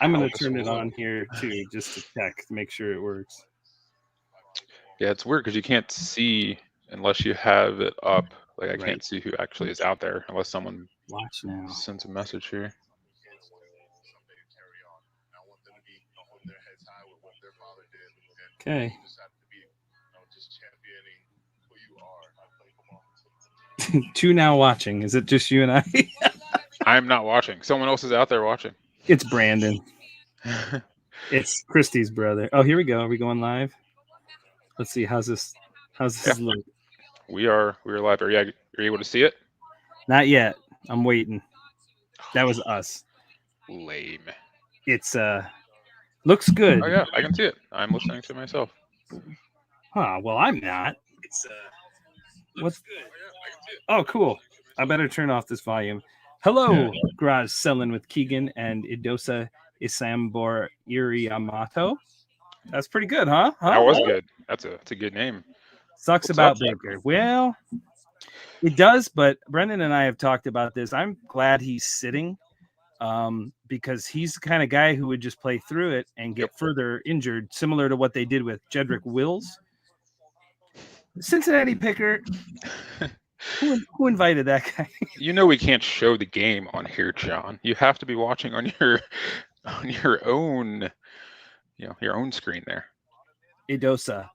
I'm going to turn it on here too, just to check to make sure it works. Yeah, it's weird because you can't see unless you have it up. Like I Right. can't see who actually is out there unless someone Watch now. sends a message here. Okay. Two now watching. Is it just you and I? I'm not watching. Someone else is out there watching. It's Brandon. It's Christy's brother. Oh, here we go. Are we going live? Let's see. How's this look? We are live. Are you able to see it? Not yet. I'm waiting. That was us. Lame. It's looks good. Oh yeah, I can see it. I'm listening to myself. Huh. Well, I'm not. It's what's good? Oh, cool. I better turn off this volume. Hello, Garage Selling with Keegan and Idosa Isambor Iriamato. That's pretty good, huh? That was good. That's a good name. Sucks about Baker. Well, it does, but Brendan and I have talked about this. I'm glad he's sitting because he's the kind of guy who would just play through it and get further injured, similar to what they did with Jedrick Wills. Cincinnati picker. Who invited that guy? You know we can't show the game on here, John. You have to be watching on your own, your own screen there. Idosa,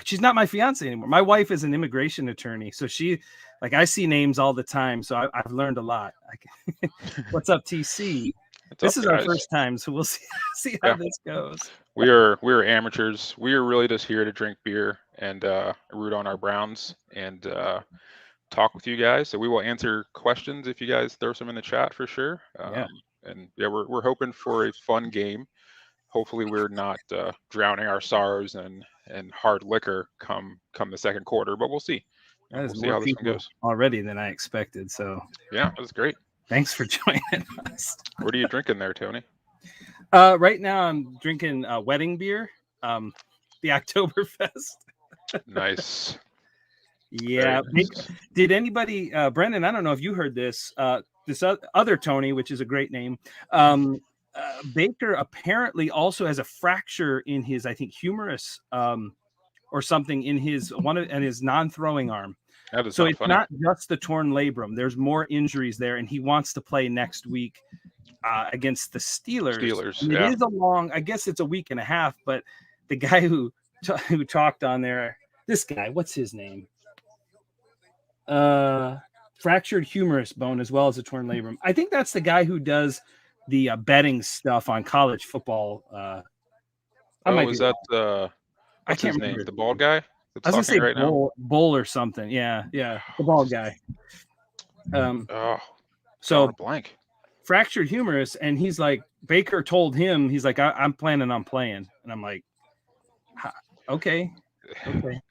she's not my fiance anymore. My wife is an immigration attorney, so I see names all the time, so I've learned a lot. What's up, TC? This is our first time, so we'll see how this goes. We're amateurs. We are really just here to drink beer and root on our Browns and talk with you guys. So we will answer questions if you guys throw some in the chat for sure. And we're hoping for a fun game. Hopefully we're not drowning our sorrows and hard liquor come the second quarter, but we'll see. We'll see how this one goes already than I expected. So yeah, that's great. Thanks for joining us. What are you drinking there, Tony? Right now I'm drinking wedding beer, the Oktoberfest. Nice. Yeah. Nice. Did anybody, Brendan? I don't know if you heard this. This other Tony, which is a great name. Baker apparently also has a fracture in his, I think, humerus or something in his non-throwing arm. So it's not just the torn labrum. There's more injuries there, and he wants to play next week against the Steelers. And it is a long, I guess it's a week and a half, but the guy who talked on there, this guy, what's his name? Fractured humerus bone as well as a torn labrum. I think that's the guy who does the betting stuff on college football. What's his name? The bald guy? I was gonna say Bull or something. Yeah, the bald guy. So blank. Fractured humerus, and he's like, Baker told him, he's like, I'm planning on playing, and I'm like, okay.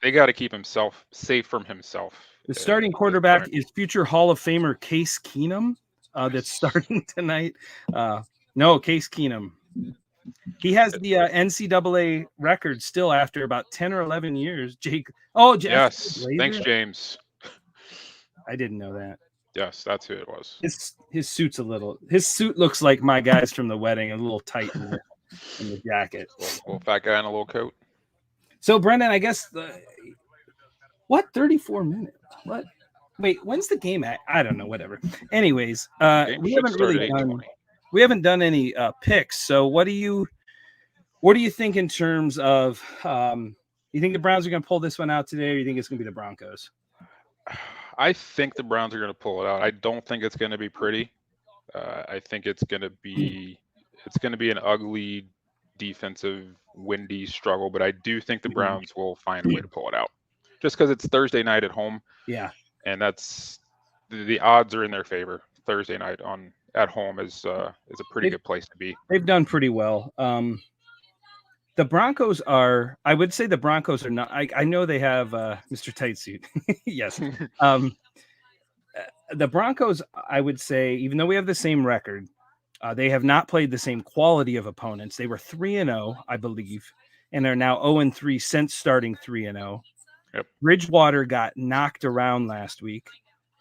They got to keep himself safe from himself. The starting quarterback is future Hall of Famer Case Keenum. That's starting tonight. No, Case Keenum. He has the NCAA record still after about 10 or 11 years. Yes. Thanks, James. I didn't know that. Yes, that's who it was. His suit looks like my guys from the wedding, a little tight in the jacket. Little fat guy in a little coat. So, Brendan, I guess 34 minutes? What? Wait, when's the game at? I don't know, whatever. Anyways, we haven't done any picks. So what do you think in terms of you think the Browns are going to pull this one out today, or you think it's going to be the Broncos? I think the Browns are going to pull it out. I don't think it's going to be pretty. I think it's going to be an ugly defensive windy struggle, but I do think the Browns will find a way to pull it out. Just because it's Thursday night at home. Yeah. And that's the odds are in their favor. Thursday night at home is a pretty good place to be. They've done pretty well. The Broncos are, I would say the Broncos are not, I know they have Mr. Tight Suit. Yes. The Broncos, I would say, even though we have the same record, they have not played the same quality of opponents. They were 3-0, I believe, and are now 0-3 since starting 3-0. Yep. Bridgewater got knocked around last week.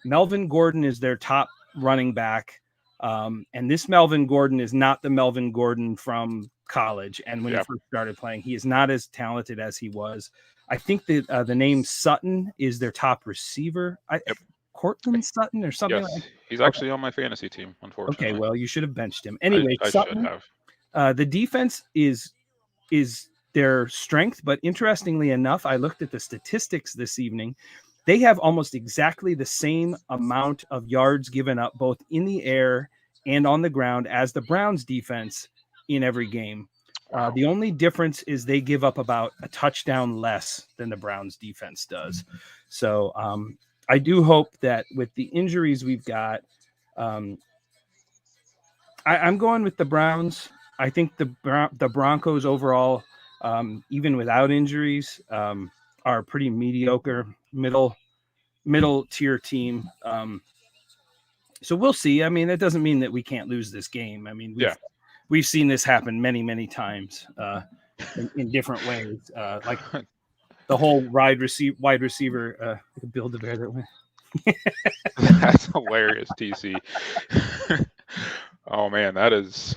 Melvin Gordon is their top running back. And this Melvin Gordon is not the Melvin Gordon from college. And when he first started playing, he is not as talented as he was. I think that the name Sutton is their top receiver. Cortland Sutton or something like that. He's actually on my fantasy team, unfortunately. Okay, well, you should have benched him. Anyway, I Sutton, should have. The defense is their strength, but interestingly enough, I looked at the statistics this evening. They have almost exactly the same amount of yards given up, both in the air and on the ground, as the Browns defense in every game. Wow. The only difference is they give up about a touchdown less than the Browns defense does. So I do hope that with the injuries we've got, I'm going with the Browns. I think the Broncos overall, even without injuries, are pretty mediocre, middle tier team. So we'll see. I mean, that doesn't mean that we can't lose this game. I mean, we've seen this happen many times in different ways. Like the whole wide receiver, build the bear that went. That's hilarious, TC. Oh man, that is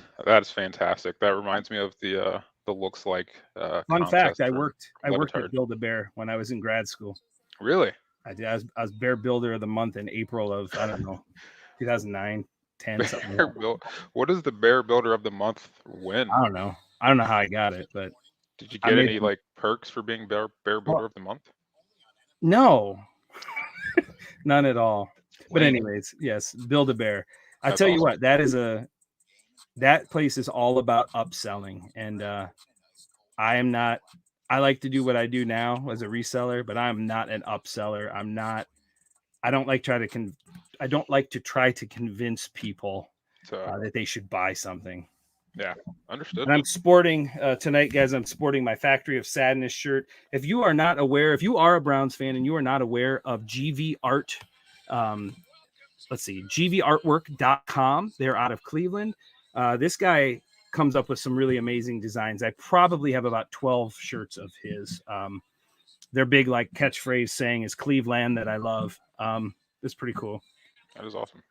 fantastic. That reminds me of the looks like fun fact. I worked at Build a Bear when I was in grad school. Really? I did. I was Bear Builder of the Month in April of 2009, 10 something. What does the Bear Builder of the Month win? I don't know how I got it, but did you get any like perks for being Bear Builder of the Month? No, none at all. But anyways, yes, Build a Bear. I tell you what, that place is all about upselling, and I am not. I like to do what I do now as a reseller, but I'm not an upseller. I don't like to try to convince people that they should buy something. Yeah, understood. And I'm sporting tonight, guys. I'm sporting my Factory of Sadness shirt. If you are a Browns fan and you are not aware of GV Art, gvartwork.com. They're out of Cleveland. This guy comes up with some really amazing designs. I probably have about 12 shirts of his. Their big like catchphrase saying is Cleveland, that I love. It's pretty cool. That is awesome.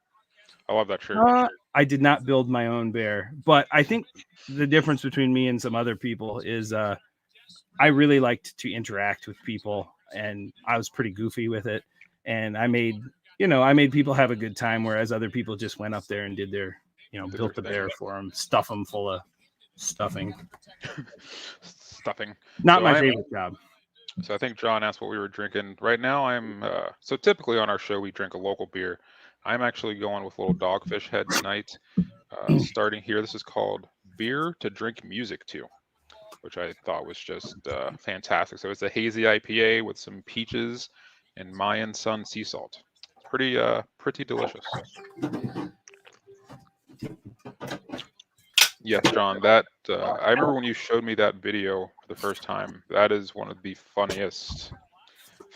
I love that shirt. I did not build my own bear, but I think the difference between me and some other people is I really liked to interact with people, and I was pretty goofy with it. And I made people have a good time, whereas other people just went up there and did their, built the bear for them, stuff them full of stuffing. Not my favorite job. So I think John asked what we were drinking. Right now I'm so typically on our show we drink a local beer. I'm actually going with Little Dogfish Head tonight. Starting here, this is called Beer to Drink Music To, which I thought was just fantastic. So it's a hazy IPA with some peaches and Mayan Sun sea salt. It's pretty delicious. Yes, John, that I remember when you showed me that video for the first time. That is one of the funniest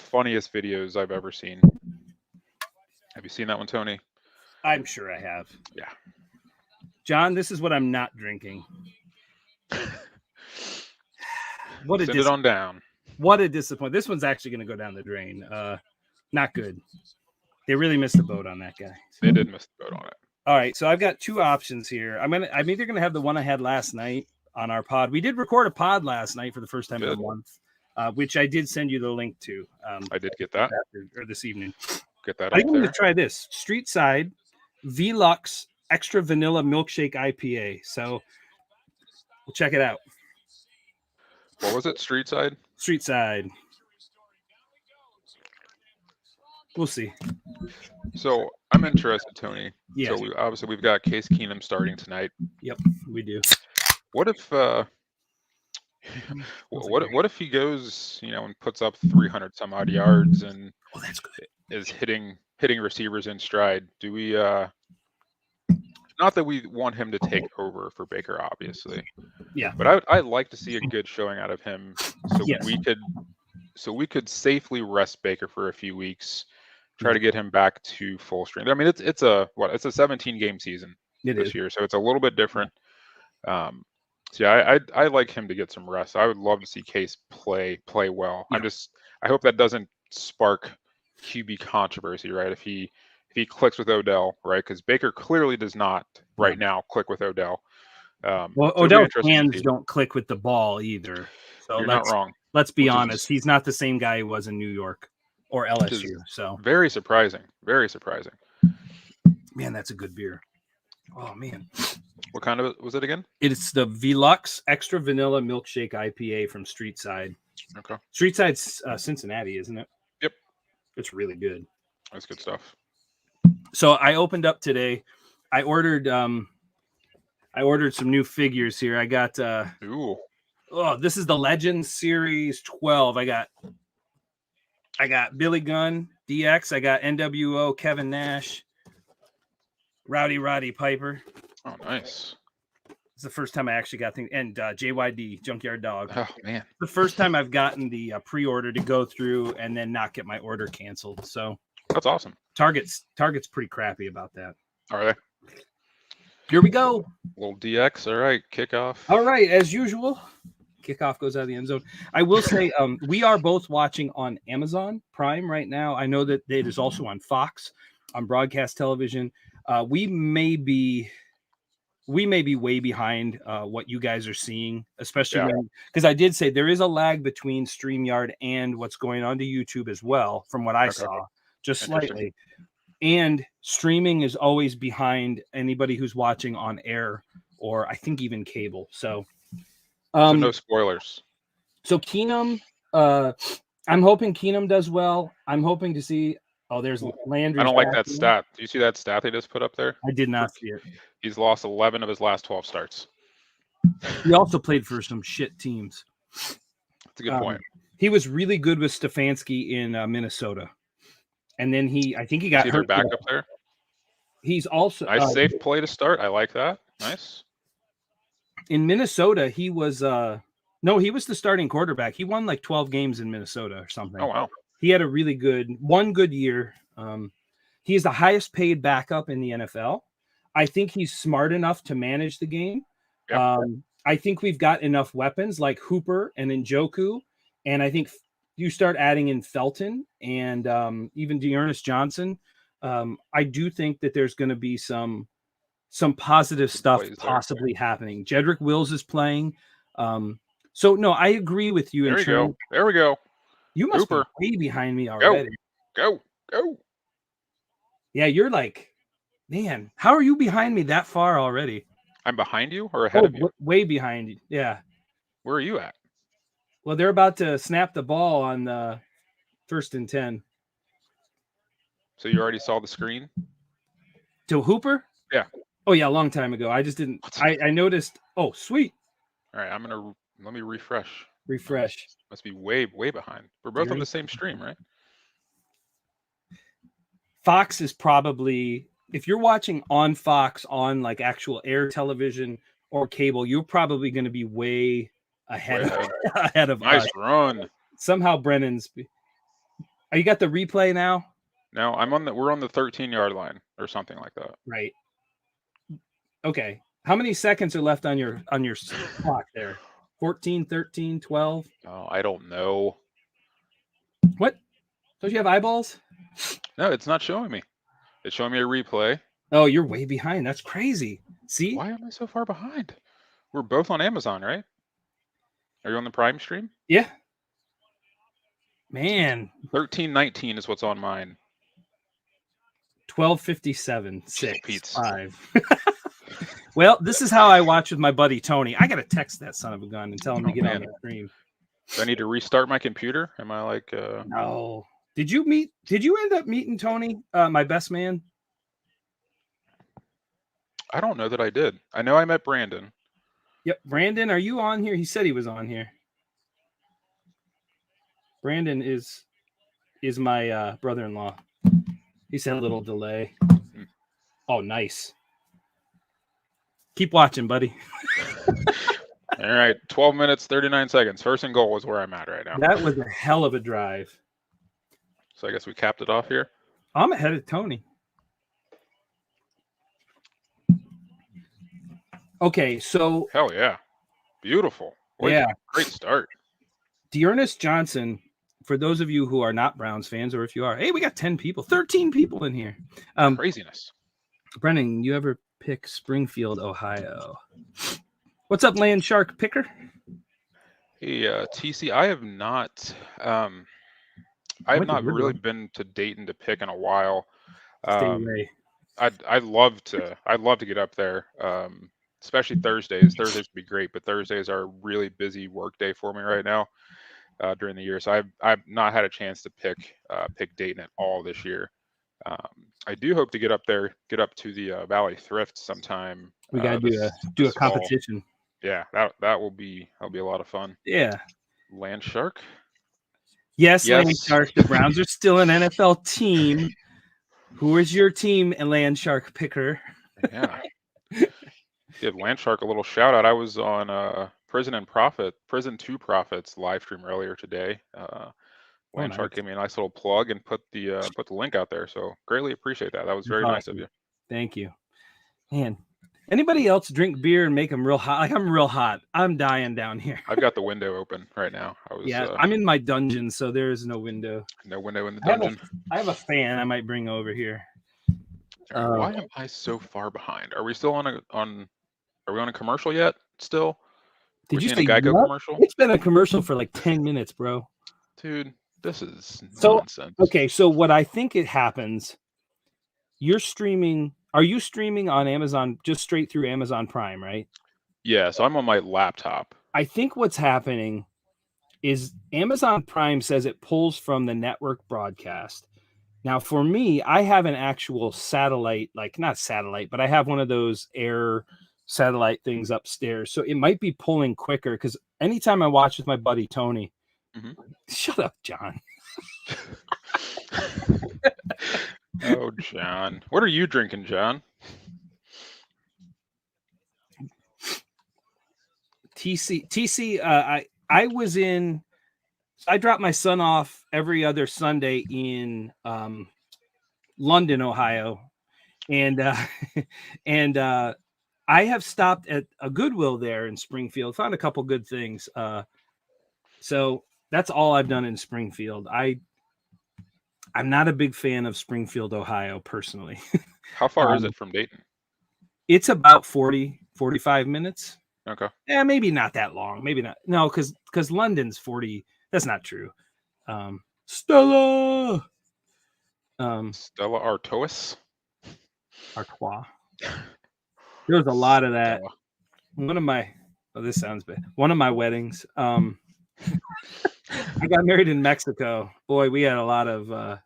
videos I've ever seen. Have you seen that one, Tony? I'm sure I have. Yeah. John, this is what I'm not drinking. Send it on down. What a disappointment. This one's actually going to go down the drain. Not good. They really missed the boat on that guy. They did miss the boat on it. All right, so I've got two options here. I'm either going to have the one I had last night on our pod. We did record a pod last night for the first time in a month, which I did send you the link to. I did get that. Or this evening. Get that. I'm going to try this Street Side V-Lux Extra Vanilla Milkshake IPA. So we'll check it out. What was it? Street Side? Street Side. We'll see. So I'm interested, Tony. Yeah. So obviously we've got Case Keenum starting tonight. Yep, we do. What if what if he goes, and puts up 300 some odd yards and that's good. Is hitting receivers in stride? Do we not that we want him to take over for Baker, obviously. Yeah. But I'd like to see a good showing out of him so we could safely rest Baker for a few weeks, try to get him back to full strength. I mean, it's a 17 game season this year, so it's a little bit different. So yeah, I like him to get some rest. I would love to see Case play well. Yeah. I hope that doesn't spark QB controversy, right? If he he clicks with Odell, right? Because Baker clearly does not right now click with Odell. Well, So it'll be Odell's interesting to hands see. don't click with the ball either. So You're not wrong. let's be Which is- honest. He's not the same guy he was in New York or Which is LSU. So very surprising. Very surprising. man, that's a good beer. Oh man, What kind of was it again? it's the Velux Extra Vanilla Milkshake IPA from Streetside. Okay. Streetside's Cincinnati, isn't it? Yep. It's really good. That's good stuff. So I opened up today. I ordered some new figures here. I got Ooh. oh, this is the Legends Series 12. I got Billy Gunn DX. I got NWO Kevin Nash, Roddy Piper. Oh, nice. It's the first time I actually got things, and JYD Junkyard Dog. Oh man, the first time I've gotten the pre-order to go through and then not get my order canceled. So that's awesome. Target's pretty crappy about that. All right. Here we go. Little DX. All right. Kickoff. All right. As usual, kickoff goes out of the end zone. I will say we are both watching on Amazon Prime right now. I know that it is also on Fox, on broadcast television. We may be way behind what you guys are seeing, especially because I did say there is a lag between StreamYard and what's going on to YouTube as well, from what I saw, just slightly. And streaming is always behind anybody who's watching on air or I think even cable. So no spoilers. So Keenum, I'm hoping Keenum does well. I'm hoping to see. Oh, there's Landry. I don't like that stat. Do you see that stat they just put up there? I did not see it. He's lost 11 of his last 12 starts. He also played for some shit teams. That's a good point. He was really good with Stefanski in Minnesota. And then I think he got hurt. Back up there. He's also nice safe play to start. I like that. Nice. In Minnesota, he was he was the starting quarterback. He won like 12 games in Minnesota or something. Oh wow. He had a really good year. He is the highest paid backup in the NFL. I think he's smart enough to manage the game. Yep. I think we've got enough weapons like Hooper and Njoku. And I think you start adding in Felton and even Dearness Johnson. I do think that there's going to be some positive stuff possibly happening. Jedrick Wills is playing. So, no, I agree with you. There we go. You must be way behind me already. Go. Yeah, you're like, man, how are you behind me that far already? I'm behind you or ahead of you? Way behind you. Yeah. Where are you at? Well, they're about to snap the ball on the 1st and 10. So you already saw the screen? To Hooper? Yeah. Oh, yeah, a long time ago. I just didn't. I noticed. Oh, sweet. All right, let me refresh. Must be way behind. We're both on the same stream, right? Fox is probably, if you're watching on Fox on like actual air television or cable, you're probably going to be way ahead of nice us. Run. Somehow Brennan's. You got the replay now? No, we're on the 13-yard line or something like that. Right. Okay. How many seconds are left on your clock there? 14, 13, 12? Oh, I don't know. What? Don't you have eyeballs? No, it's not showing me. It's showing me a replay. Oh, you're way behind. That's crazy. See? Why am I so far behind? We're both on Amazon, right? Are you on the Prime stream? Yeah. Man. 13:19 is what's on mine. 12:57, 6, 5. Well, this is how I watch with my buddy Tony. I got to text that son of a gun and tell him to get on the stream. Do I need to restart my computer? Am I like No. Did you end up meeting Tony, my best man? I don't know that I did. I know I met Brandon. Yep. Brandon, are you on here? He said he was on here. Brandon is my brother-in-law. He's had a little delay. Oh, nice. Keep watching, buddy. All right. 12 minutes, 39 seconds. 1st and goal is where I'm at right now. That was a hell of a drive. So I guess we capped it off here. I'm ahead of Tony. Okay, so. Hell yeah. Beautiful. Boy, yeah. Great start. Dearness Johnson, for those of you who are not Browns fans, or if you are, hey, we got 10 people, 13 people in here. Craziness. Brennan, you ever pick Springfield, Ohio? What's up, Land Shark Picker? Hey, TC, I have not really been to Dayton to pick in a while. Stay away. I'd love to get up there. Especially Thursdays. Thursdays would be great, but Thursdays are a really busy work day for me right now during the year. So I've not had a chance to pick Dayton at all this year. I do hope to get up there, get up to the Valley Thrift sometime. We gotta do a competition. Fall. Yeah, that'll be a lot of fun. Yeah. Land Shark. Yes, Land Shark. The Browns are still an NFL team. Who is your team, Land Shark Picker? Yeah. Give Land Shark a little shout out. I was on Prison to Profits live stream earlier today. Land Shark gave me a nice little plug and put the link out there. So greatly appreciate that. That was very nice of you. Thank you. Man, anybody else drink beer and make them real hot? Like, I'm real hot. I'm dying down here. I've got the window open right now. I'm in my dungeon, so there is no window. No window in the dungeon. I have a fan I might bring over here. Why am I so far behind? Are we still on a commercial yet? Still? Did you say a Geico commercial? It's been a commercial for like 10 minutes, bro. Dude, this is nonsense. Okay, so what I think it happens, you're streaming. Are you streaming on Amazon, just straight through Amazon Prime, right? Yeah, so I'm on my laptop. I think what's happening is Amazon Prime says it pulls from the network broadcast. Now, for me, I have an actual satellite, like not satellite, but I have one of those air satellite things upstairs. So it might be pulling quicker because anytime I watch with my buddy Tony, Shut up, John. Oh, John. What are you drinking, John? TC, I was in, I dropped my son off every other Sunday in London, Ohio. And I have stopped at a Goodwill there in Springfield, found a couple good things. So that's all I've done in Springfield. I'm not a big fan of Springfield, Ohio, personally. How far is it from Dayton? It's about 45 minutes. Okay. Yeah, maybe not that long. Maybe not. No, because London's 40. That's not true. Stella. Stella Artois. Artois. There was a lot of that. Stella. This sounds bad. One of my weddings. I got married in Mexico. Boy, we had a lot of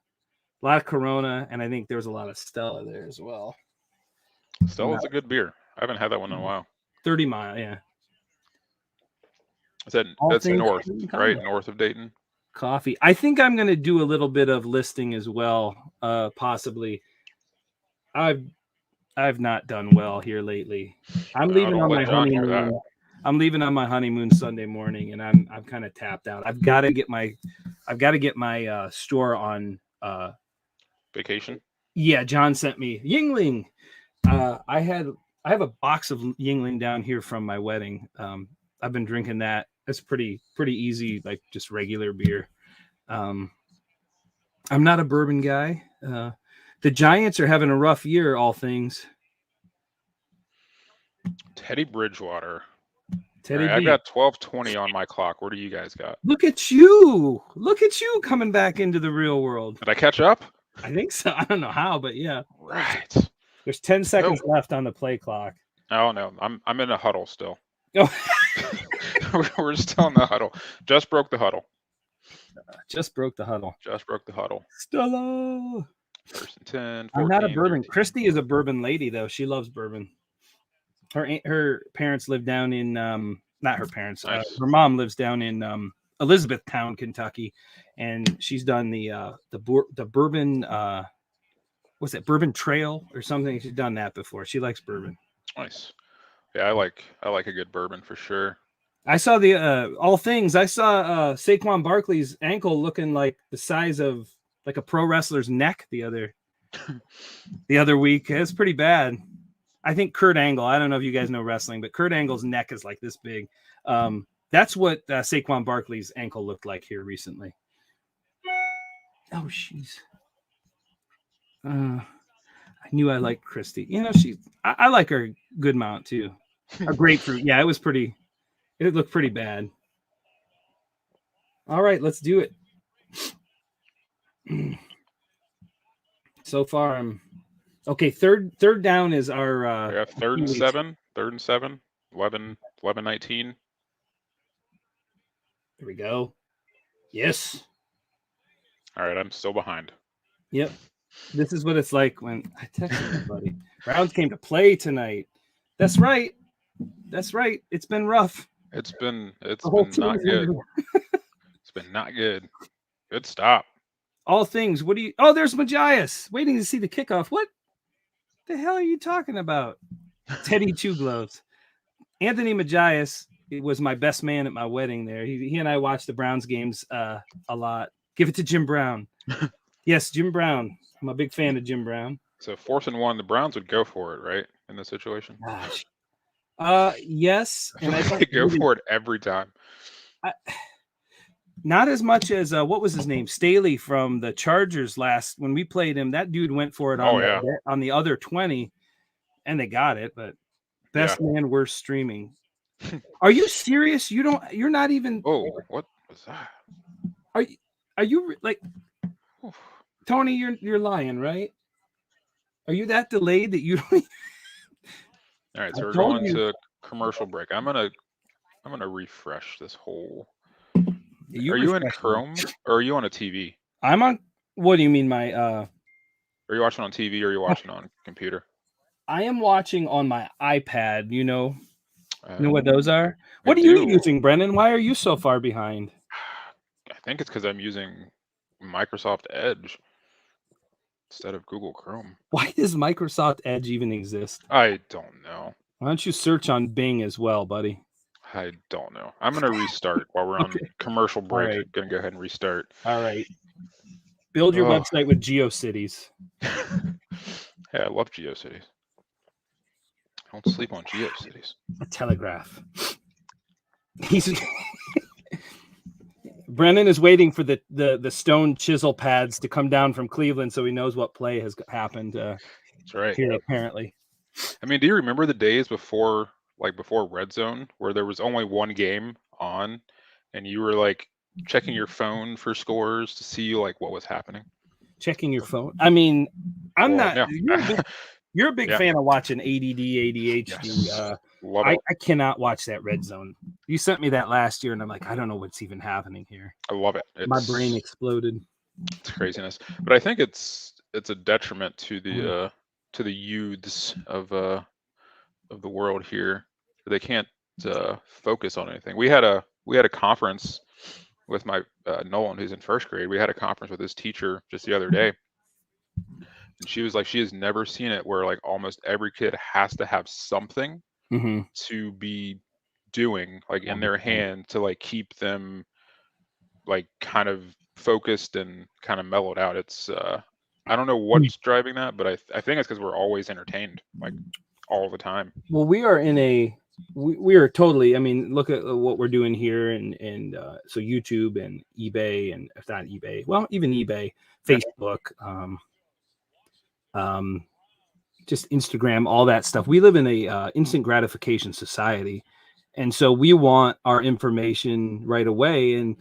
Corona, and I think there was a lot of Stella there as well. Stella's a good beer. I haven't had that one in a while. 30 Mile, yeah. That's north, right? North of Dayton. Coffee. I think I'm going to do a little bit of listing as well, possibly. I've not done well here lately. I'm leaving on my honeymoon. I'm leaving on my honeymoon Sunday morning, and I'm kind of tapped out. I've got to get my store on vacation. Yeah, John sent me Yingling. I have a box of Yingling down here from my wedding. I've been drinking that. It's pretty easy, like just regular beer. I'm not a bourbon guy. The Giants are having a rough year, all things. Teddy Bridgewater. Teddy I got 12:20 on my clock. What do you guys got? Look at you coming back into the real world. Did I catch up? I think so. I don't know how, but yeah. Right. There's 10 seconds left on the play clock. Oh no, I'm in a huddle still. Oh. We're still in the huddle. Just broke the huddle. Just broke the huddle. Stella. First and 10. 14, I'm not a bourbon. 13. Christy is a bourbon lady, though. She loves bourbon. Her parents live down in not her parents. Nice. Her mom lives down in Elizabethtown, Kentucky, and she's done the bourbon. What's that? Bourbon Trail or something? She's done that before. She likes bourbon. Nice. Yeah, I like a good bourbon for sure. I saw the all things. I saw Saquon Barkley's ankle looking like the size of like a pro wrestler's neck the other week. It's pretty bad. I think Kurt Angle, I don't know if you guys know wrestling, but Kurt Angle's neck is like this big. That's what Saquon Barkley's ankle looked like here recently. Oh, jeez. I knew I liked Christy. I like her good amount too. A grapefruit. Yeah, it was pretty. It looked pretty bad. All right, let's do it. So far, I'm okay. Third down is our. We have 3rd and 7. 3rd and 7. 11-19. Here we go. Yes. All right, I'm still behind. Yep. This is what it's like when I texted my buddy. Browns came to play tonight. That's right. That's right. It's been rough. It's been team's not good. It's been not good. Good stop. All things. What do you? Oh, there's Majias waiting to see the kickoff. What the hell are you talking about? Teddy Two Gloves. Anthony Majias was my best man at my wedding there. He and I watched the Browns games a lot. Give it to Jim Brown. Yes, Jim Brown. I'm a big fan of Jim Brown. So 4th and 1, the Browns would go for it, right? In this situation. Gosh. Yes, and I they go for it every time. Not as much as what was his name, Staley from the Chargers last when we played him. That dude went for it on the other 20, and they got it. But best man, worst streaming. Are you serious? You're not even. Oh, what was that? Are you like Tony? You're lying, right? Are you that delayed that you don't? All right, so we're going to commercial break. I'm gonna refresh this whole. Are you in Chrome or are you on a TV? I'm on. What do you mean, my? Are you watching on TV or are you watching on computer? I am watching on my iPad. You know what those are? What are you using, Brendan? Why are you so far behind? I think it's because I'm using Microsoft Edge instead of Google Chrome. Why does Microsoft Edge even exist? I don't know. Why don't you search on Bing as well, buddy? I don't know. I'm going to restart while we're on commercial break. Right. I'm going to go ahead and restart. All right. Build your website with GeoCities. Yeah, I love GeoCities. I don't sleep on GeoCities. A telegraph. Brennan is waiting for the stone chisel pads to come down from Cleveland so he knows what play has happened. That's right. Here, apparently. I mean, do you remember the days before Red Zone where there was only one game on and you were like checking your phone for scores to see like what was happening? Checking your phone? I mean, I'm not. Yeah. You're a big fan of watching ADD, ADHD. Yes. Love it. I cannot watch that Red Zone. You sent me that last year, and I'm like, I don't know what's even happening here. I love it. My brain exploded. It's craziness, but I think it's a detriment to the youths of the world here. They can't focus on anything. We had a conference with my Nolan, who's in 1st grade. We had a conference with his teacher just the other day. And she was like, she has never seen it where like almost every kid has to have something to be doing like in their hand to like keep them like kind of focused and kind of mellowed out. It's I don't know what's driving that, but I think it's because we're always entertained like all the time. Well, we are in we are totally. I mean, look at what we're doing here, and so YouTube and eBay, and if not eBay, well, even eBay, Facebook. Just Instagram, all that stuff. We live in a instant gratification society, and so we want our information right away. And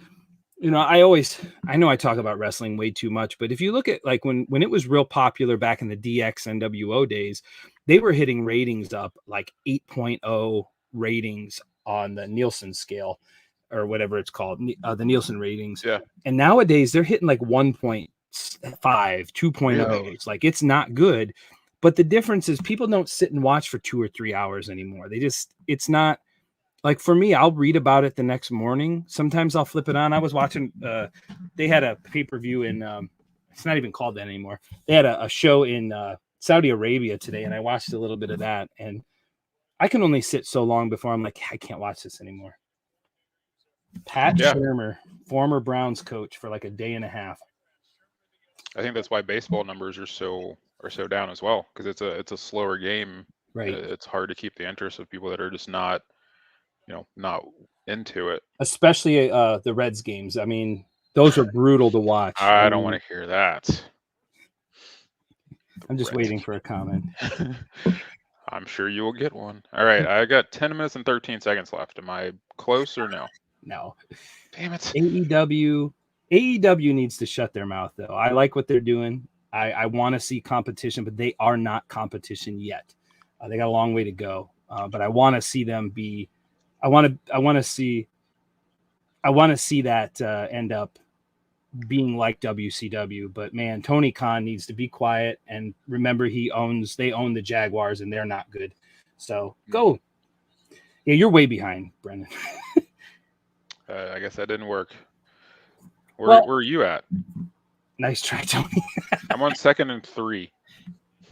I know I talk about wrestling way too much, but if you look at like when it was real popular back in the DX NWO days, they were hitting ratings up like 8.0 ratings on the Nielsen scale or whatever it's called, the Nielsen ratings. Yeah. And nowadays they're hitting like 1.5, 2.0. Really? It's like, it's not good. But the difference is people don't sit and watch for 2 or 3 hours anymore. It's not like, for me, I'll read about it the next morning. Sometimes I'll flip it on. I was watching, they had a pay-per-view in, it's not even called that anymore. They had a show in Saudi Arabia today, and I watched a little bit of that. And I can only sit so long before I'm like, I can't watch this anymore. Pat Shermer, former Browns coach for like a day and a half. I think that's why baseball numbers are so down as well, because it's a slower game. Right. It's hard to keep the interest of people that are just not into it. Especially the Reds games. I mean, Those are brutal to watch. I don't want to hear that. I'm just waiting for a comment. I'm sure you will get one. All right, I got 10 minutes and 13 seconds left. Am I close or no? No. Damn it. AEW needs to shut their mouth, though. I like what they're doing. I want to see competition, but they are not competition yet. They got a long way to go. But I want to see them be. I want to see that end up being like WCW. But man, Tony Khan needs to be quiet and remember they own the Jaguars and they're not good. So go. Yeah, you're way behind, Brendan. I guess that didn't work. Where are you at? Nice try, Tony. I'm on 2nd and 3.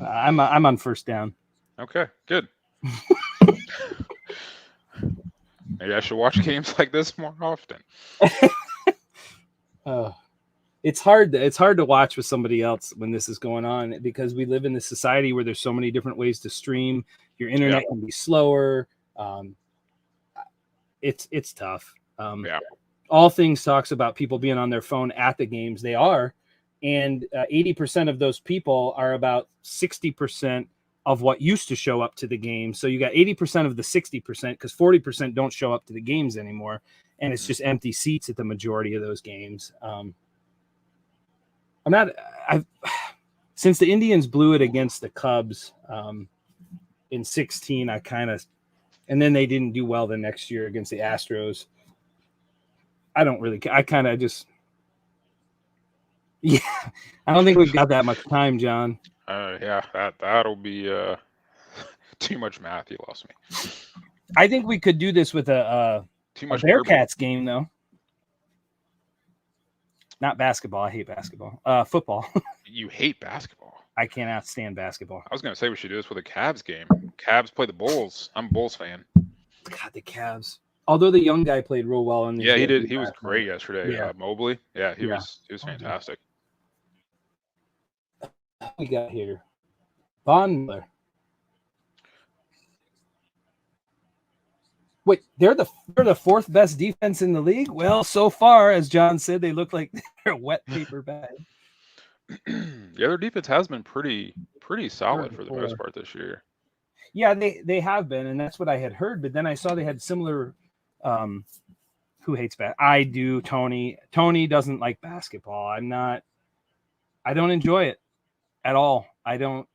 I'm on first down. Okay, good. Maybe I should watch games like this more often. It's hard to watch with somebody else when this is going on because we live in this society where there's so many different ways to stream. Your internet can be slower. It's tough. All Things talks about people being on their phone at the games. They are, and 80% of those people are about 60% of what used to show up to the game. So you got 80% of the 60% because 40% don't show up to the games anymore, and it's just empty seats at the majority of those games. Since the Indians blew it against the Cubs in 2016, and then they didn't do well the next year against the Astros. I don't really care. I kind of just, I don't think we've got that much time, John. That'll be too much math. You lost me. I think we could do this with a Bearcats game, though. Not basketball. I hate basketball. Football. You hate basketball? I cannot stand basketball. I was going to say we should do this with a Cavs game. Cavs play the Bulls. I'm a Bulls fan. God, the Cavs. Although the young guy played real well. He did. He was great yesterday. Yeah. Mobley. Yeah, he was fantastic. We got here Von Miller. Wait, they're the 4th best defense in the league? Well, so far, as John said, they look like they're a wet paper bag. Their defense has been pretty solid for the most part this year. Yeah, they have been, and that's what I had heard. But then I saw they had similar. Who hates basketball? I do. Tony doesn't like basketball. I don't enjoy it at all. I don't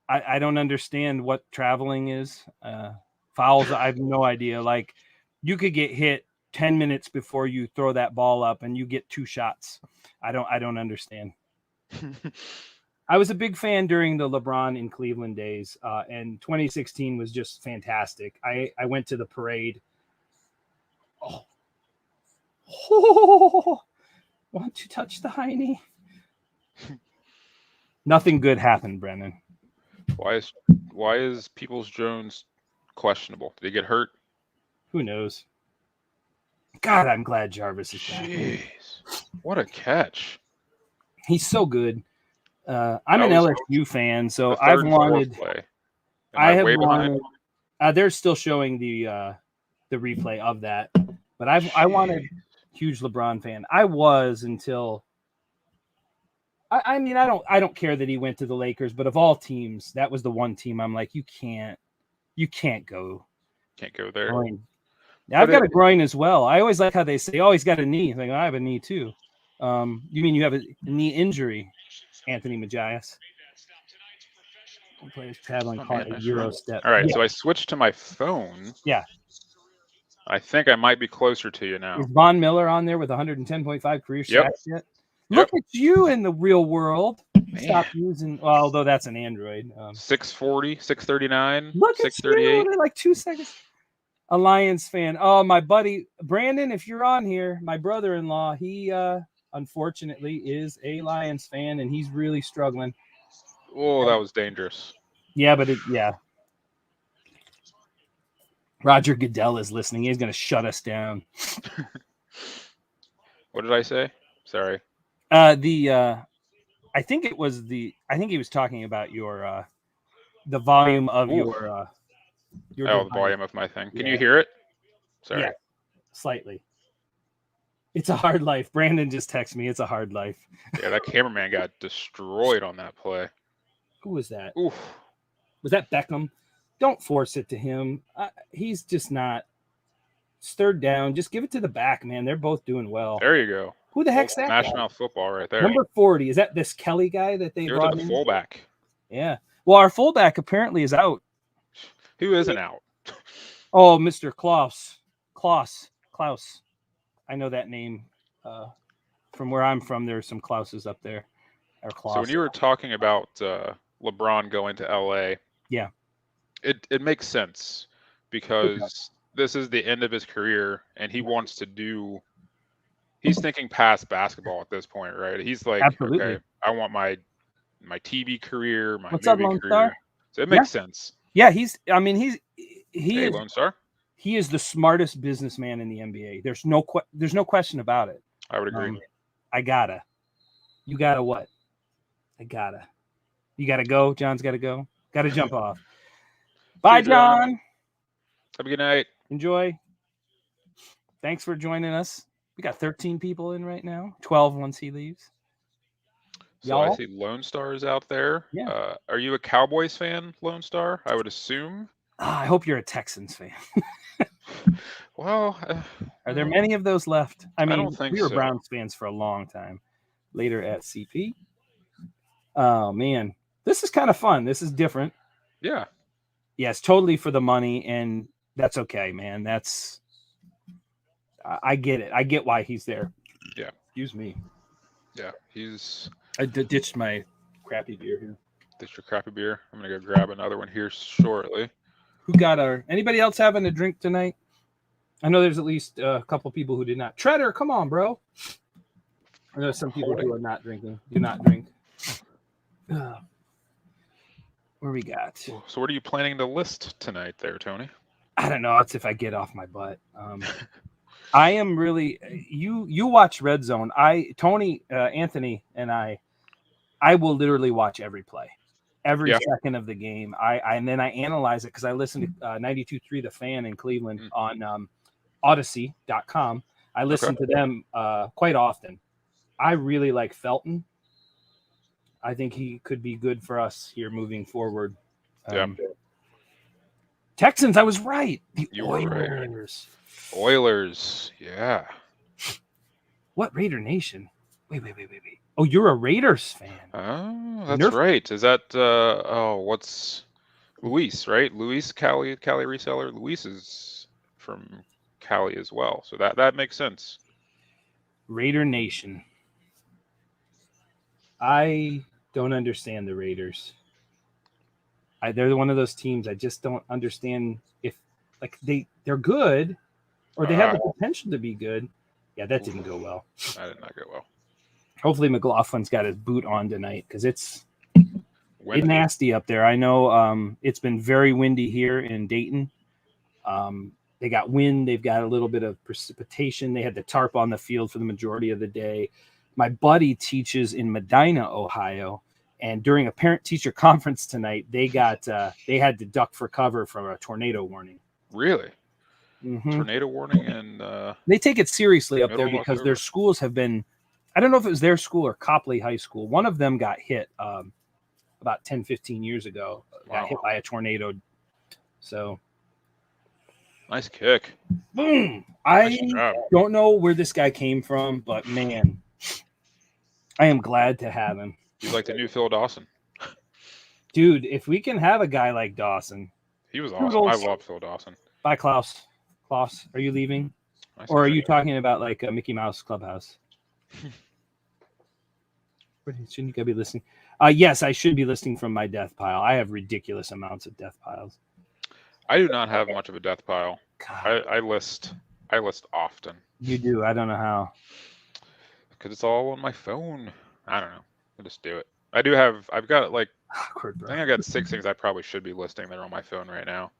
understand what traveling is. Fouls, I have no idea. Like, you could get hit 10 minutes before you throw that ball up and you get 2 shots. I don't understand. I was a big fan during the LeBron in Cleveland days, and 2016 was just fantastic. I went to the parade. Oh, want to touch the hiney? Nothing good happened, Brennan. Why is Peoples-Jones questionable? Did he get hurt? Who knows? God, I'm glad Jarvis is back. Jeez, what a catch! He's so good. I'm an LSU fan, so I've wanted. They're still showing the replay of that, but I wanted. Huge LeBron fan. I was until. I mean, I don't care that he went to the Lakers, but of all teams, that was the one team I'm like, you can't go. Can't go there. I've got a groin as well. I always like how they say, "Oh, he's got a knee." Like, I have a knee too. You mean you have a knee injury, Anthony Majias? Players traveling on a Euro step. All right, so I switched to my phone. Yeah. I think I might be closer to you now. Is Von Miller on there with 110.5 career sacks yet? Look at you in the real world. Man. Stop using, although that's an Android. 640, 639, look 638. At you, like 2 seconds. A Lions fan. Oh, my buddy Brandon, if you're on here, my brother-in-law, he unfortunately is a Lions fan, and he's really struggling. Oh, that was dangerous. Yeah, but Roger Goodell is listening. He's going to shut us down. What did I say? Sorry. I think he was talking about your the volume of your the volume of my thing. Can you hear it? Sorry. Yeah, slightly. It's a hard life. Brandon just texted me. It's a hard life. Yeah, that cameraman got destroyed on that play. Who was that? Oof. Was that Beckham? Don't force it to him. He's just not. It's third down. Just give it to the back, man. They're both doing well. There you go. Who the heck's that guy? National football right there. Number 40. Is that this Kelly guy that they brought the in? fullback. Yeah. Well, our fullback apparently is out. Who isn't out? Oh, Mr. Klaus. I know that name. From where I'm from, there's some Klauses up there. So when you were talking about LeBron going to LA, yeah, it makes sense because this is the end of his career and he wants to do. He's thinking past basketball at this point, right? He's like, absolutely. Okay, I want my TV career, my What's movie up, Lone career. Star? So it makes sense. Yeah, he Hey, is Lone Star. He is the smartest businessman in the NBA. There's no question about it. I would agree. You gotta what? You gotta go. John's gotta go. Gotta jump off. Bye, John. Have a good night. Enjoy. Thanks for joining us. We got 13 people in right now. 12 once he leaves. So I see Lone Star is out there. Yeah. Are you a Cowboys fan, Lone Star? I would assume. I hope you're a Texans fan. Well, are there many of those left? I mean, don't think we were so. Browns fans for a long time. Later at CP. Oh man, this is kind of fun. This is different. Yeah. Yes, totally for the money, and that's okay, man. I get it. I get why he's there. Yeah. Excuse me. Yeah, I ditched my crappy beer here. Ditched your crappy beer. I'm gonna go grab another one here shortly. Who got anybody else having a drink tonight? I know there's at least a couple people who did not. Treader, come on, bro. I know some people who are not drinking. Do not drink. Where we got? So what are you planning to list tonight there, Tony? I don't know. It's if I get off my butt. I am really you watch Red Zone. Tony, Anthony, and I will literally watch every play, every second of the game. And then I analyze it because I listen to 92.3 The Fan in Cleveland on Odyssey.com. I listen to them quite often. I really like Felton. I think he could be good for us here moving forward. Texans, I was right. You Oilers. Were right. Oilers, yeah. What Raider Nation? Wait. Oh, you're a Raiders fan. Oh, that's right. Is that what's Luis, right? Luis, Cali reseller. Luis is from Cali as well. So that makes sense. Raider Nation. I don't understand the Raiders. They're one of those teams I just don't understand if they're good or they have the potential to be good. Yeah, that didn't go well. That did not go well. Hopefully McLaughlin's got his boot on tonight because it's nasty up there. I know it's been very windy here in Dayton. They got wind. They've got a little bit of precipitation. They had the tarp on the field for the majority of the day. My buddy teaches in Medina, Ohio, and during a parent-teacher conference tonight, they had to duck for cover from a tornado warning. Really? Mm-hmm. Tornado warning, and they take it seriously up there because their schools have been. I don't know if it was their school or Copley High School. One of them got hit about 10, 15 years ago. Got hit by a tornado. So. Nice kick. Boom. I don't know where this guy came from, but man, I am glad to have him. He's like the new Phil Dawson. Dude, if we can have a guy like Dawson. He was awesome. I love Phil Dawson. Bye, Klaus. Klaus, are you leaving? Or are you talking about like a Mickey Mouse Clubhouse? Shouldn't you be listening? Yes, I should be listening from my death pile. I have ridiculous amounts of death piles. I do not have much of a death pile. I list often. You do. I don't know how. Because it's all on my phone. I don't know. I just do it. I've got like awkward, bro. I think I got 6 things I probably should be listing that are on my phone right now.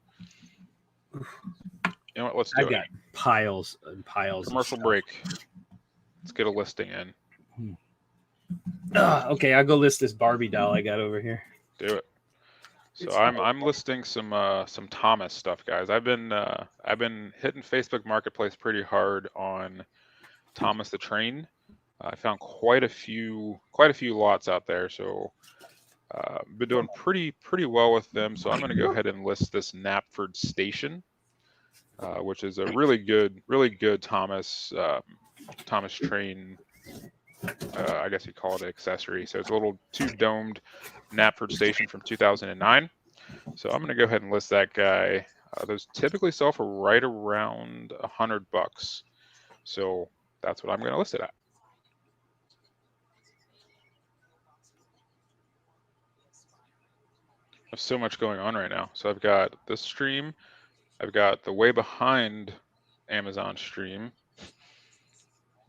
You know what? Let's do it. I got piles and piles. Commercial break. Let's get a listing in. Okay, I'll go list this Barbie doll I got over here. Do it. So I'm listing some Thomas stuff, guys. I've been hitting Facebook Marketplace pretty hard on Thomas the Train. I found quite a few lots out there, so been doing pretty well with them. So I'm going to go ahead and list this Knapford Station, which is a really good Thomas Train. I guess you call it an accessory. So it's a little two-domed Knapford Station from 2009. So I'm going to go ahead and list that guy. Those typically sell for right around $100. So that's what I'm going to list it at. There's so much going on right now. So I've got this stream. I've got the way behind Amazon stream.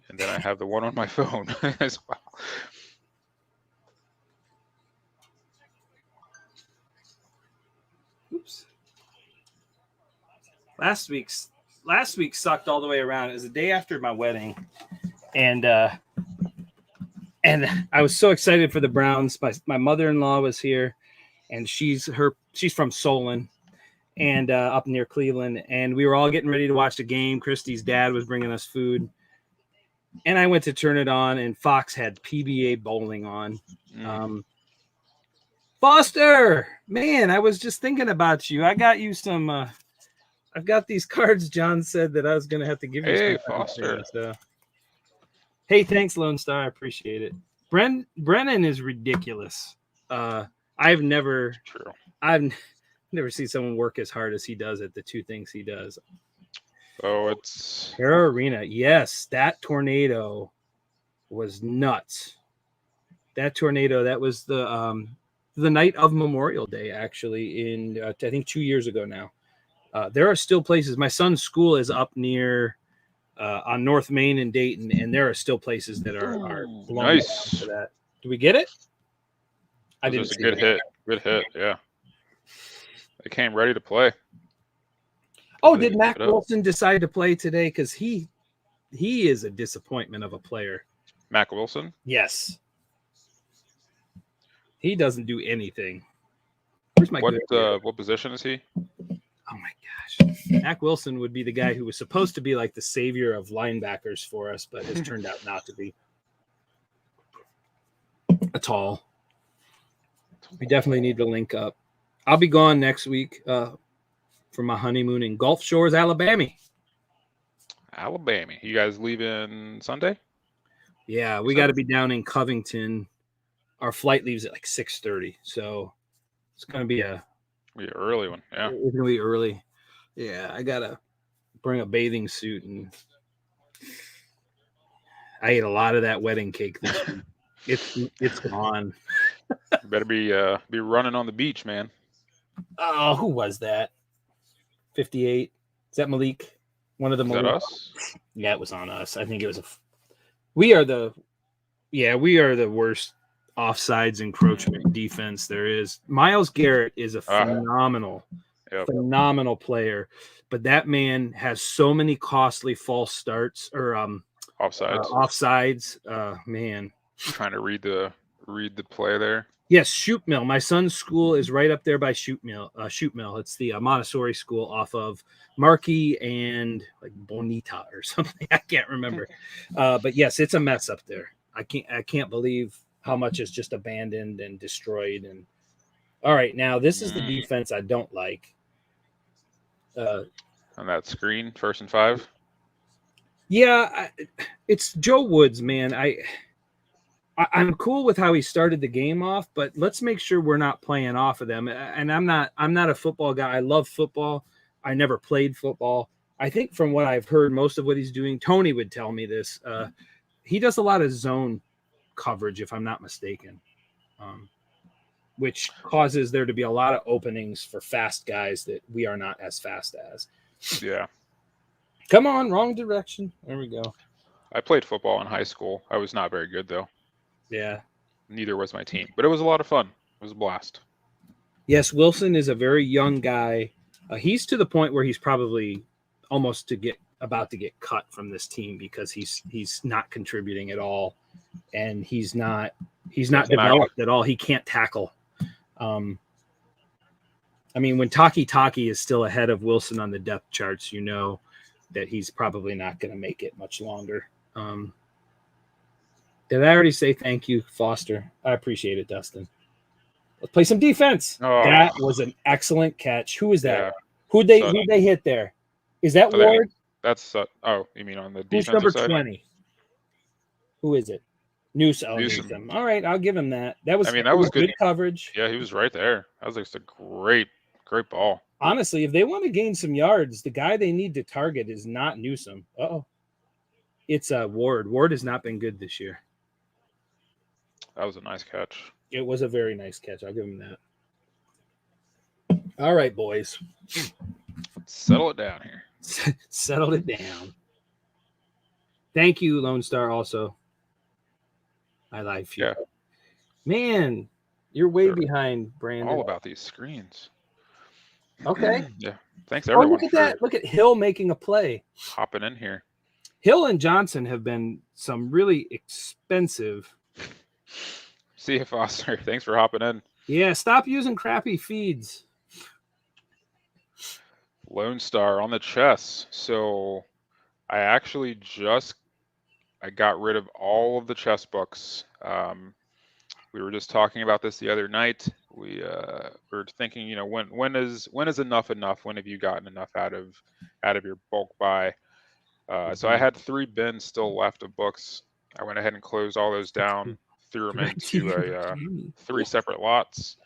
And then I have the one on my phone as well. Oops. Last week sucked all the way around. It was the day after my wedding, and I was so excited for the Browns. My mother-in-law was here, and she's from Solon, and up near Cleveland, and we were all getting ready to watch the game. Christy's dad was bringing us food, and I went to turn it on, and Fox had PBA bowling on. Foster, man, I was just thinking about you. I got you some. I've got these cards. John said that I was going to have to give you. Hey, Foster. So. Hey, thanks, Lone Star. I appreciate it. Brennan is ridiculous. I've never seen someone work as hard as he does at the two things he does. Oh, it's Terra Arena. Yes, that tornado was nuts. That tornado. That was the night of Memorial Day, actually, in I think 2 years ago now. There are still places. My son's school is up near on North Main in Dayton, and there are still places that are blown nice. for that. Do we get it? I didn't. Just a good hit. Good hit. Yeah. They came ready to play. Oh, did Mac Wilson decide to play today? Because he is a disappointment of a player. Mac Wilson? Yes. He doesn't do anything. Where's my what position is he? Oh my gosh. Mac Wilson would be the guy who was supposed to be like the savior of linebackers for us, but has turned out not to be at all. We definitely need to link up. I'll be gone next week for my honeymoon in Gulf Shores, Alabama. Alabama. You guys leaving Sunday? Yeah, we got to be down in Covington. Our flight leaves at like 6:30, so it's going to be an early one. Yeah, it's going to be early. Yeah, I got to bring a bathing suit, and I ate a lot of that wedding cake this week. It's gone. You better be running on the beach, man. Oh, who was that? 58. Is that Malik? One of the Malik? Is that us? Yeah, it was on us. I think it was we are the worst offsides encroachment defense there is. Miles Garrett is a phenomenal player, but that man has so many costly false starts or offsides. Man, trying to read the play there. Yes, Shoot Mill. My son's school is right up there by Shoot Mill. It's the Montessori school off of Markey and like Bonita or something. I can't remember. But yes, it's a mess up there. I can't believe how much is just abandoned and destroyed. And all right, now this is the defense I don't like. On that screen, 1st and 5. Yeah, it's Joe Woods, man. I'm cool with how he started the game off, but let's make sure we're not playing off of them. And I'm not a football guy. I love football. I never played football. I think from what I've heard, most of what he's doing, Tony would tell me this. He does a lot of zone coverage, if I'm not mistaken, which causes there to be a lot of openings for fast guys that we are not as fast as. Yeah. Come on, wrong direction. There we go. I played football in high school. I was not very good, though. Yeah. Neither was my team, but it was a lot of fun. It was a blast. Yes, Wilson is a very young guy. He's to the point where he's probably almost about to get cut from this team because he's not contributing at all, and he's not developed at all. He can't tackle. I mean, when Taki is still ahead of Wilson on the depth charts, you know that he's probably not going to make it much longer. Did I already say thank you, Foster? I appreciate it, Dustin. Let's play some defense. Oh. That was an excellent catch. Who is that? Yeah. Who'd they hit there? Is that Ward? That's oh, you mean on the Who's defensive number side? 20? Who is it? Newsom. Newsom. All right, I'll give him that. That was good coverage. Yeah, he was right there. That was just a great ball. Honestly, if they want to gain some yards, the guy they need to target is not Newsom. Uh-oh. It's Ward. Ward has not been good this year. That was a nice catch. It was a very nice catch. I'll give him that. All right, boys. Settle it down here. Settled it down. Thank you, Lone Star, also. I like you. Yeah. Man, you're way behind, Brandon. All about these screens. Okay. Yeah. Thanks, everyone. Look at that. Look at Hill making a play. Hopping in here. Hill and Johnson have been some really expensive. See you, Foster. Thanks for hopping in. Yeah, stop using crappy feeds. Lone Star on the chess. So I actually I got rid of all of the chess books. We were just talking about this the other night. We were thinking, when is enough? When have you gotten enough out of your bulk buy? So I had 3 bins still left of books. I went ahead and closed all those down, threw them into 3 separate lots,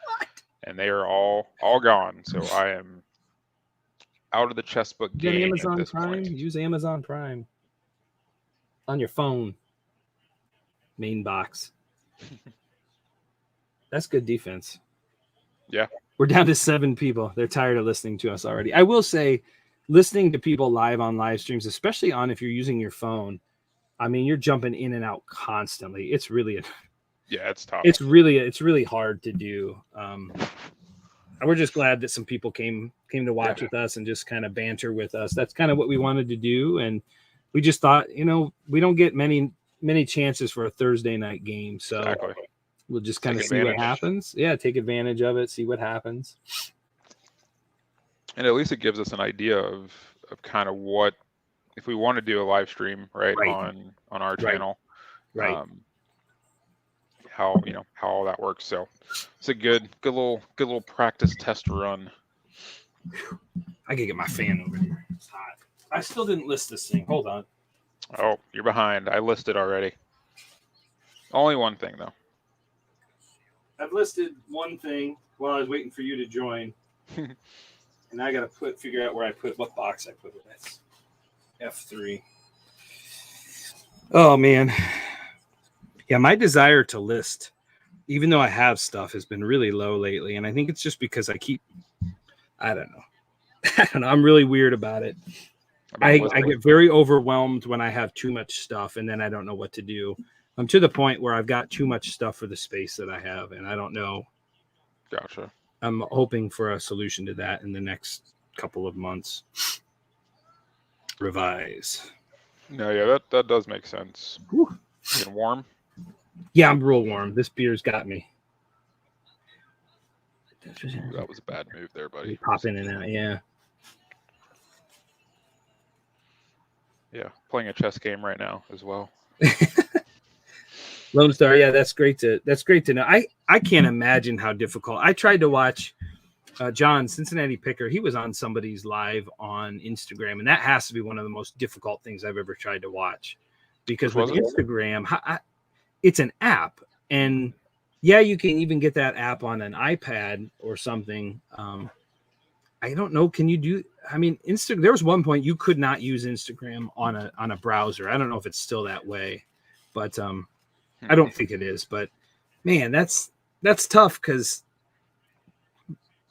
and they are all gone. So I am out of the chess book game at this point. Use Amazon Prime on your phone. Main box. That's good defense. Yeah. We're down to 7 people. They're tired of listening to us already. I will say, listening to people live on live streams, especially if you're using your phone, I mean, you're jumping in and out constantly. It's really it's tough. It's really hard to do. We're just glad that some people came to watch with us and just kind of banter with us. That's kind of what we wanted to do, and we just thought, we don't get many chances for a Thursday night game, so we'll just kind of see what happens. Yeah, take advantage of it, see what happens. And at least it gives us an idea of kind of what, if we want to do a live stream on our channel, how all that works. So it's a good little practice test run. I can get my fan over here. It's hot. I still didn't list this thing. Hold on. Oh, you're behind. I listed already. Only one thing though. I've listed one thing while I was waiting for you to join. And I got to figure out where I put what box I put it. That's F3. Oh man. Yeah, my desire to list, even though I have stuff, has been really low lately. And I think it's just because I don't know. I'm really weird about it. I get very overwhelmed when I have too much stuff and then I don't know what to do. I'm to the point where I've got too much stuff for the space that I have, and I don't know. Gotcha. I'm hoping for a solution to that in the next couple of months. Revise. No, yeah, that does make sense. Whew. Getting warm? Yeah, I'm real warm. This beer's got me. That was a bad move there, buddy. Pop in and out, yeah. Yeah, playing a chess game right now as well. Lone Star, yeah, that's great to know. I can't imagine how difficult. I tried to watch John, Cincinnati Picker. He was on somebody's live on Instagram, and that has to be one of the most difficult things I've ever tried to watch. Because with Instagram, it's an app, and yeah, you can even get that app on an iPad or something. I don't know. Can you do? I mean, there was one point you could not use Instagram on a browser. I don't know if it's still that way, but I don't think it is. But man, that's tough because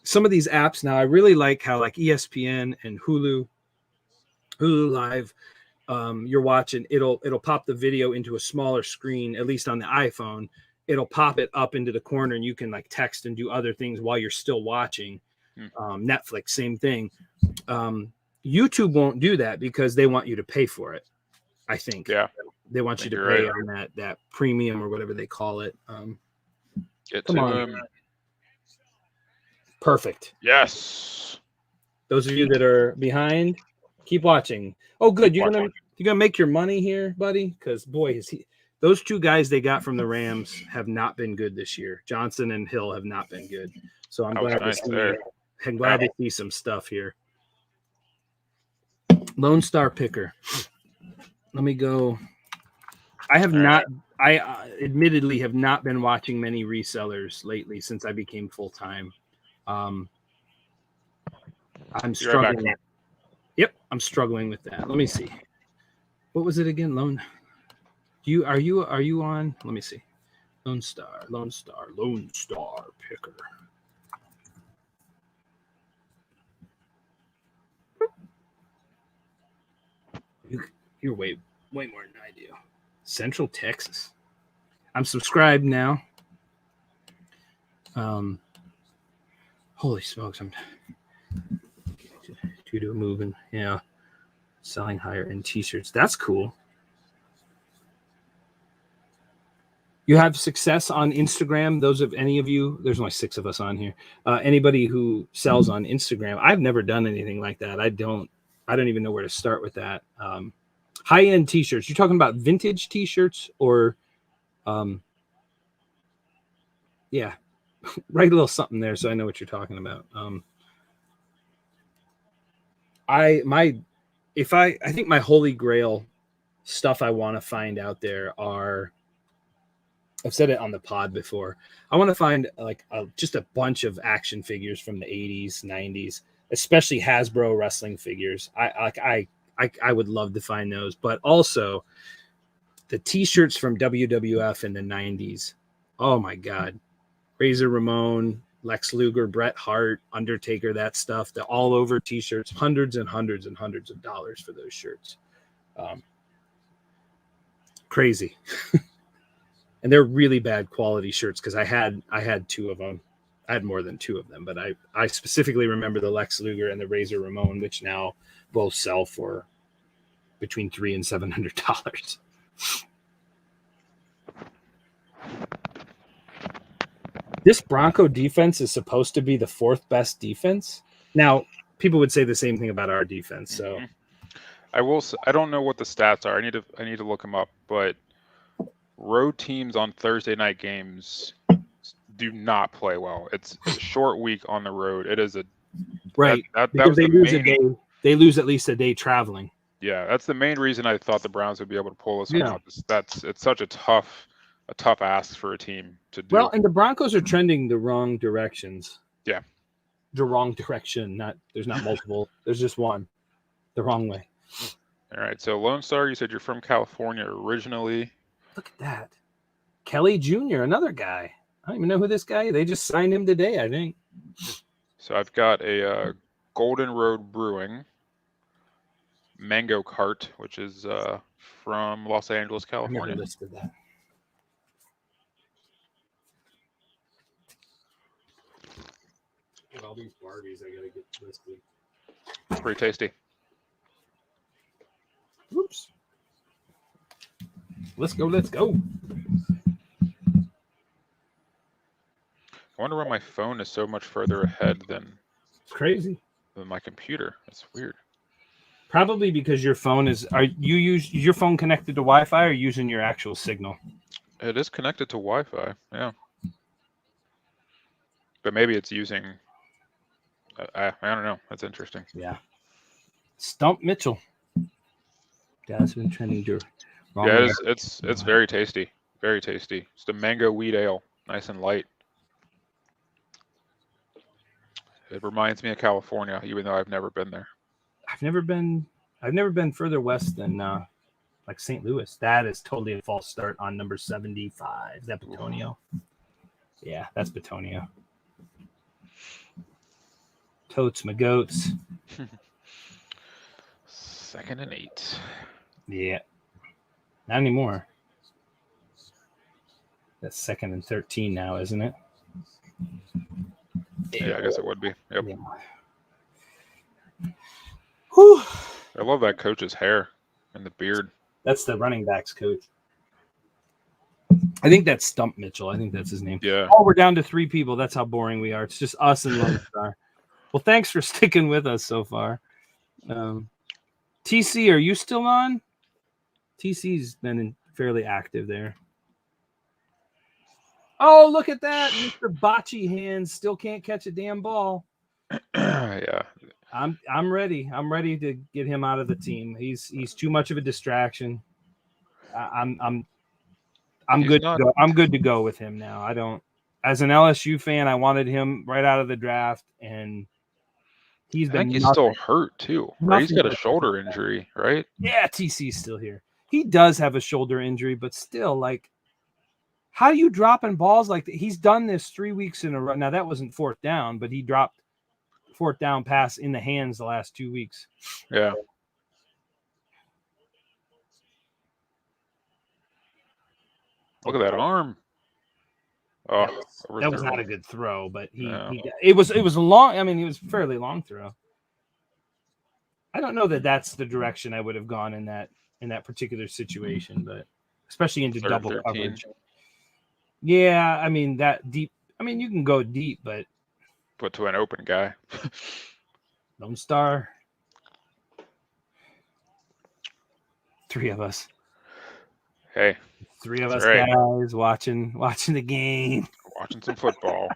some of these apps now, I really like how like ESPN and Hulu Live, you're watching. It'll pop the video into a smaller screen, at least on the iPhone. It'll pop it up into the corner, and you can like text and do other things while you're still watching. Netflix, same thing. YouTube won't do that because they want you to pay for it. I think. Yeah. They want you to pay on that premium or whatever they call it. Come on. Perfect. Yes. Those of you that are behind, keep watching. Oh, good. You're You gonna make your money here, buddy? Because boy, is he. Those two guys they got from the Rams have not been good this year. Johnson and Hill have not been good. So I'm glad nice to see some stuff here. Lone Star Picker. Let me go. I have not. I admittedly have not been watching many resellers lately since I became full time. I'm struggling. Right. Yep, I'm struggling with that. Let me see. What was it again? Lone. Are you on? Let me see. Lone Star Picker. You're way more than I do. Central Texas. I'm subscribed now. Holy smokes! I'm due to moving. Yeah, selling higher end T-shirts. That's cool. You have success on Instagram. Those of any of you, there's only 6 of us on here. Anybody who sells on Instagram, I've never done anything like that. I don't even know where to start with that. High-end T-shirts. You're talking about vintage T-shirts or, yeah, write a little something there so I know what you're talking about. I think my holy grail stuff I want to find out there are. I've said it on the pod before. I want to find just a bunch of action figures from the 80s, 90s, especially Hasbro wrestling figures. I would love to find those, but also the T-shirts from WWF in the 90s. Oh my God. Razor Ramon, Lex Luger, Bret Hart, Undertaker, that stuff, the all over T-shirts, hundreds and hundreds and hundreds of dollars for those shirts. Crazy. And they're really bad quality shirts because I had 2 of them. I had more than 2 of them, but I specifically remember the Lex Luger and the Razor Ramon, which now both sell for between $300 and $700. This Bronco defense is supposed to be the 4th best defense. Now, people would say the same thing about our defense. So, I don't know what the stats are. I need to look them up, but road teams on Thursday night games do not play well. It's a short week on the road. It is right. That was they lose a day. They lose at least a day traveling. Yeah, that's the main reason I thought the Browns would be able to pull this one out. It's such a tough ask for a team to do. Well, and the Broncos are trending the wrong directions. Yeah. The wrong direction. There's not multiple. There's just one. The wrong way. All right. So Lone Star, you said you're from California originally. Look at that. Kelly Jr., another guy. I don't even know who this guy is. They just signed him today, I think. So I've got a Golden Road Brewing Mango Cart, which is from Los Angeles, California. I never listed that. All these Barbies I gotta get listed. Pretty tasty. Oops. Let's go. I wonder why my phone is so much further ahead than crazy than my computer. That's weird. Probably because your phone is. Are you use your phone connected to Wi-Fi or using your actual signal? It is connected to Wi-Fi. Yeah, but maybe it's using. I don't know. That's interesting. Yeah. Stump Mitchell. That's been trending. Yeah, it's very tasty. Very tasty. It's the mango wheat ale, nice and light. It reminds me of California, even though I've never been there. I've never been further west than like St. Louis. That is totally a false start on number 75. Is that Betonio? Yeah, that's Betonio. Totes my goats. 2nd and 8. Yeah. Not anymore. That's 2nd and 13 now, isn't it? Yeah, I guess it would be. Yep. Yeah. Whew. I love that coach's hair and the beard. That's the running backs coach. I think that's Stump Mitchell. I think that's his name. Yeah. Oh, we're down to 3 people. That's how boring we are. It's just us and Lone Star. Well, thanks for sticking with us so far. TC, are you still on? TC's been fairly active there. Oh, look at that. Mr. Bocce hands still can't catch a damn ball. Yeah. I'm ready. I'm ready to get him out of the team. He's too much of a distraction. I'm good to go. I'm good to go with him now. I don't, as an LSU fan, I wanted him right out of the draft, and he's been. I think he's still hurt too, right? He's got a shoulder injury, right? Yeah, TC's still here. He does have a shoulder injury, but still, like, how are you dropping balls like that? He's done this 3 weeks in a row. Now that wasn't fourth down, but he dropped fourth down pass in the hands the last 2 weeks. Yeah. Look at that arm. Oh, that was not a good throw, but it was a long. I mean, it was a fairly long throw. I don't know that that's the direction I would have gone in that particular situation, but especially into double 13. Coverage. Yeah, I mean that deep. I mean, you can go deep, but to an open guy. Lone Star. 3 of us. Hey. 3 of us guys watching the game. Watching some football.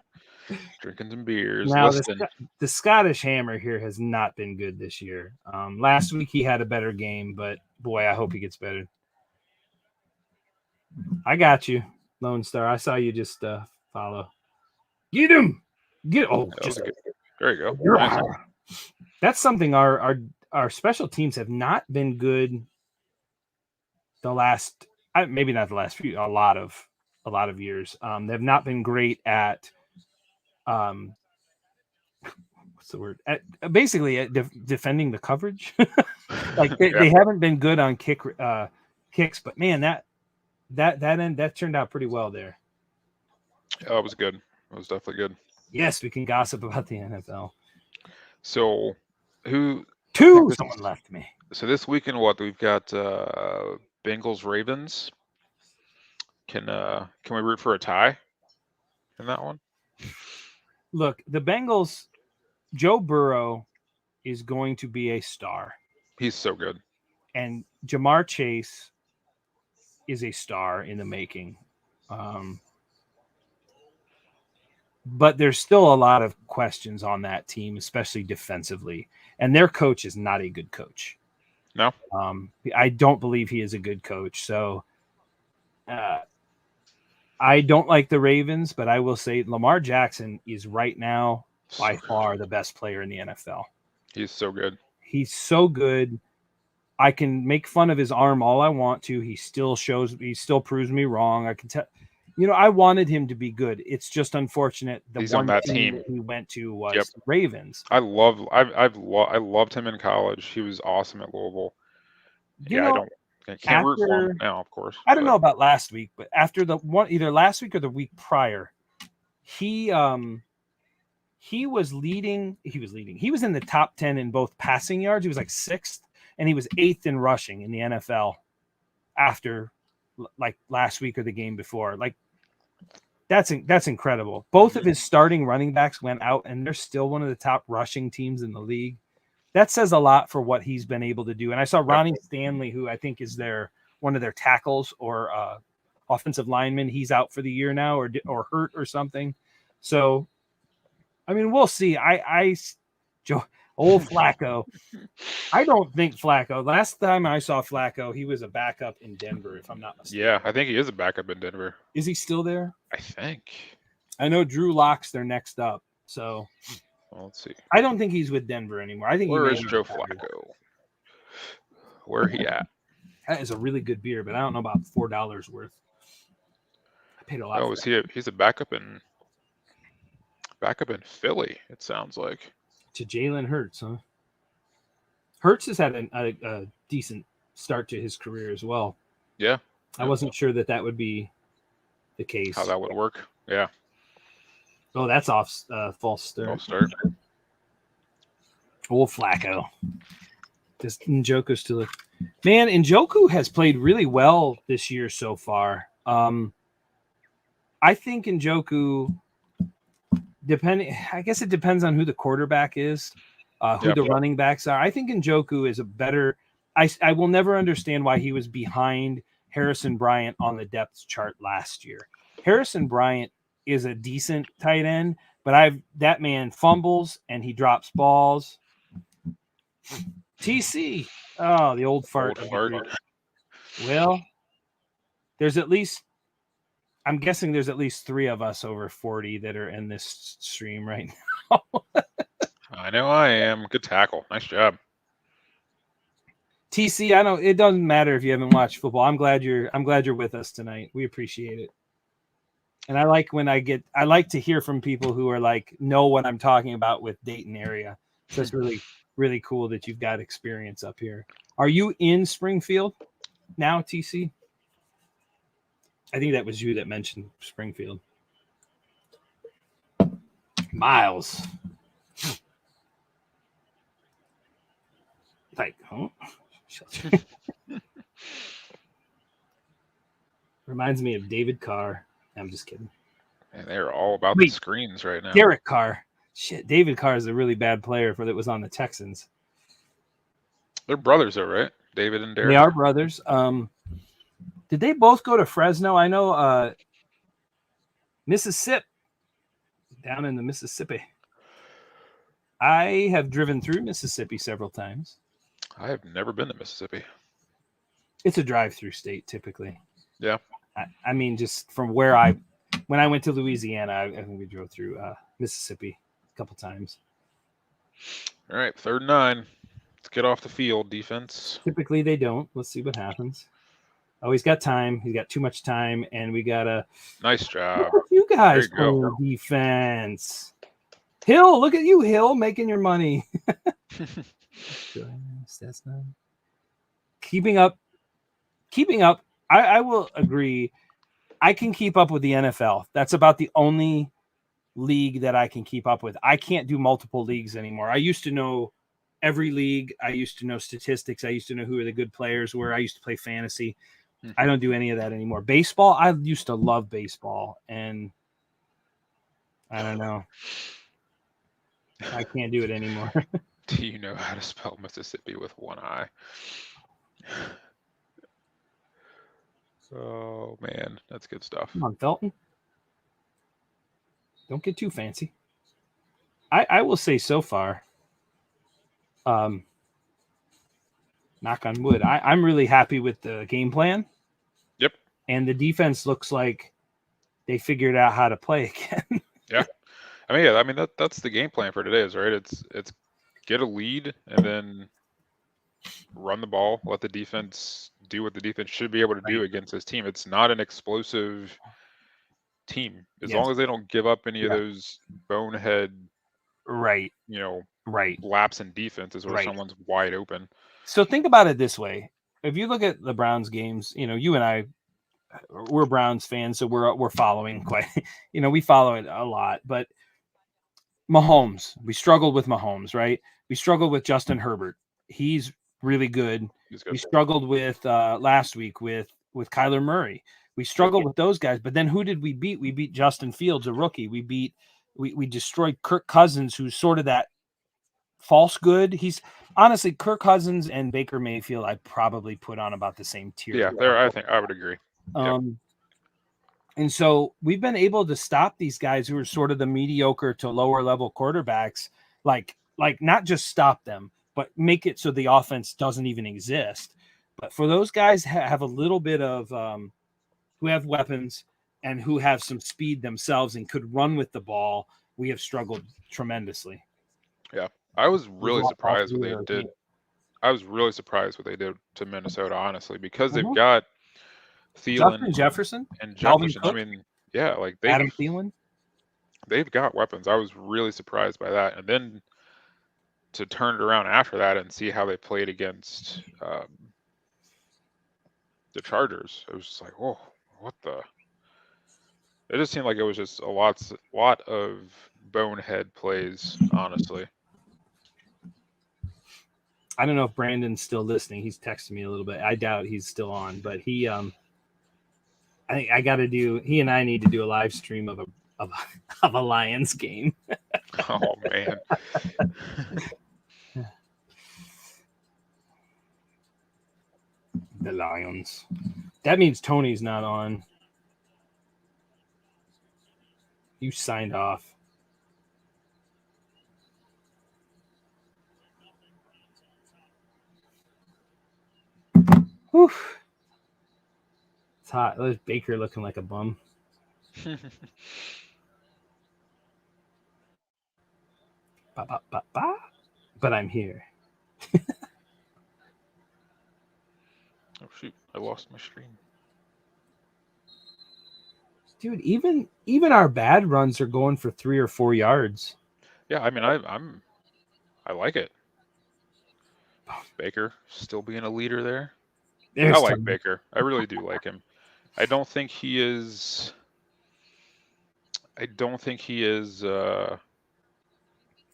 Drinking some beers. Now, the Scottish Hammer here has not been good this year. Last week he had a better game, but boy, I hope he gets better. I got you, Lone Star. I saw you just follow. Get him. There you go. Nice. That's something our special teams have not been good the last, maybe not the last few, a lot of years. They've not been great at what's the word? Basically at defending the coverage. Like they haven't been good on kicks, but man, that turned out pretty well there. Oh, it was good. It was definitely good. Yes, we can gossip about the NFL. So someone left me. So this weekend, we've got Bengals Ravens. Can we root for a tie in that one? Look, the Bengals, Joe Burrow is going to be a star. He's so good. And Jamar Chase is a star in the making. But there's still a lot of questions on that team, especially defensively. And their coach is not a good coach. No. I don't believe he is a good coach. So I don't like the Ravens, but I will say Lamar Jackson is right now by far the best player in the NFL. He's so good. He's so good. I can make fun of his arm all I want to. He still proves me wrong. I can tell. I wanted him to be good. It's just unfortunate he's on that team that he went to was the Ravens. I loved him in college. He was awesome at Louisville. I can't root for him now, of course. I don't know about last week, but after either last week or the week prior, he was leading. He was in the top 10 in both passing yards. He was like 6th, and he was 8th in rushing in the NFL after like last week or the game before. Like that's incredible. Both of his starting running backs went out, and they're still one of the top rushing teams in the league. That says a lot for what he's been able to do. And I saw Ronnie Stanley, who I think is one of their tackles or offensive linemen. He's out for the year now, or hurt or something. So, I mean, we'll see. Old Flacco. I don't think Flacco. Last time I saw Flacco, he was a backup in Denver, if I'm not mistaken. Yeah, I think he is a backup in Denver. Is he still there? I think. I know Drew Lock's their next up. So, well, let's see. I don't think he's with Denver anymore. I think where is Joe Flacco? Where he at? That is a really good beer, but I don't know about $4 worth. I paid a lot. Oh, he's a backup in Philly? It sounds like. To Jalen Hurts, huh? Hurts has had a decent start to his career as well. Yeah. I wasn't sure that would be the case. How that would work. Yeah. Oh, that's false start. False start. Old Flacco. Does Njoku still look? Man, Njoku has played really well this year so far. I think Njoku, I guess it depends on who the quarterback is, who the running backs are. I think Njoku is I will never understand why he was behind Harrison Bryant on the depth chart last year. Harrison Bryant is a decent tight end, but that man fumbles and he drops balls. TC, oh, the old fart. Well, I'm guessing there's at least 3 of us over 40 that are in this stream right now. I know I am. Good tackle. Nice job. TC, it doesn't matter if you haven't watched football. I'm glad you're with us tonight. We appreciate it. And I like to hear from people who are like, know what I'm talking about with Dayton area. So it's really, really cool that you've got experience up here. Are you in Springfield now, TC? I think that was you that mentioned Springfield. Miles. Like, huh? Reminds me of David Carr. I'm just kidding. And they're all about the screens right now. Derek Carr. Shit, David Carr is a really bad player that was on the Texans. They're brothers, though, right? David and Derek. They are brothers. Did they both go to Fresno? I know Mississippi, down in the Mississippi. I have driven through Mississippi several times. I have never been to Mississippi. It's a drive-through state, typically. Yeah. I mean, just from when I went to Louisiana, I think we drove through Mississippi a couple times. All right, 3rd and 9. Let's get off the field, defense. Typically, they don't. Let's see what happens. Oh, he's got time. He's got too much time, and we got a nice job. You guys playing defense. Hill, look at you, Hill, making your money. That's not keeping up. I will agree. I can keep up with the NFL. That's about the only league that I can keep up with. I can't do multiple leagues anymore. I used to know every league. I used to know statistics. I used to know who the good players were. I used to play fantasy. I don't do any of that anymore. Baseball, I used to love baseball, and I don't know. I can't do it anymore. Do you know how to spell Mississippi with one I? Oh, man, that's good stuff. Come on, Felton. Don't get too fancy. I will say so far, knock on wood, I'm really happy with the game plan. Yep. And the defense looks like they figured out how to play again. Yeah. I mean, that's the game plan for today, is right? It's get a lead and then run the ball, let the defense do what the defense should be able to do against this team. It's not an explosive team. As long as they don't give up any of those bonehead laps in defenses where someone's wide open. So think about it this way. If you look at the Browns games, you and I, we're Browns fans, so we're following quite, we follow it a lot. But Mahomes, we struggled with Mahomes, right? We struggled with Justin Herbert. He's really good. We struggled with last week with Kyler Murray. We struggled with those guys. But then who did we beat? We beat Justin Fields, a rookie. We destroyed Kirk Cousins, who's sort of that false good. He's honestly Kirk Cousins and Baker Mayfield. I probably put on about the same tier. Yeah, I think I would agree. And so we've been able to stop these guys who are sort of the mediocre to lower level quarterbacks, like not just stop them, but make it so the offense doesn't even exist. But for those guys have a little bit of who have weapons and who have some speed themselves and could run with the ball, we have struggled tremendously. Yeah, I was really surprised what they did. I was really surprised what they did to Minnesota, honestly, because they've got Thielen, Jefferson. I mean, yeah, like Adam Thielen. They've got weapons. I was really surprised by that, and then to turn it around after that and see how they played against the Chargers, it was just like, oh, what the? It just seemed like it was just a lot of bonehead plays, honestly. I don't know if Brandon's still listening. He's texting me a little bit. I doubt he's still on, but he I think he and I need to do a live stream of a Lions game. Oh man. the Lions. That means Tony's not on. You signed off. Whew. It's hot. There's Baker looking like a bum. Ba, ba, ba, ba. But I'm here. Oh shoot! I lost my screen. Dude, even our bad runs are going for 3 or 4 yards. Yeah, I mean, I like it. Baker still being a leader there. I like Baker. I really do like him. I don't think he is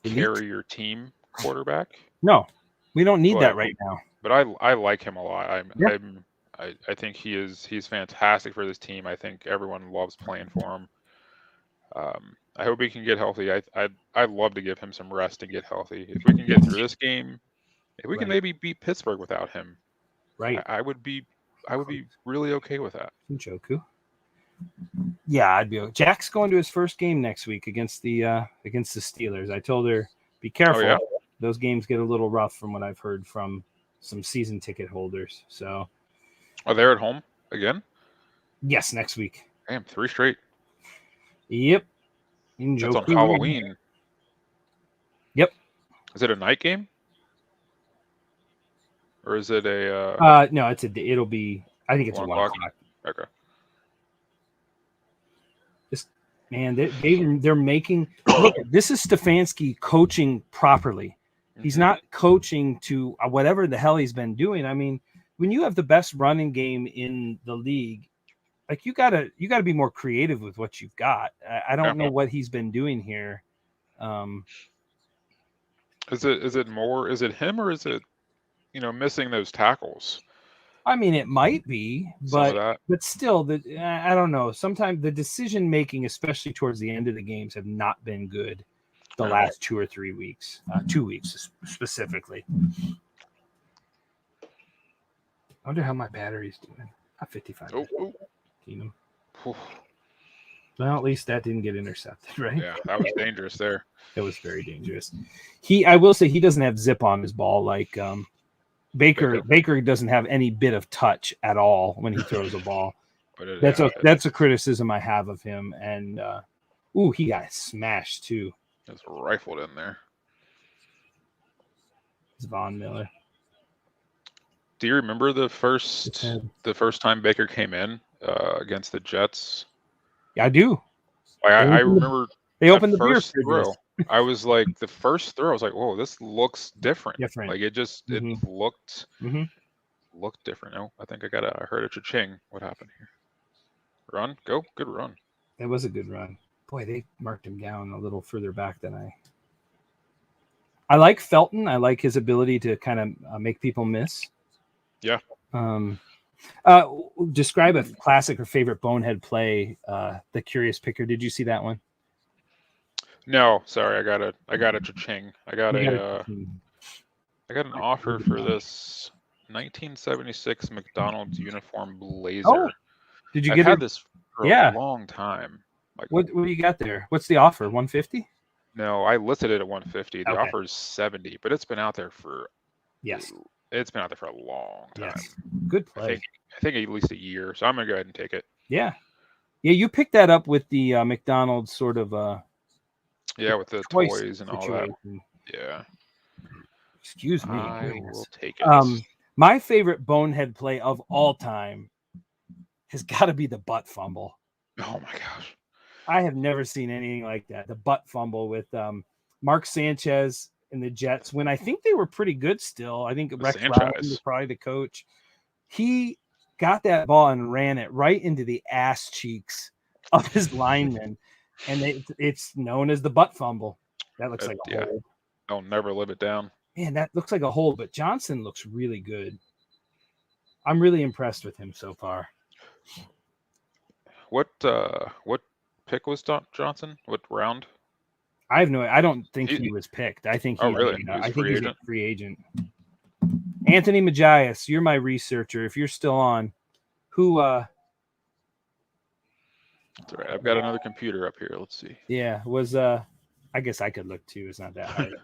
carry your team quarterback. No, we don't need that right now. But I like him a lot. I think he's fantastic for this team. I think everyone loves playing for him. I hope he can get healthy. I'd love to give him some rest and get healthy. If we can get through this game, if we can maybe beat Pittsburgh without him, right? I would be really okay with that. Njoku. Yeah, I'd be. Jack's going to his first game next week against the Steelers. I told her, be careful. Oh, yeah? Those games get a little rough from what I've heard from some season ticket holders. So, are they at home again? Yes, next week. Damn, 3 straight. Yep. That's on Halloween. Yep. Is it a night game? Or is it a no, it'll be, I think it's 1 o'clock. Okay. Man, they're making look, this is Stefanski coaching properly. He's not coaching to whatever the hell he's been doing. I mean, when you have the best running game in the league, like you gotta be more creative with what you've got. I don't know what he's been doing here. Is it him or is it missing those tackles? I mean, it might be, but still, I don't know. Sometimes the decision making, especially towards the end of the games, have not been good. The last 2 or 3 weeks, 2 weeks specifically. I wonder how my battery's doing. 55. Well, at least that didn't get intercepted, right? Yeah, that was dangerous there. It was very dangerous. I will say, he doesn't have zip on his ball like Baker doesn't have any bit of touch at all when he throws a ball. That's a criticism I have of him. And he got smashed too. It's rifled in there. It's Von Miller. Do you remember the first time Baker came in against the Jets? Yeah, I do. I remember they opened the beer throw. I was like, the first throw, I was like, "Whoa, this looks different." Like it just it looked different. Oh, I think I heard a cha-ching. What happened here? Run, go, good run. It was a good run. Boy, they marked him down a little further back than I like Felton. I like his ability to kind of make people miss. Yeah. Describe a classic or favorite bonehead play. The Curious Picker. Did you see that one? No, sorry. I got a cha-ching. I got an offer for this 1976 McDonald's uniform blazer. Oh, did you get had this for a long time? Like, what do you got there? What's the offer? 150? No, I listed it at 150. The offer is 70, but it's been out there for it's been out there for a long time. Yes. Good play. I think at least a year. So I'm gonna go ahead and take it. Yeah. You picked that up with the McDonald's sort of with the toys and all that. Yeah. Excuse me. I will take it. My favorite bonehead play of all time has got to be the butt fumble. Oh my gosh. I have never seen anything like that. The butt fumble with Mark Sanchez and the Jets when I think they were pretty good still. I think Rex Ryan was probably the coach. He got that ball and ran it right into the ass cheeks of his lineman. And it's known as the butt fumble. That looks like a hole. I'll never live it down. Man, that looks like a hole, but Johnson looks really good. I'm really impressed with him so far. What pick was Johnson? What round? I have no. I don't think he was picked. I think really? I think he's a free agent. Anthony Magias, you're my researcher. If you're still on, who? That's all right. I've got another computer up here. Let's see. Yeah, was I guess I could look too. It's not that hard.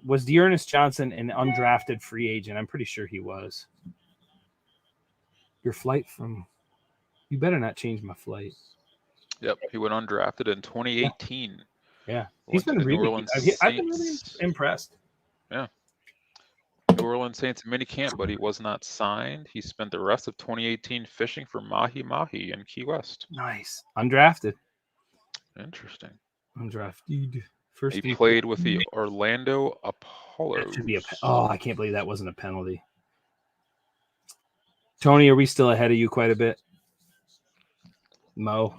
Was Dearness Johnson an undrafted free agent? I'm pretty sure he was. Your flight from. You better not change my flight. Yep, he went undrafted in 2018. Yeah, he's been really. I've been really impressed. Yeah. New Orleans Saints minicamp, but he was not signed. He spent the rest of 2018 fishing for mahi mahi in Key West. Nice. Undrafted. Interesting. Undrafted. First he played with the Orlando Apollos. That should be I can't believe that wasn't a penalty. Tony, are we still ahead of you quite a bit? Mojo.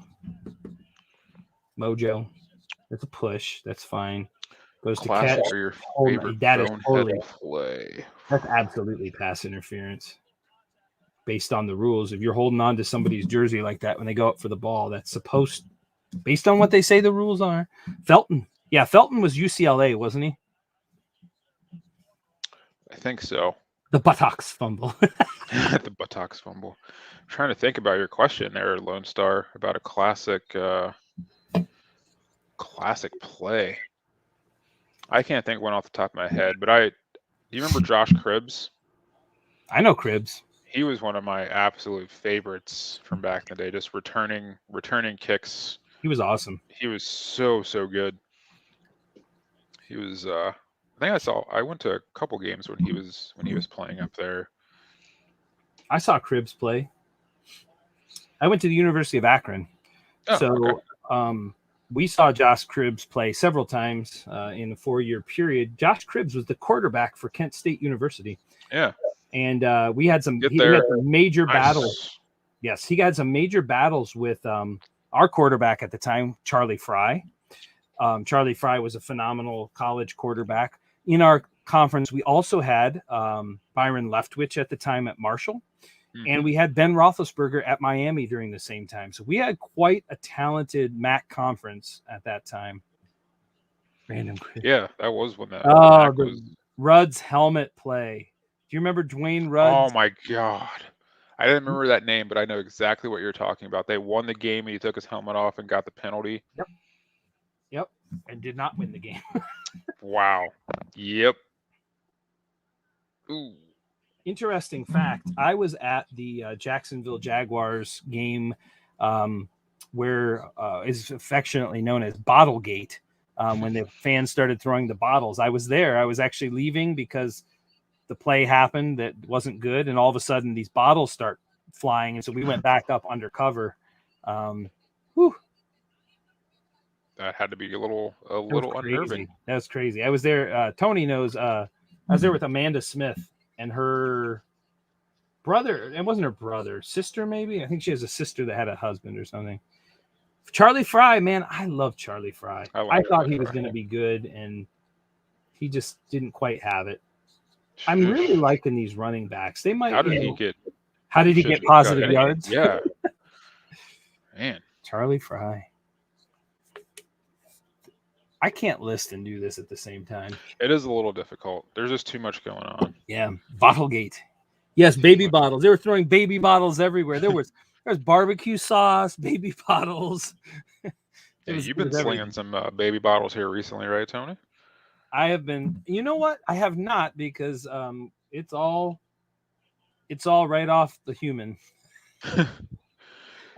That's a push. That's fine. Goes Classic to catch. Or your favorite that is totally play. That's absolutely pass interference. Based on the rules, if you're holding on to somebody's jersey like that when they go up for the ball, that's supposed, based on what they say the rules are. Felton. Yeah, Felton was UCLA, wasn't he? I think so. The buttocks fumble. The buttocks fumble. I'm trying to think about your question there, Lone Star, about a classic play. I can't think one off the top of my head, but do you remember Josh Cribbs? I know Cribbs. He was one of my absolute favorites from back in the day, just returning kicks. He was awesome. He was so good. He was I went to a couple games when he was playing up there. I saw Cribbs play. I went to the University of Akron. We saw Josh Cribbs play several times in a 4-year period. Josh Cribbs was the quarterback for Kent State University. Yeah. And we had some major battles. Yes, he had some major battles with our quarterback at the time, Charlie Fry. Charlie Fry was a phenomenal college quarterback. In our conference, we also had Byron Leftwich at the time at Marshall. And we had Ben Roethlisberger at Miami during the same time. So we had quite a talented MAC conference at that time. Random. Yeah, that was when that. Rudd's helmet play. Do you remember Dwayne Rudd? Oh my God. I didn't remember that name, but I know exactly what you're talking about. They won the game and he took his helmet off and got the penalty. Yep. And did not win the game. Wow. Yep. Ooh. Interesting fact. I was at the Jacksonville Jaguars game where is affectionately known as Bottlegate when the fans started throwing the bottles. I was there. I was actually leaving because the play happened that wasn't good. And all of a sudden these bottles start flying. And so we went back up undercover. That had to be a little unnerving. That was crazy. I was there. Tony knows. I was there with Amanda Smith and her brother. It wasn't her brother, sister, maybe. I think she has a sister that had a husband or something. Charlie Fry, man, I love Charlie Fry. I thought he was going to be good, and he just didn't quite have it. I'm really liking these running backs. They might. How did he get positive yards? Yeah, man, Charlie Fry. I can't list and do this at the same time. It is a little difficult. There's just too much going on. Yeah, Bottlegate. Yes, baby bottles. They were throwing baby bottles everywhere. There was barbecue sauce, baby bottles. You've been slinging some baby bottles here recently, right, Tony? I have been. You know what? I have not, because it's all right off the human.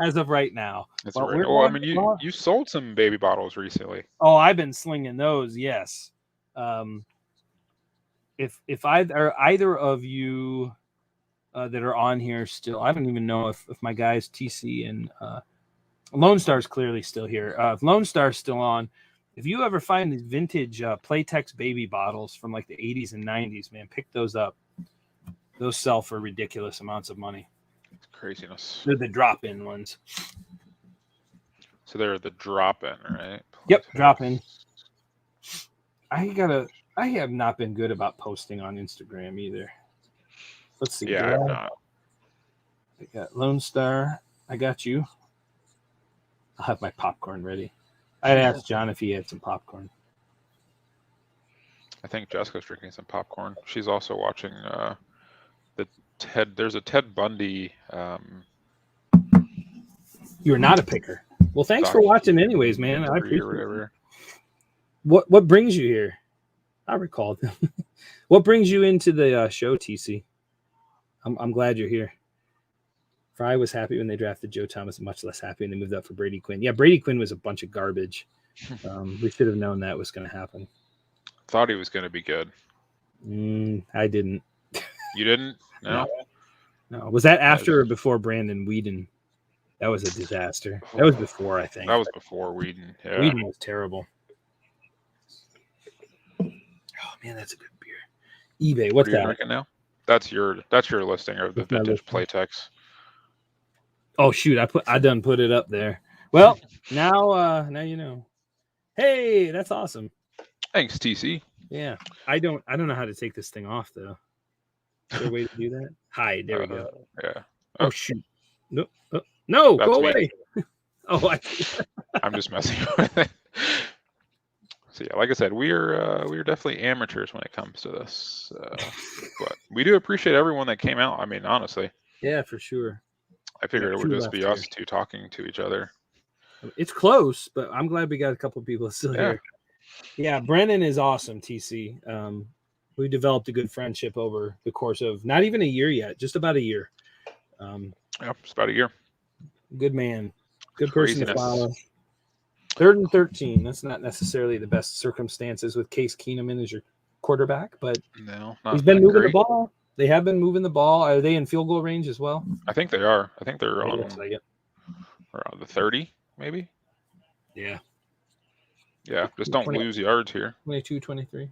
As of right now. That's right. Well, I mean, you sold some baby bottles recently. Oh, I've been slinging those. Yes. If either of you that are on here still, I don't even know if my guys TC and Lone Star's clearly still here. If Lone Star's still on, if you ever find these vintage Playtex baby bottles from like the 80s and 90s, man, pick those up. Those sell for ridiculous amounts of money. Craziness. They're the drop-in ones. So they're the drop-in, right? Yep, drop-in. I have not been good about posting on Instagram either. Let's see. Yeah, I've not. I got Lone Star. I got you. I'll have my popcorn ready. I asked John if he had some popcorn. I think Jessica's drinking some popcorn. She's also watching the Ted. There's a Ted Bundy. You're not a picker. Well, thanks for watching, anyways, man. I appreciate it. What brings you here? I recall. What brings you into the show, TC? I'm glad you're here. Fry was happy when they drafted Joe Thomas, much less happy when they moved up for Brady Quinn. Yeah, Brady Quinn was a bunch of garbage. We should have known that was going to happen. Thought he was going to be good. I didn't. You didn't? No. No. Was that after or before Brandon Whedon? That was a disaster. That was before, I think. That was before Whedon. Yeah. Whedon was terrible. Oh man, that's a good beer. eBay. What's that? Drinking now? That's your listing of the vintage Playtex. Oh shoot, I done put it up there. Well, now you know. Hey, that's awesome. Thanks, TC. Yeah. I don't know how to take this thing off though. Is there a way to do that? Hide. There we go. Yeah. Oh shoot. No. No, that's go away. Oh, I'm just messing with it. So yeah, like I said, we're definitely amateurs when it comes to this, but we do appreciate everyone that came out. I mean, honestly. Yeah, for sure. I figured it would just be us two talking to each other. It's close, but I'm glad we got a couple people still here. Yeah, Brennan is awesome, TC. We developed a good friendship over the course of not even a year yet, just about a year. Just about a year. Good man. Good person to follow. 3rd and 13. That's not necessarily the best circumstances with Case Keenum as your quarterback, but he's been moving the ball. They have been moving the ball. Are they in field goal range as well? I think they are. I think they're on around the 30, maybe. Yeah. Yeah, just don't lose yards here. 22, 23.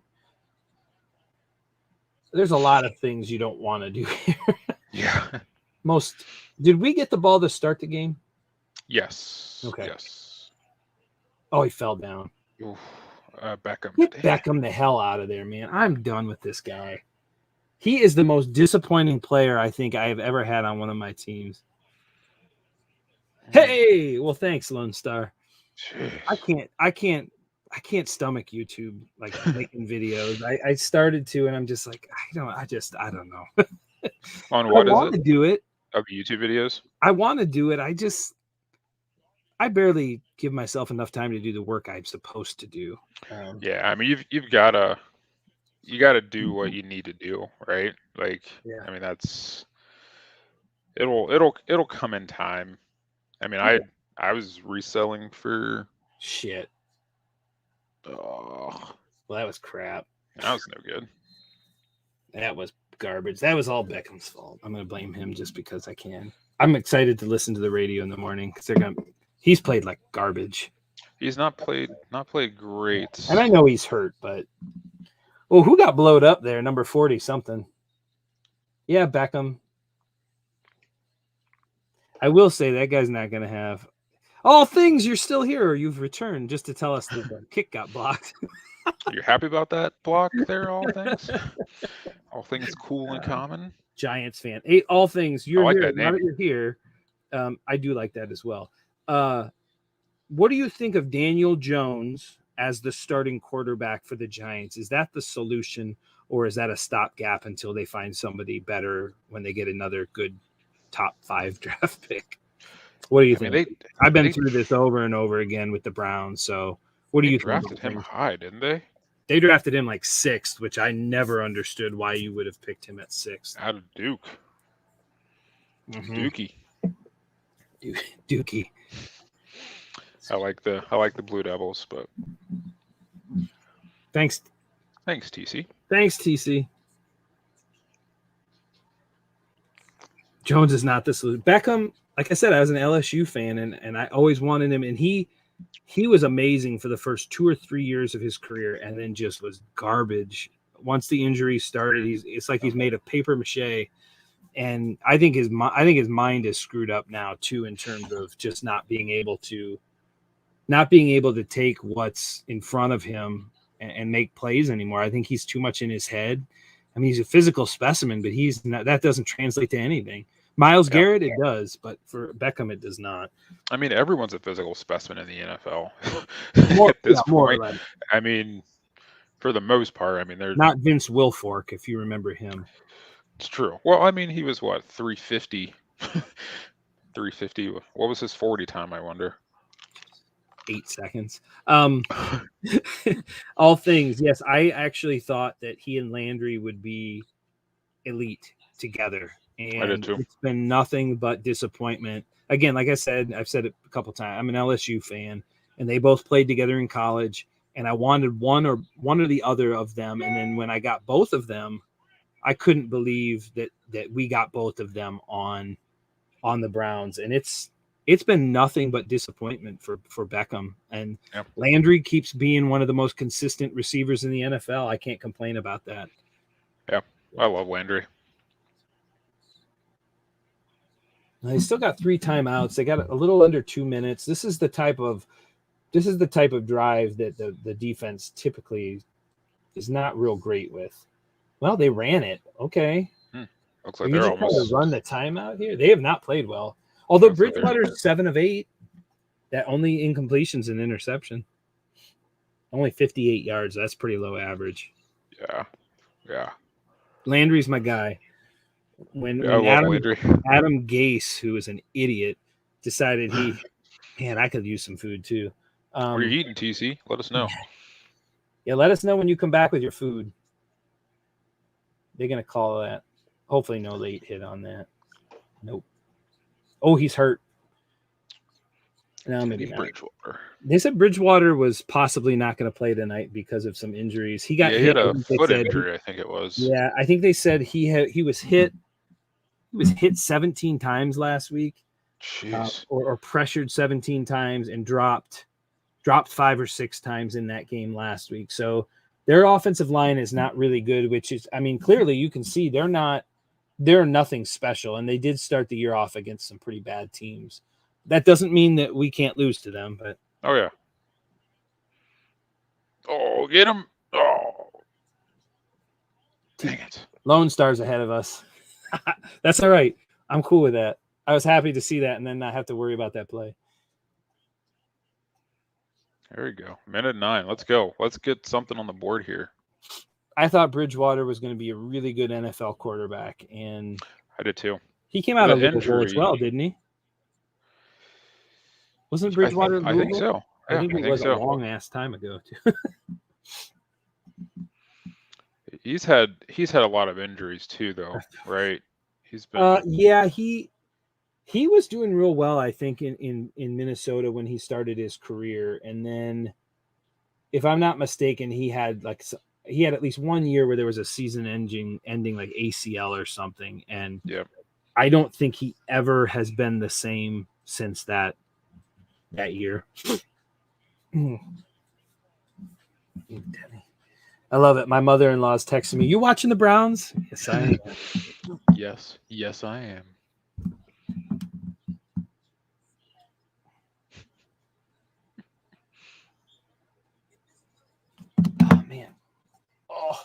There's a lot of things you don't want to do here. Yeah. Did we get the ball to start the game? Yes. Okay. Yes. Oh, he fell down. Oof. Beckham. Get Beckham the hell out of there, man. I'm done with this guy. He is the most disappointing player I think I have ever had on one of my teams. Hey, well, thanks, Lone Star. Jeez. I can't stomach YouTube, like making videos. I started to, and I'm just like, I don't know. On what is it? I want to do it. Of YouTube videos? I want to do it. I barely give myself enough time to do the work I'm supposed to do. Yeah, I mean, you've got to do what you need to do, right? Like, yeah. I mean, it'll come in time. I mean, I was reselling for shit. Oh, well, that was crap. That was no good. That was garbage. That was all Beckham's fault. I'm going to blame him just because I can. I'm excited to listen to the radio in the morning because he's played like garbage. He's not played great. And I know he's hurt, but who got blowed up there? Number 40 something. Yeah, Beckham. I will say that guy's not going to have all things. You're still here, or you've returned just to tell us that the kick got blocked. You're happy about that block there, all things? All things cool and common? Giants fan. All things. You're like here. Now that you're here, I do like that as well. What do you think of Daniel Jones as the starting quarterback for the Giants? Is that the solution, or is that a stopgap until they find somebody better when they get another good top 5 draft pick? What do you think? I've been through this over and over again with the Browns. So what do you think? They drafted him high, didn't they? They drafted him like 6th, which I never understood why you would have picked him at 6th. Out of Duke. Mm-hmm. Dookie. Dookie. I like the Blue Devils, but thanks, TC. Thanks, TC. Jones is not the solution. Beckham, like I said, I was an LSU fan, and I always wanted him, and he was amazing for the first 2 or 3 years of his career, and then just was garbage. Once the injury started, it's like he's made of paper mache, and I think his mind is screwed up now too, in terms of just not being able to take what's in front of him and make plays anymore. I think he's too much in his head. I mean, he's a physical specimen, but he's not. That doesn't translate to anything. Myles Garrett, it does, but for Beckham, it does not. I mean, everyone's a physical specimen in the NFL at this point. I mean, For the most part, I mean, they're Not Vince Wilfork, if you remember him. It's true. Well, I mean, he was what, 350? 350. What was his 40 time, I wonder? 8 seconds. All things. Yes, I actually thought that he and Landry would be elite together. And it's been nothing but disappointment. Again, like I said, I've said it a couple times. I'm an LSU fan, and they both played together in college. And I wanted one or the other of them. And then when I got both of them, I couldn't believe that we got both of them on the Browns. And it's been nothing but disappointment for Beckham. And Landry keeps being one of the most consistent receivers in the NFL. I can't complain about that. Yeah, I love Landry. They still got 3 timeouts. They got a little under 2 minutes. This is the type of drive that the defense typically is not real great with. Well, they ran it. Okay. Looks like they're almost trying to run the timeout here. They have not played well. Although Bridgewater's 7 of 8, that only incompletion's an interception. Only 58 yards. That's pretty low average. Yeah. Landry's my guy. When Adam Gase, who is an idiot, decided I could use some food too. What are you eating, TC? Let us know. Yeah, let us know when you come back with your food. They're going to call that. Hopefully no late hit on that. Nope. Oh, he's hurt. No, maybe not. Bridgewater. They said Bridgewater was possibly not going to play tonight because of some injuries. He got hit. He had a foot injury, I think it was. Yeah, I think they said he was hit. He was hit 17 times last week. Jeez. Or pressured 17 times and dropped 5 or 6 times in that game last week. So their offensive line is not really good, which is, I mean, clearly you can see they're nothing special. And they did start the year off against some pretty bad teams. That doesn't mean that we can't lose to them, but. Oh, yeah. Oh, get him. Oh. Dang it. Lone Star's ahead of us. That's all right. I'm cool with that. I was happy to see that and then not have to worry about that play. There we go. 1:09. Let's go. Let's get something on the board here. I thought Bridgewater was going to be a really good NFL quarterback, and I did too. He came out of Louisville as well, didn't he? Wasn't Bridgewater? I think so. Yeah, I think it was a long ass time ago too. He's had a lot of injuries too, though, right? He's been. He was doing real well, I think, in Minnesota when he started his career, and then, if I'm not mistaken, he had at least 1 year where there was a season ending like ACL or something, and I don't think he ever has been the same since that year. I love it. My mother-in-law is texting me. You watching the Browns? Yes, I am. Yes, I am. Oh man. Oh,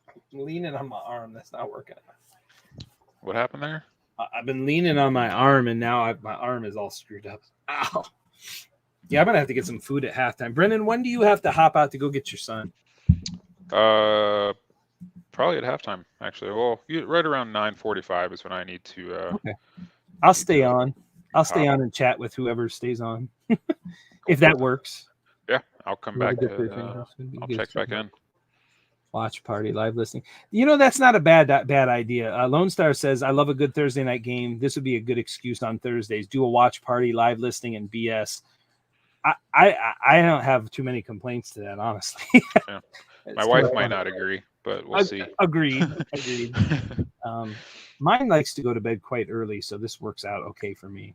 I'm leaning on my arm. That's not working. What happened there? I've been leaning on my arm, and now my arm is all screwed up. Ow. Yeah, I'm gonna have to get some food at halftime. Brennan, when do you have to hop out to go get your son? Probably at halftime, actually. Well, right around 9:45 is when I need to. Okay. I'll stay on. I'll stay on and chat with whoever stays on, if that works. Yeah, I'll come back. I'll check back in. Watch party live listening. That's not a bad idea. Lone Star says, "I love a good Thursday night game. This would be a good excuse on Thursdays. Do a watch party, live listening, and BS." I don't have too many complaints to that, honestly. Yeah. My wife might not agree, but we'll see. Agreed. Mine likes to go to bed quite early, so this works out okay for me.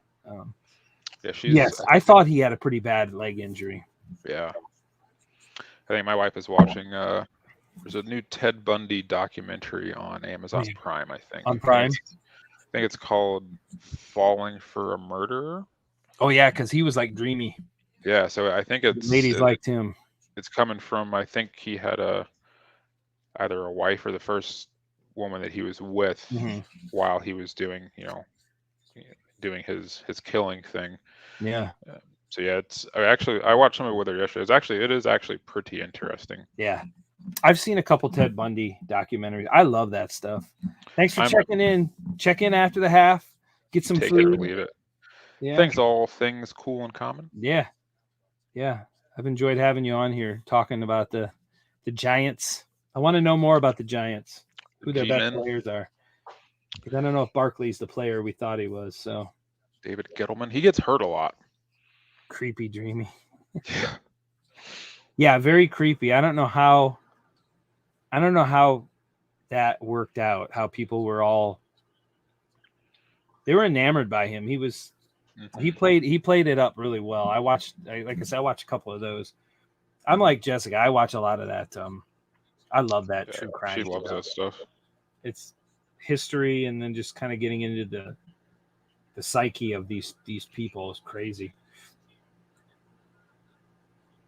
I thought he had a pretty bad leg injury. Yeah. I think my wife is watching. There's a new Ted Bundy documentary on Amazon Prime, I think. On Prime? I think it's called Falling for a Murderer. Oh, yeah, because he was like dreamy. Yeah, so I think the ladies liked him. It's coming from, I think he had either a wife or the first woman that he was with while he was doing his killing thing. Yeah. So yeah, I watched some of it with her yesterday. It is actually pretty interesting. Yeah. I've seen a couple Ted Bundy documentaries. I love that stuff. Thanks for checking in. Check in after the half. Get some Take food. it or leave it. Yeah. Thanks, all things cool and common. Yeah. Yeah. I've enjoyed having you on here talking about the Giants. I want to know more about the Giants, who their best players are. Because I don't know if Barkley's the player we thought he was. So David Gettleman, he gets hurt a lot. Creepy, dreamy. Yeah, very creepy. I don't know how that worked out. How people were they were enamored by him. He played it up really well. I watched a couple of those. I'm like Jessica. I watch a lot of that. I love that true crime. She loves that stuff. It's history, and then just kind of getting into the psyche of these people is crazy.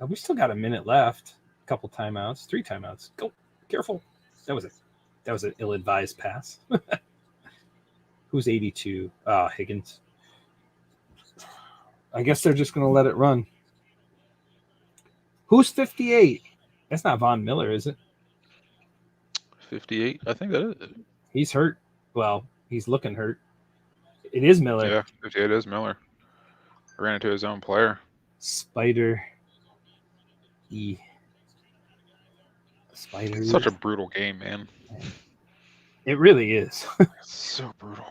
We still got a minute left. A couple timeouts, 3 timeouts. Go, careful. That was an ill-advised pass. Who's 82? Higgins. I guess they're just going to let it run. Who's 58? That's not Von Miller, is it? 58? I think that is. He's hurt. Well, he's looking hurt. It is Miller. Yeah, 58 is Miller. Ran into his own player. Spider. Spider. Such a brutal game, man. It really is. It's so brutal.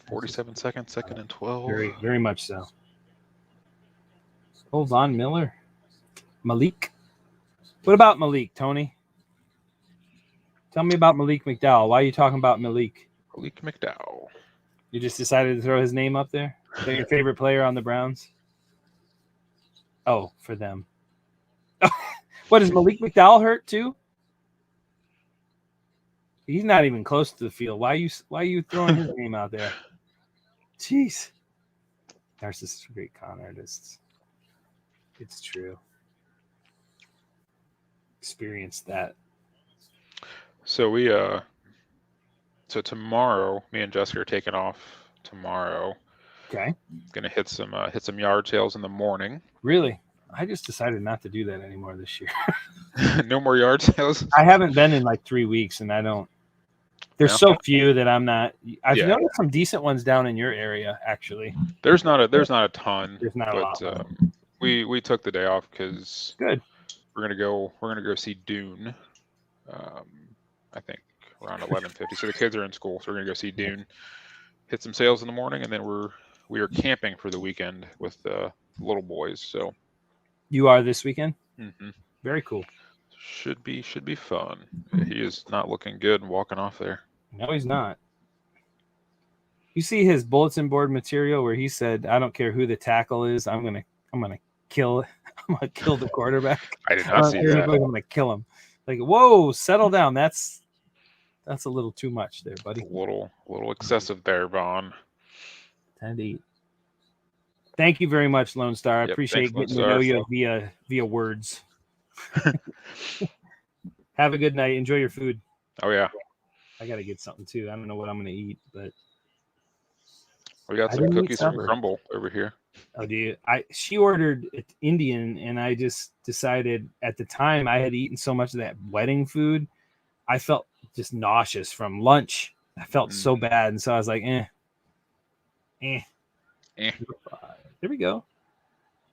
47 seconds, 2nd and 12. Very, very much so. Oh, Von Miller. Malik. What about Malik, Tony? Tell me about Malik McDowell. Why are you talking about Malik? Malik McDowell. You just decided to throw his name up there? Is that your favorite player on the Browns? Oh, for them. What, is Malik McDowell hurt too? He's not even close to the field. Why are you throwing his name out there? Jeez. Narcissists are great con artists. It's true. Experienced that. So so tomorrow, me and Jessica are taking off tomorrow. Okay. Gonna hit some yard sales in the morning. Really? I just decided not to do that anymore this year. No more yard sales? I haven't been in like 3 weeks, and I don't. There's so few that I'm not. I've noticed some decent ones down in your area, actually. There's not a ton. There's not a lot. We took the day off because good. We're gonna go see Dune. I think around 11:50. So the kids are in school, so we're gonna go see Dune. Hit some sales in the morning, and then we are camping for the weekend with the little boys. So you are this weekend? Mm-hmm. Very cool. Should be fun. He is not looking good and walking off there. No, he's not. You see his bulletin board material where he said, "I don't care who the tackle is. I'm gonna kill the quarterback." I did not see that. I'm gonna kill him. Like, whoa, settle down. That's a little too much there, buddy. A little excessive there, Vaughn. 10-8. Thank you very much, Lone Star. I appreciate getting to know you via words. Have a good night. Enjoy your food. Oh yeah. I gotta get something too. I don't know what I'm gonna eat, but we got some cookies from Crumble over here. Oh, do you? She ordered Indian, and I just decided at the time I had eaten so much of that wedding food, I felt just nauseous from lunch. I felt so bad, and so I was like, There we go.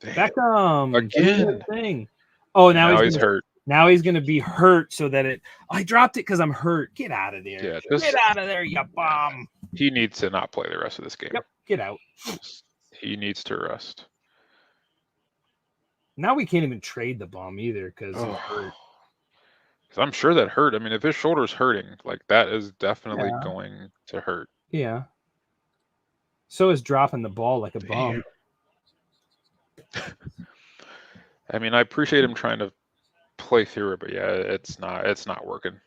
Beckham again. Thing. Oh, now he's hurt. Now he's gonna be hurt so that I dropped it because I'm hurt. Get out of there. Yeah, get out of there, you bum. He needs to not play the rest of this game. Yep, get out. He needs to rest. Now we can't even trade the bum either because he's hurt. Because I'm sure that hurt. I mean, if his shoulder's hurting, like that is definitely going to hurt. Yeah. So is dropping the ball like a bum. I mean, I appreciate him trying to play through it, but yeah, it's not working.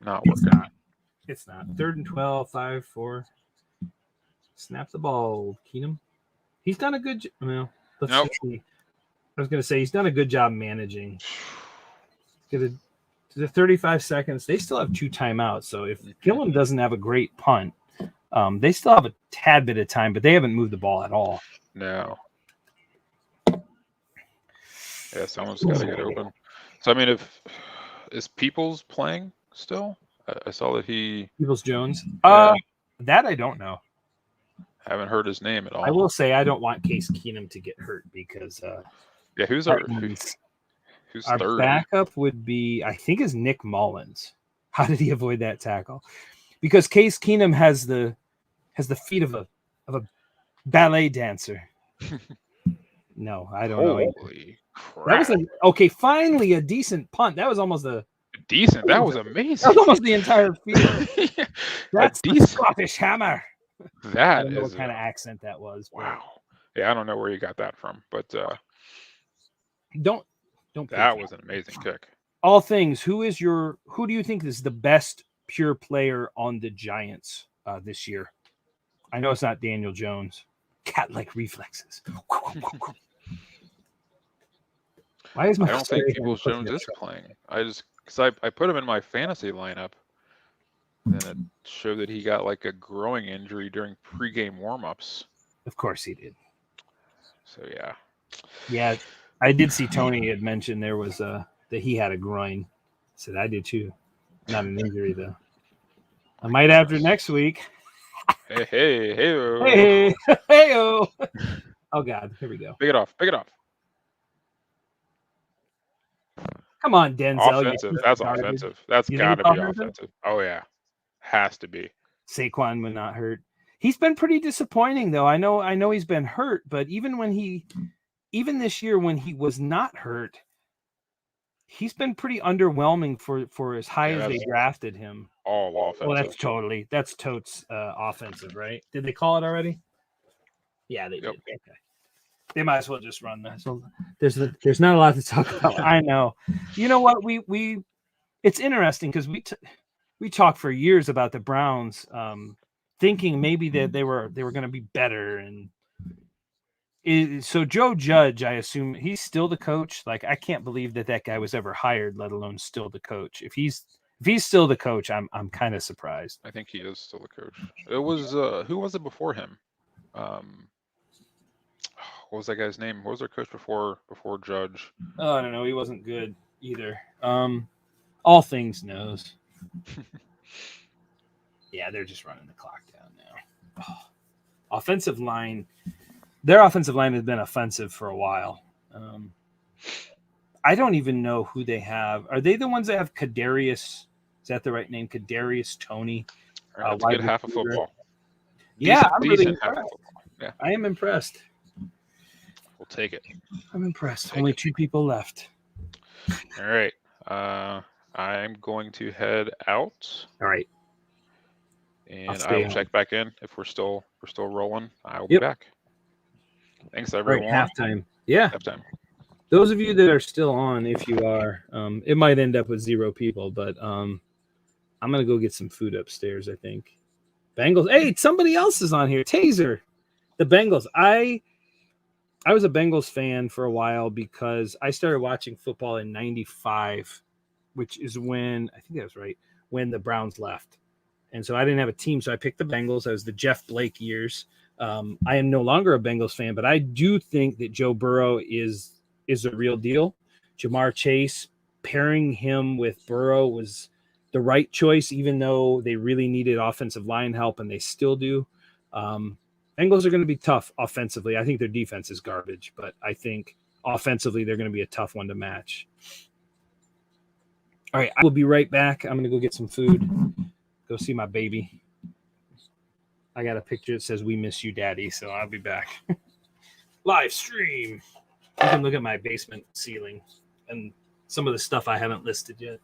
Not working. It's not. 3rd and 12, 5-4. Snap the ball, Keenum. He's done a good job. Well, let's see. I was going to say he's done a good job managing. To the 35 seconds, they still have 2 timeouts. So if Gillen doesn't have a great punt, they still have a tad bit of time, but they haven't moved the ball at all. No. Yeah, someone's got to get open. So I mean, is Peoples playing still? I saw that he. Peoples Jones. Yeah, That I don't know. haven't heard his name at all. I will say I don't want Case Keenum to get hurt because Yeah, who's our third? backup would be, I think, is Nick Mullins. How did he avoid that tackle? Because Case Keenum has the feet of a ballet dancer. No, I don't know. Holy crap! That was okay. Finally, a decent punt. That was almost decent. That was amazing. That was almost the entire field. Yeah, That's the Scottish hammer. That I don't know is what kind of accent that was. Wow. Yeah, I don't know where you got that from, but don't. That was an amazing kick. All things. Who do you think is the best pure player on the Giants this year? I know it's not Daniel Jones. Cat-like reflexes. Why is my? I don't think Peoples Jones is playing. Because I put him in my fantasy lineup, and then it showed that he got like a growing injury during pregame warmups. Of course he did. So yeah. Yeah, I did see Tony had mentioned there was that he had a groin. I said I did too. Not an injury though. I might after next week. Hey. Oh God, here we go. Pick it off. Come on, Denzel. Offensive. That's offensive. That's got to be offensive. Oh yeah, has to be. Saquon would not hurt. He's been pretty disappointing though. I know he's been hurt, but even this year when he was not hurt, he's been pretty underwhelming for as high as they drafted him. All offensive. Well, that's totes offensive, right? Did they call it already? Yeah, they did. Okay. They might as well just run that. So there's not a lot to talk about. I know. You know what? We it's interesting because we talked for years about the Browns, thinking maybe that they were going to be better, and so Joe Judge, I assume he's still the coach. Like I can't believe that guy was ever hired, let alone still the coach. If he's still the coach, I'm kind of surprised. I think he is still the coach. It was who was it before him? What was that guy's name? What was their coach before Judge? Oh, I don't know. He wasn't good either. All things knows. Yeah, they're just running the clock down now. Oh. Offensive line. Their offensive line has been offensive for a while. I don't even know who they have. Are they the ones that have Kadarius? Is that the right name? Kadarius Toney. That's a good half of football. Yeah, I'm really impressed. Yeah, I am impressed. We'll take it. I'm impressed. Only 2 people left. All right. I'm going to head out. All right. And I will check back in if we're still rolling. I will be back. Thanks everyone. Right, halftime. Yeah. Halftime. Those of you that are still on, if you are, it might end up with 0 people, but I'm gonna go get some food upstairs. I think. Bengals. Hey, somebody else is on here. Taser. The Bengals. I was a Bengals fan for a while because I started watching football in '95, which is when I think that was right when the Browns left, and so I didn't have a team, so I picked the Bengals. That was the Jeff Blake years. I am no longer a Bengals fan, but I do think that Joe Burrow is a real deal. Jamar Chase, pairing him with Burrow was the right choice, even though they really needed offensive line help, and they still do. Bengals are going to be tough offensively. I think their defense is garbage, but I think offensively they're going to be a tough one to match. All right, I will be right back. I'm going to go get some food, go see my baby. I got a picture that says, "We miss you, Daddy," so I'll be back. Live stream. You can look at my basement ceiling and some of the stuff I haven't listed yet.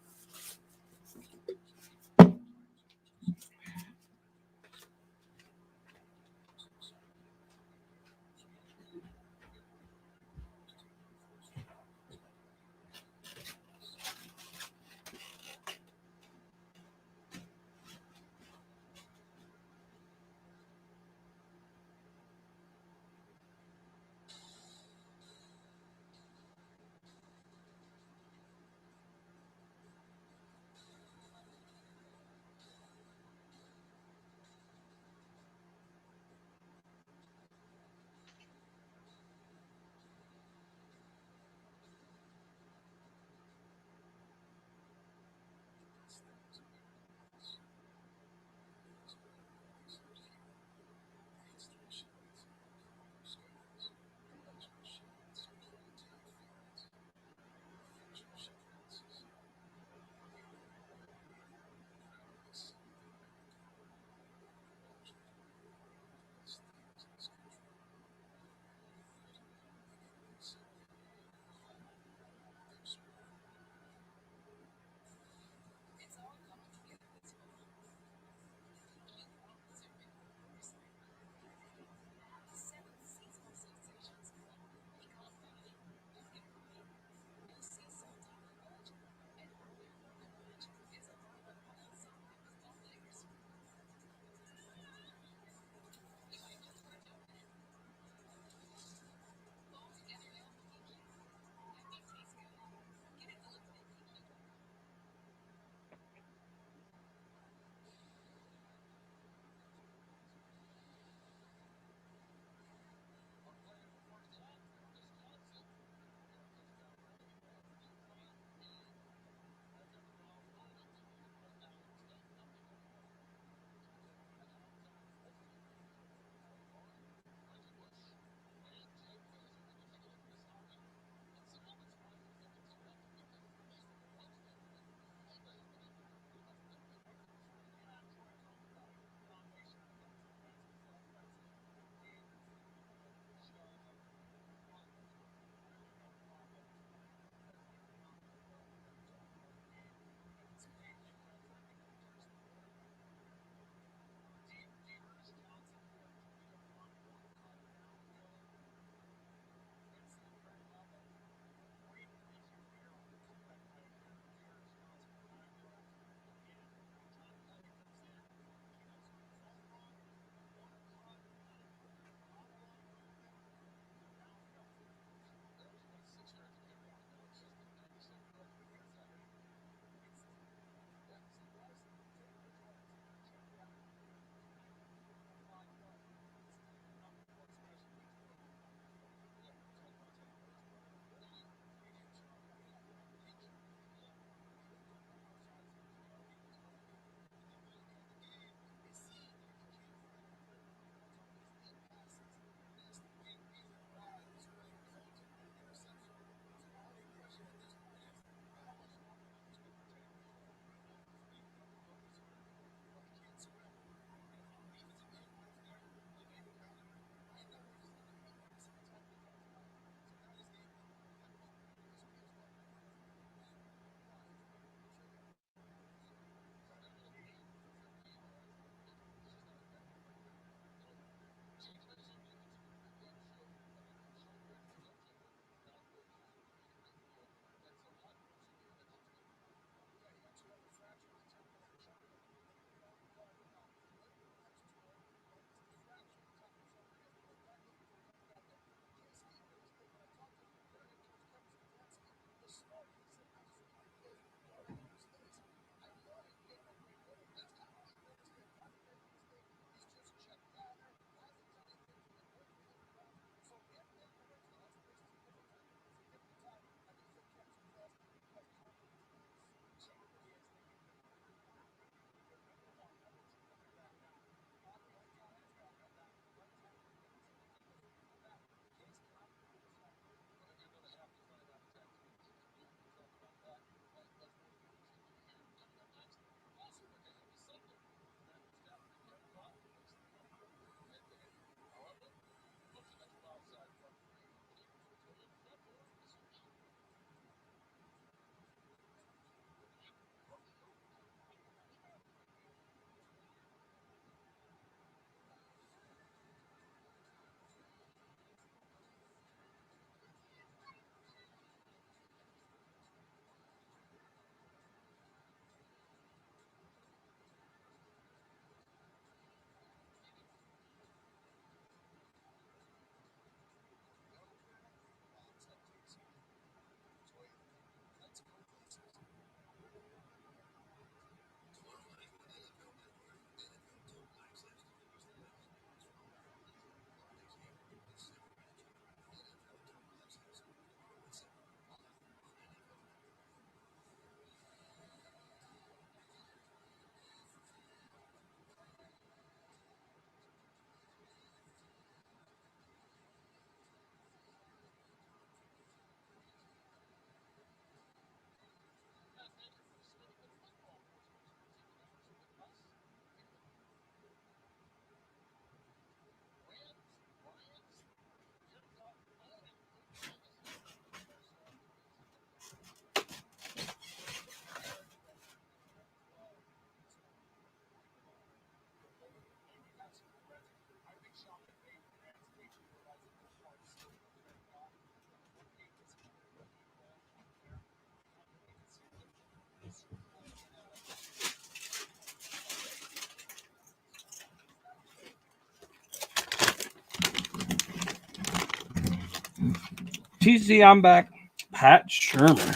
TC, I'm back. Pat Shermer.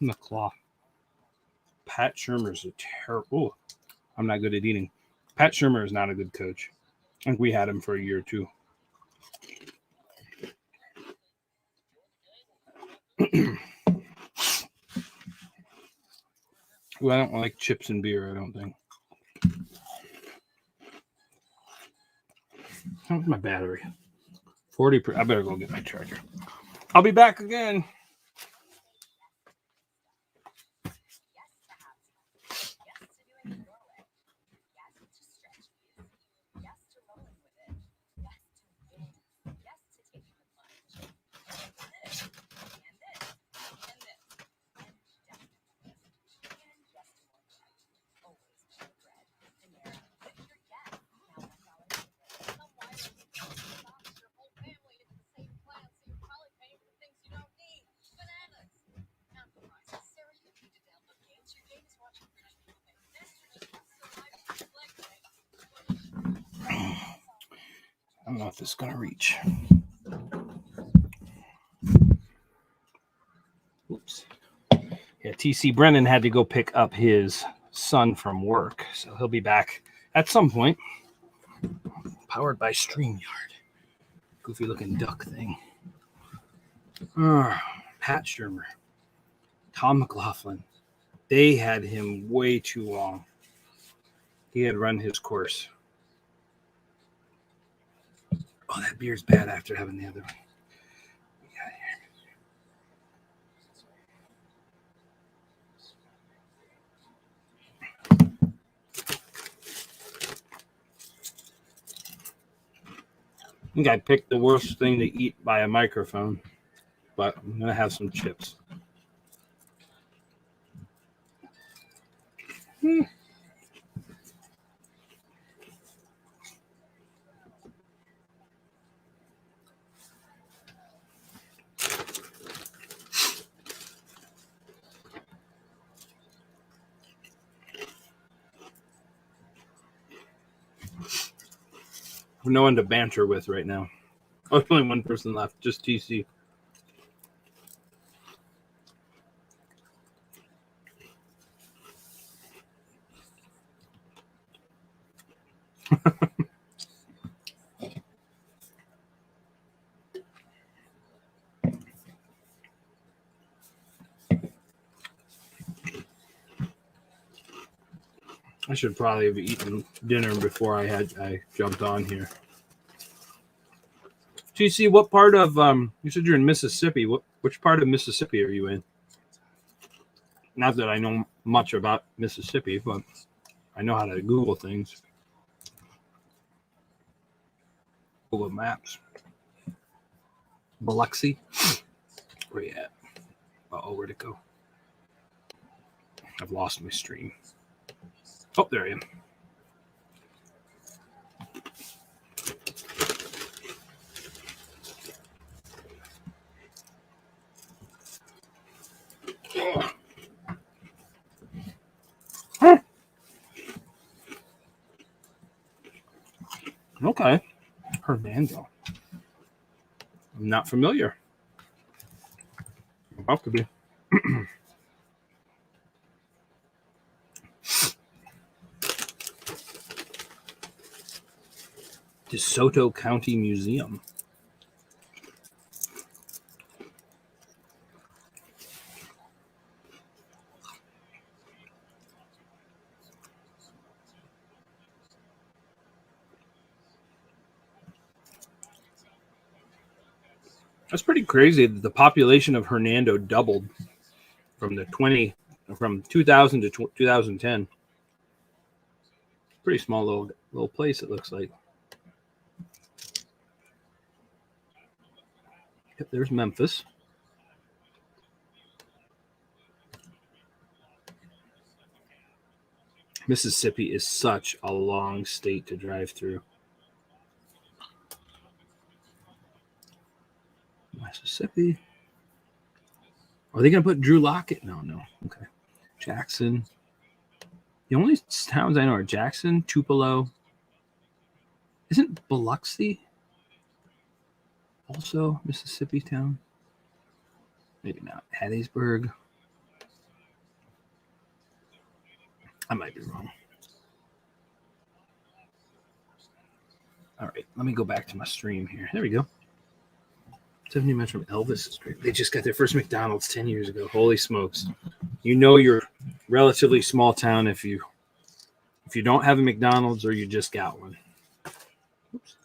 In the claw. Pat Shermer's a terrible. I'm not good at eating. Pat Shermer is not a good coach. I think we had him for a year or two. Well, I don't like chips and beer, I don't think. How's my battery? 40. I better go get my charger. I'll be back again. I don't know if this is going to reach. Oops. Yeah, TC Brennan had to go pick up his son from work, so he'll be back at some point. Powered by StreamYard. Goofy looking duck thing. Pat Shermer. Tom McLaughlin. They had him way too long. He had run his course. Oh, that beer's bad after having the other one. I think I picked the worst thing to eat by a microphone, but I'm going to have some chips. I have no one to banter with right now. Oh, there's only one person left, just TC. I should probably have eaten dinner before I jumped on here. TC, what part of you said you're in Mississippi? Which part of Mississippi are you in? Not that I know much about Mississippi, but I know how to Google things. Google Maps. Biloxi. Where you at? Oh, where'd it go? I've lost my stream. Oh, there I am. Okay. Hernando. I'm not familiar. About to be. DeSoto County Museum. That's pretty crazy that the population of Hernando doubled from 2000 to 2010. Pretty small little place, it looks like. Yep, there's Memphis. Mississippi is such a long state to drive through. Mississippi. Are they going to put Drew Lockett? No. Okay. Jackson. The only towns I know are Jackson, Tupelo. Isn't Biloxi also Mississippi town. Maybe not. Hattiesburg. I might be wrong. All right, let me go back to my stream here. There we go. 70 minutes from Elvis is great. They just got their first McDonald's 10 years ago. Holy smokes. You know you're relatively small town if you don't have a McDonald's or you just got one. Oops.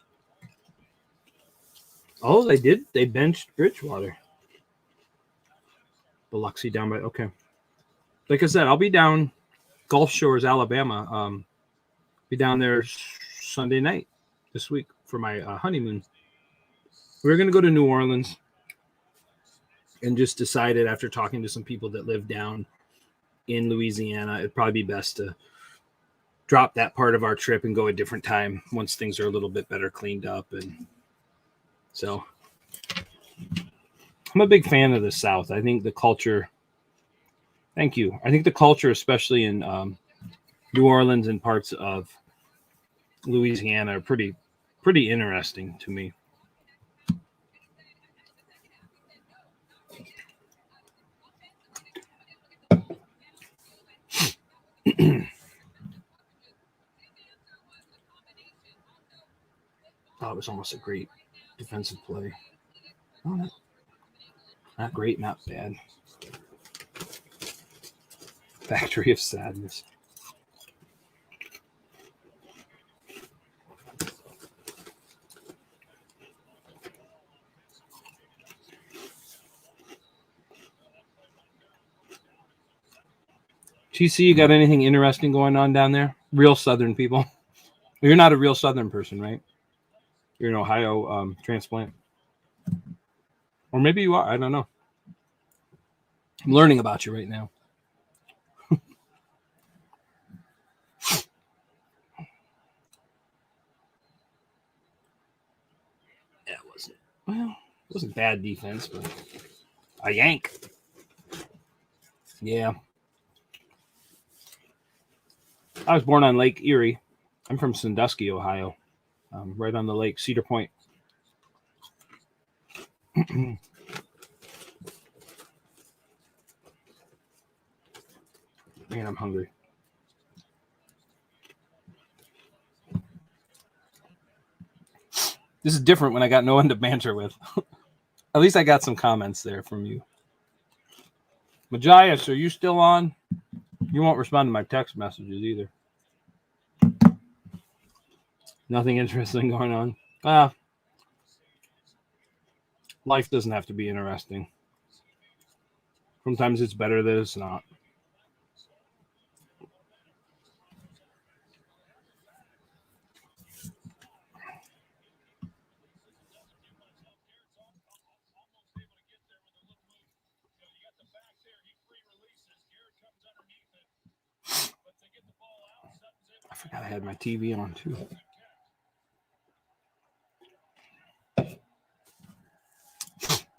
Oh, they did. They benched Bridgewater. Biloxi down by, okay. Like I said, I'll be down Gulf Shores, Alabama. Be down there Sunday night this week for my honeymoon. We're going to go to New Orleans and just decided after talking to some people that live down in Louisiana, it'd probably be best to drop that part of our trip and go a different time once things are a little bit better cleaned up. And so I'm a big fan of the South. I think the culture, thank you. I think the culture, especially in New Orleans and parts of Louisiana, are pretty interesting to me. Oh, it was almost a great defensive play. Oh, not great, not bad. Factory of Sadness. TC, you got anything interesting going on down there? Real Southern people. You're not a real Southern person, right? You're an Ohio transplant. Or maybe you are. I don't know. I'm learning about you right now. It wasn't bad defense, but a yank. Yeah. I was born on Lake Erie. I'm from Sandusky, Ohio, right on the lake, Cedar Point. Man, I'm hungry. This is different when I got no one to banter with. At least I got some comments there from you. Majias, are you still on? You won't respond to my text messages either. Nothing interesting going on. Life doesn't have to be interesting. Sometimes it's better that it's not. I forgot I had my TV on too.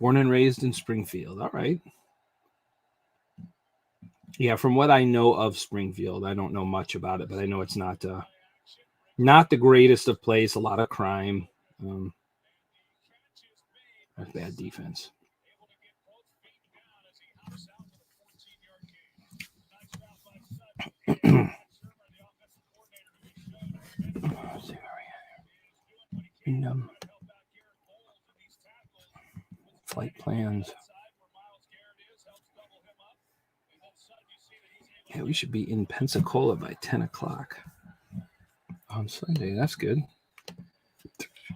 Born and raised in Springfield. All right. Yeah, from what I know of Springfield, I don't know much about it, but I know it's not the greatest of place. A lot of crime. That's bad defense. Flight plans. Yeah, we should be in Pensacola by 10 o'clock on Sunday. That's good.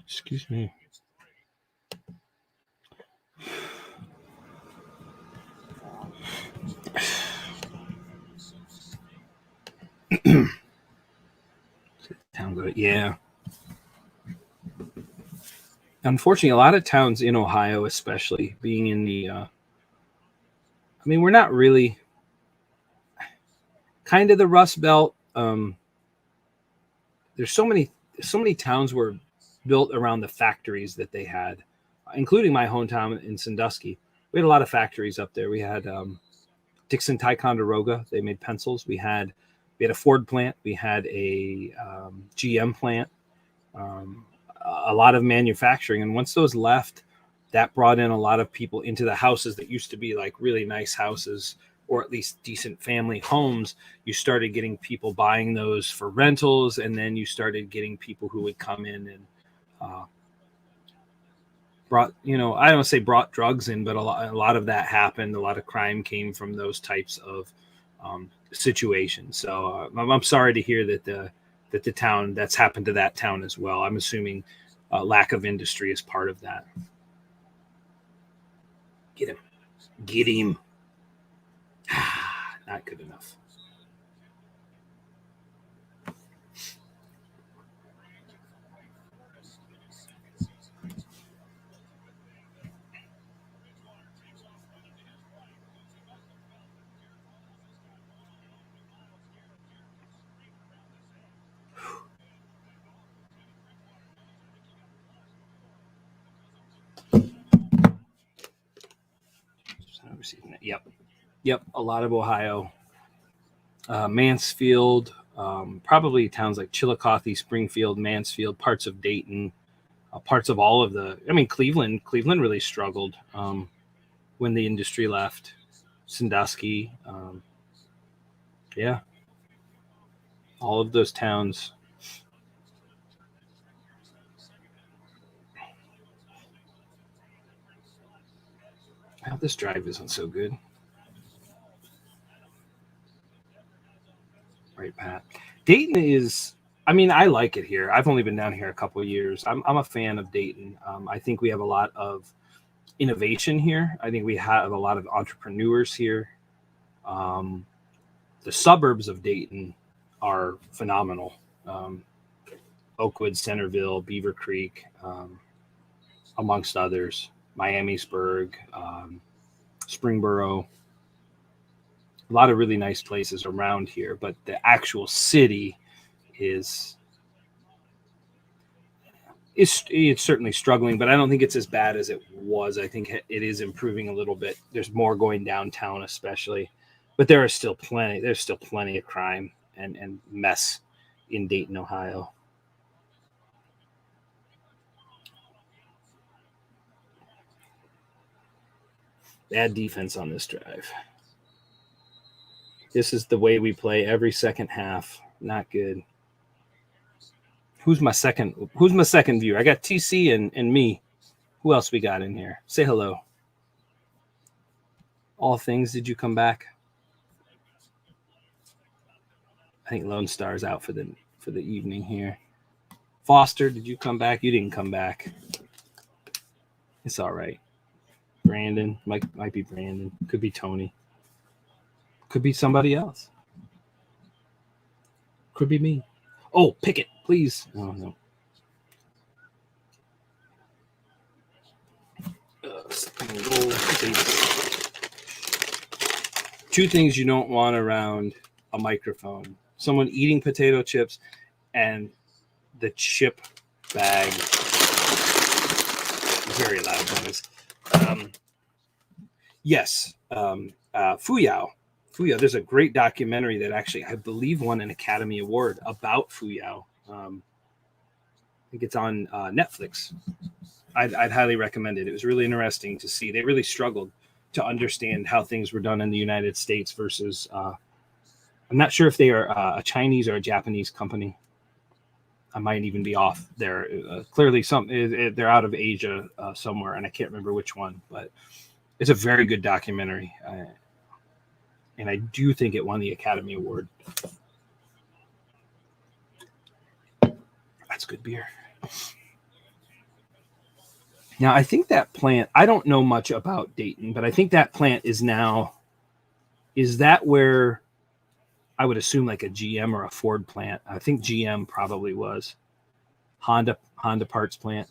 Excuse me. Town go. Yeah. Unfortunately, a lot of towns in Ohio, especially being in the, we're not really kind of the Rust Belt. There's so many towns were built around the factories that they had, including my hometown in Sandusky. We had a lot of factories up there. We had Dixon Ticonderoga. They made pencils. We had a Ford plant. We had a GM plant. A lot of manufacturing. And once those left, that brought in a lot of people into the houses that used to be like really nice houses, or at least decent family homes. You started getting people buying those for rentals, and then you started getting people who would come in and brought, I don't say brought drugs in, but a lot of that happened. A lot of crime came from those types of situations. So I'm sorry to hear that the town, that's happened to that town as well. I'm assuming lack of industry is part of that. Get him. Not good enough. Yep. A lot of Ohio. Mansfield, probably towns like Chillicothe, Springfield, Mansfield, parts of Dayton, parts of all of Cleveland. Cleveland really struggled when the industry left. Sandusky, yeah, all of those towns. Wow, this drive isn't so good. Right, Pat. Dayton is, I like it here. I've only been down here a couple of years. I'm a fan of Dayton. I think we have a lot of innovation here. I think we have a lot of entrepreneurs here. The suburbs of Dayton are phenomenal. Oakwood, Centerville, Beaver Creek, amongst others, Miamisburg, Springboro. A lot of really nice places around here, but the actual city is it's certainly struggling, but I don't think it's as bad as it was. I think it is improving a little bit. There's more going downtown, especially, but there's still plenty of crime and mess in Dayton, Ohio. Bad defense on this drive. This is the way we play every second half. Not good. Who's my second viewer? I got TC and me. Who else we got in here? Say hello. All things, did you come back? I think Lone Star's out for the evening here. Foster, did you come back? You didn't come back. It's all right. Brandon, might be Brandon. Could be Tony. Could be somebody else. Could be me. Oh, Pickett, please. Oh, no. Two things you don't want around a microphone: someone eating potato chips and the chip bag. Very loud noise. Yes. Fuyao. There's a great documentary that actually, I believe, won an Academy Award about Fuyao. I think it's on Netflix. I'd highly recommend it. It was really interesting to see. They really struggled to understand how things were done in the United States versus, I'm not sure if they are a Chinese or a Japanese company. I might even be off there. Clearly, they're out of Asia somewhere, and I can't remember which one. But it's a very good documentary, and I do think it won the Academy Award. That's good beer. Now, I think that plant, I don't know much about Dayton, but I think that plant is that where I would assume like a GM or a Ford plant? I think GM probably was. Honda parts plant.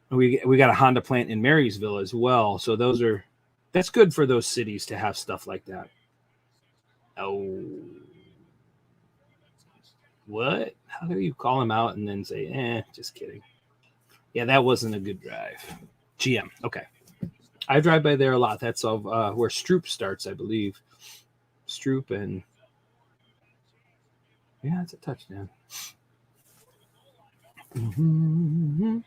We got a Honda plant in Marysville as well. So that's good for those cities to have stuff like that. Oh, what? How do you call him out and then say, just kidding? Yeah, that wasn't a good drive. GM. Okay. I drive by there a lot. That's where Stroop starts, I believe. Stroop and yeah, it's a touchdown. Mm-hmm.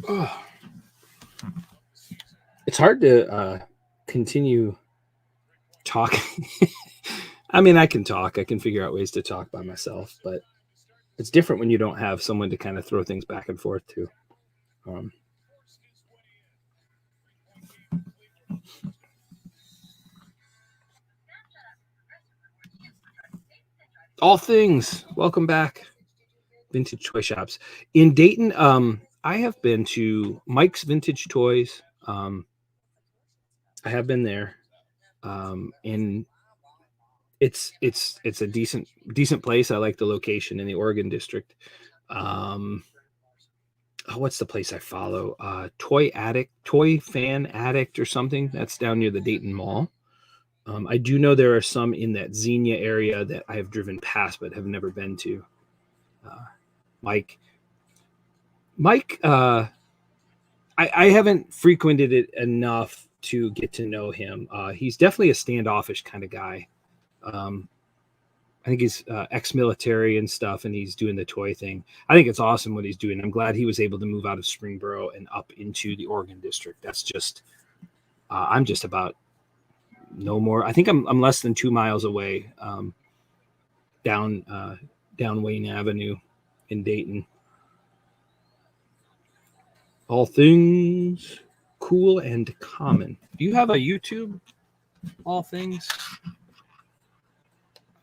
Oh. It's hard to continue talking. I mean, I can talk. I can figure out ways to talk by myself, but it's different when you don't have someone to kind of throw things back and forth to. All things. Welcome back. Vintage toy shops in Dayton. I have been to Mike's Vintage Toys. I have been there, and it's a decent place. I like the location in the Oregon district. What's the place I follow? Toy Fan Addict or something. That's down near the Dayton Mall. I do know there are some in that Xenia area that I have driven past but have never been to. Mike, I haven't frequented it enough to get to know him. He's definitely a standoffish kind of guy. I think he's ex-military and stuff, and he's doing the toy thing. I think it's awesome what he's doing. I'm glad he was able to move out of Springboro and up into the Oregon district. That's just, I'm just about no more. I think I'm less than 2 miles away, down Wayne Avenue in Dayton. All things cool and common. Do you have a YouTube? All things.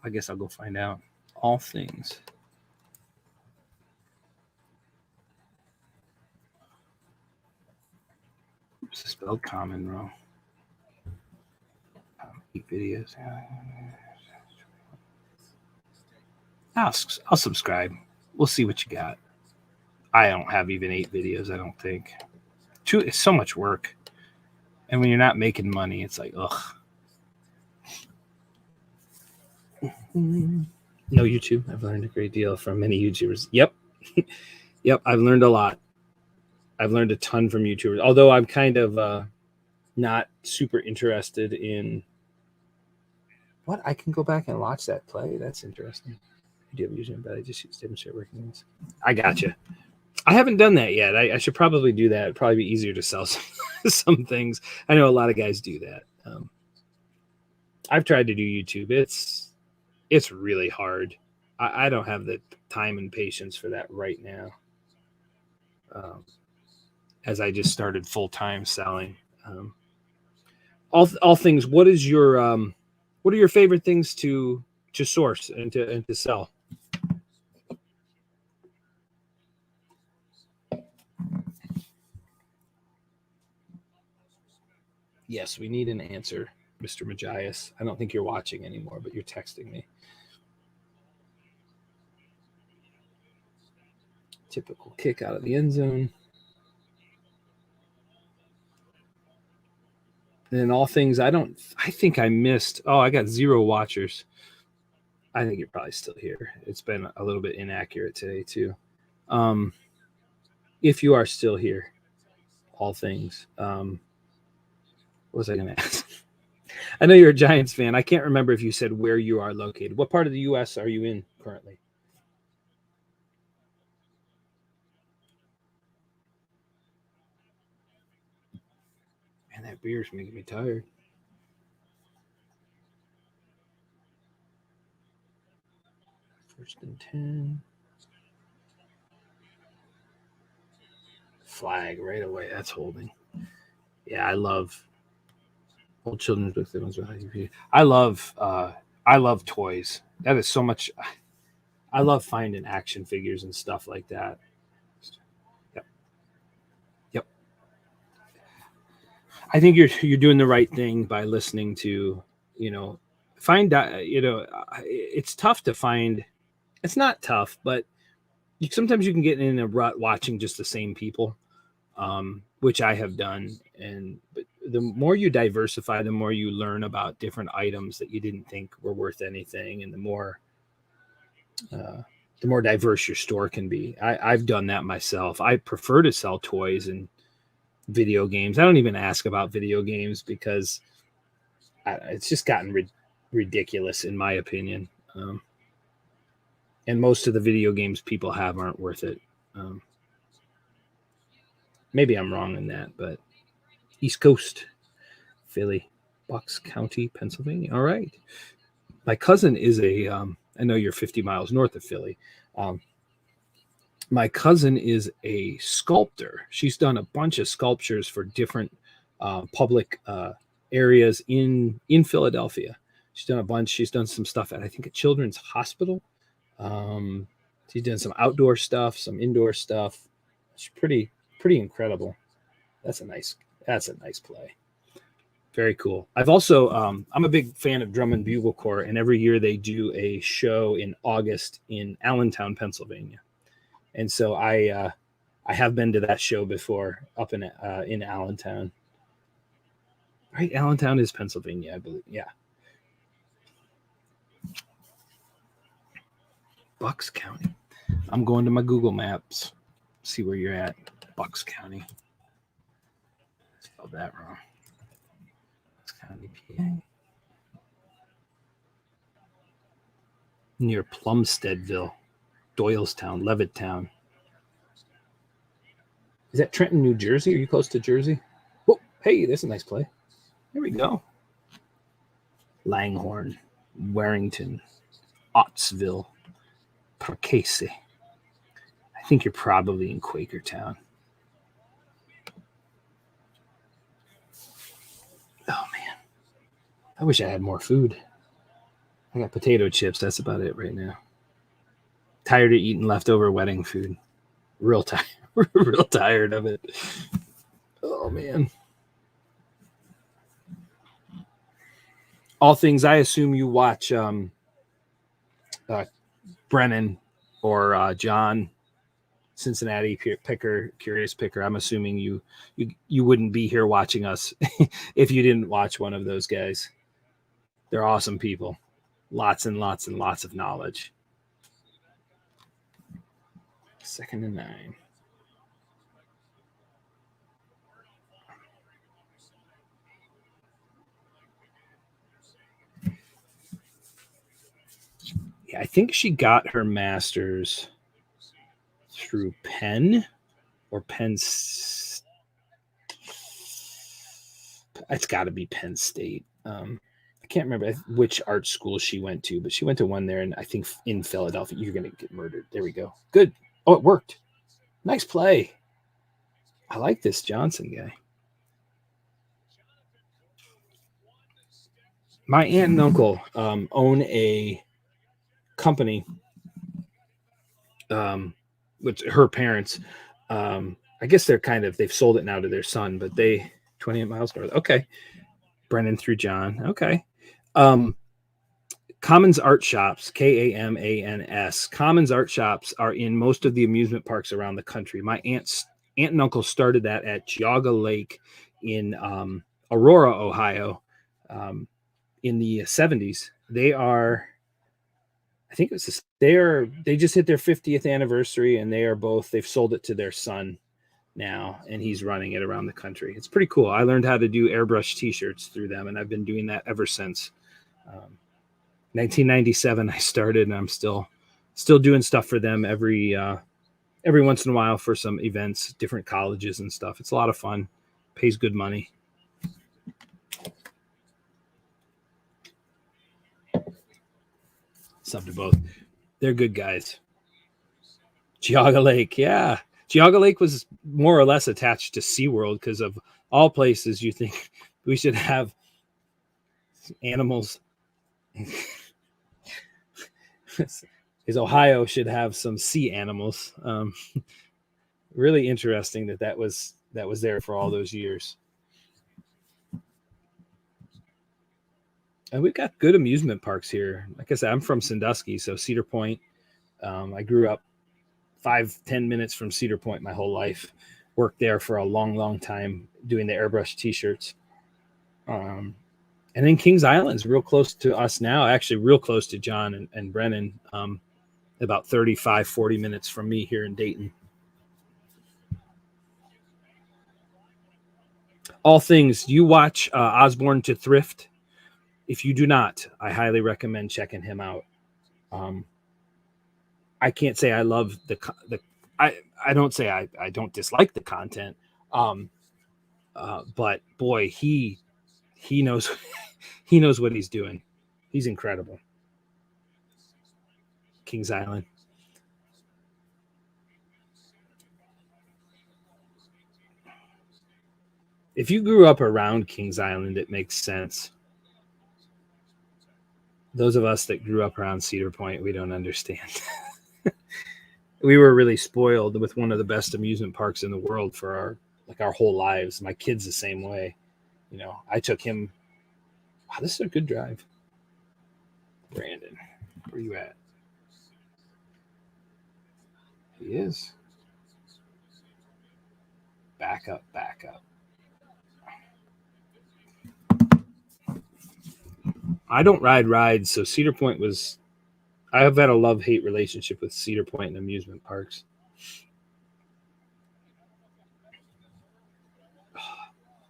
I guess I'll go find out. All things. Oops, spelled common wrong. Videos. I'll subscribe. We'll see what you got. I don't have even 8 videos, I don't think. It's so much work. And when you're not making money, it's like, ugh. No YouTube. I've learned a great deal from many YouTubers. Yep. Yep. I've learned a lot. I've learned a ton from YouTubers. Although I'm kind of not super interested in what I can go back and watch that play. That's interesting. I do have using, but I just demonstrate working things. I gotcha. I haven't done that yet. I should probably do that. It'd probably be easier to sell some things. I know a lot of guys do that. I've tried to do YouTube. It's really hard. I don't have the time and patience for that right now. As I just started full-time selling. All things. What are your favorite things to source and to sell? Yes, we need an answer, Mr. Magias. I don't think you're watching anymore, but you're texting me. Typical kick out of the end zone. And then all things, I think I missed. Oh, I got 0 watchers. I think you're probably still here. It's been a little bit inaccurate today too. If you are still here, all things. What was I going to ask? I know you're a Giants fan. I can't remember if you said where you are located. What part of the U.S. are you in currently? Man, that beer's making me tired. First and 10. Flag right away. That's holding. Yeah, I love old children's books. I love toys. That is so much. I love finding action figures and stuff like that. Yep. I think you're doing the right thing by listening to, find out, it's tough to find. It's not tough, but sometimes you can get in a rut watching just the same people, which I have done. But the more you diversify, the more you learn about different items that you didn't think were worth anything, and the more diverse your store can be. I've done that myself. I prefer to sell toys and video games. I don't even ask about video games because it's just gotten ridiculous in my opinion. And most of the video games people have aren't worth it. Maybe I'm wrong in that, but East Coast, Philly, Bucks County, Pennsylvania. All right. My cousin is I know you're 50 miles north of Philly. My cousin is a sculptor. She's done a bunch of sculptures for different public areas in Philadelphia. She's done a bunch. She's done some stuff at, I think, a children's hospital. She's done some outdoor stuff, some indoor stuff. It's pretty incredible. That's a nice play. Very cool. I've also I'm a big fan of Drum and Bugle Corps, and every year they do a show in August in Allentown, Pennsylvania. And so I have been to that show before up in Allentown. Right, Allentown is Pennsylvania, I believe. Yeah. Bucks County. I'm going to my Google Maps. See where you're at. Bucks County. Spelled that wrong. Bucks County, PA. Near Plumsteadville, Doylestown, Levittown. Is that Trenton, New Jersey? Are you close to Jersey? Oh, hey, that's a nice play. There we go. Langhorne, Warrington, Ottsville, Percase. I think you're probably in Quakertown. Oh, man. I wish I had more food. I got potato chips. That's about it right now. Tired of eating leftover wedding food. Real tired. Real tired of it. Oh, man. All things, I assume you watch Brennan or John, Cincinnati Picker, Curious Picker. I'm assuming you wouldn't be here watching us if you didn't watch one of those guys. They're awesome people. Lots and lots and lots of knowledge. 2nd and 9. Yeah, I think she got her master's through Penn or Penn. It's got to be Penn State. I can't remember which art school she went to, but she went to one there, and I think in Philadelphia. You're going to get murdered. There we go. Good. Oh, it worked. Nice play. I like this Johnson guy. My aunt and uncle own a company with her parents. I guess they've sold it now to their son, but 28 miles north. Okay. Brennan through John. Okay. Commons Art Shops, Kamans. Commons Art Shops are in most of the amusement parks around the country. My aunt and uncle started that at Geauga Lake in Aurora, Ohio, in the 70s. They just hit their 50th anniversary, and they've sold it to their son now, and he's running it around the country. It's pretty cool. I learned how to do airbrush t-shirts through them, and I've been doing that ever since. 1997 I started, and I'm still doing stuff for them every once in a while for some events, different colleges and stuff. It's a lot of fun. Pays good money. Sub to both. They're good guys. Geauga Lake, yeah. Geauga Lake was more or less attached to SeaWorld because of all places you think we should have animals. Is Ohio should have some sea animals. Really interesting that was there for all those years. And we've got good amusement parks here. Like I said, I'm from Sandusky, so Cedar Point. I grew up 5-10 minutes from Cedar Point my whole life. Worked there for a long time doing the airbrush t-shirts. And then Kings Island's real close to us now, actually real close to John and Brennan, about 35-40 minutes from me here in Dayton. All things, you watch Osborne to Thrift. If you do not, I highly recommend checking him out. I can't say I love I don't say I don't dislike the content. But boy, he knows he knows what he's doing. He's incredible. Kings Island. If you grew up around Kings Island, it makes sense. Those of us that grew up around Cedar Point, we don't understand. We were really spoiled with one of the best amusement parks in the world for our whole lives. My kid's the same way. You know, I took him. Wow, this is a good drive. Brandon, where you at? He is. Back up, back up. I don't ride rides, so Cedar Point was. I have had a love-hate relationship with Cedar Point and amusement parks.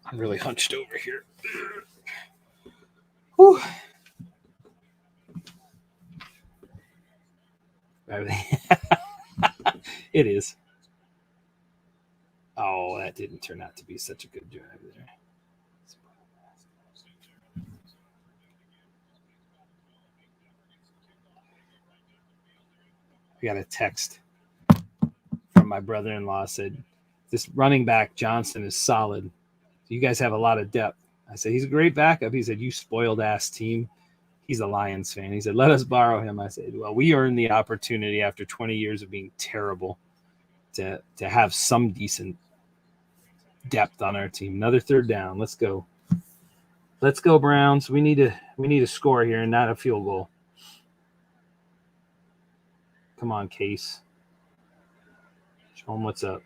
I'm really hunched over here. Whew. It is. Oh, that didn't turn out to be such a good drive there. I got a text from my brother-in-law, said, this running back Johnson is solid. You guys have a lot of depth. I said, he's a great backup. He said, you spoiled ass team. He's a Lions fan. He said, let us borrow him. I said, well, we earned the opportunity after 20 years of being terrible to have some decent depth on our team. Another third down. Let's go. Let's go, Browns. We need to score here and not a field goal. Come on, Case. Show him what's up.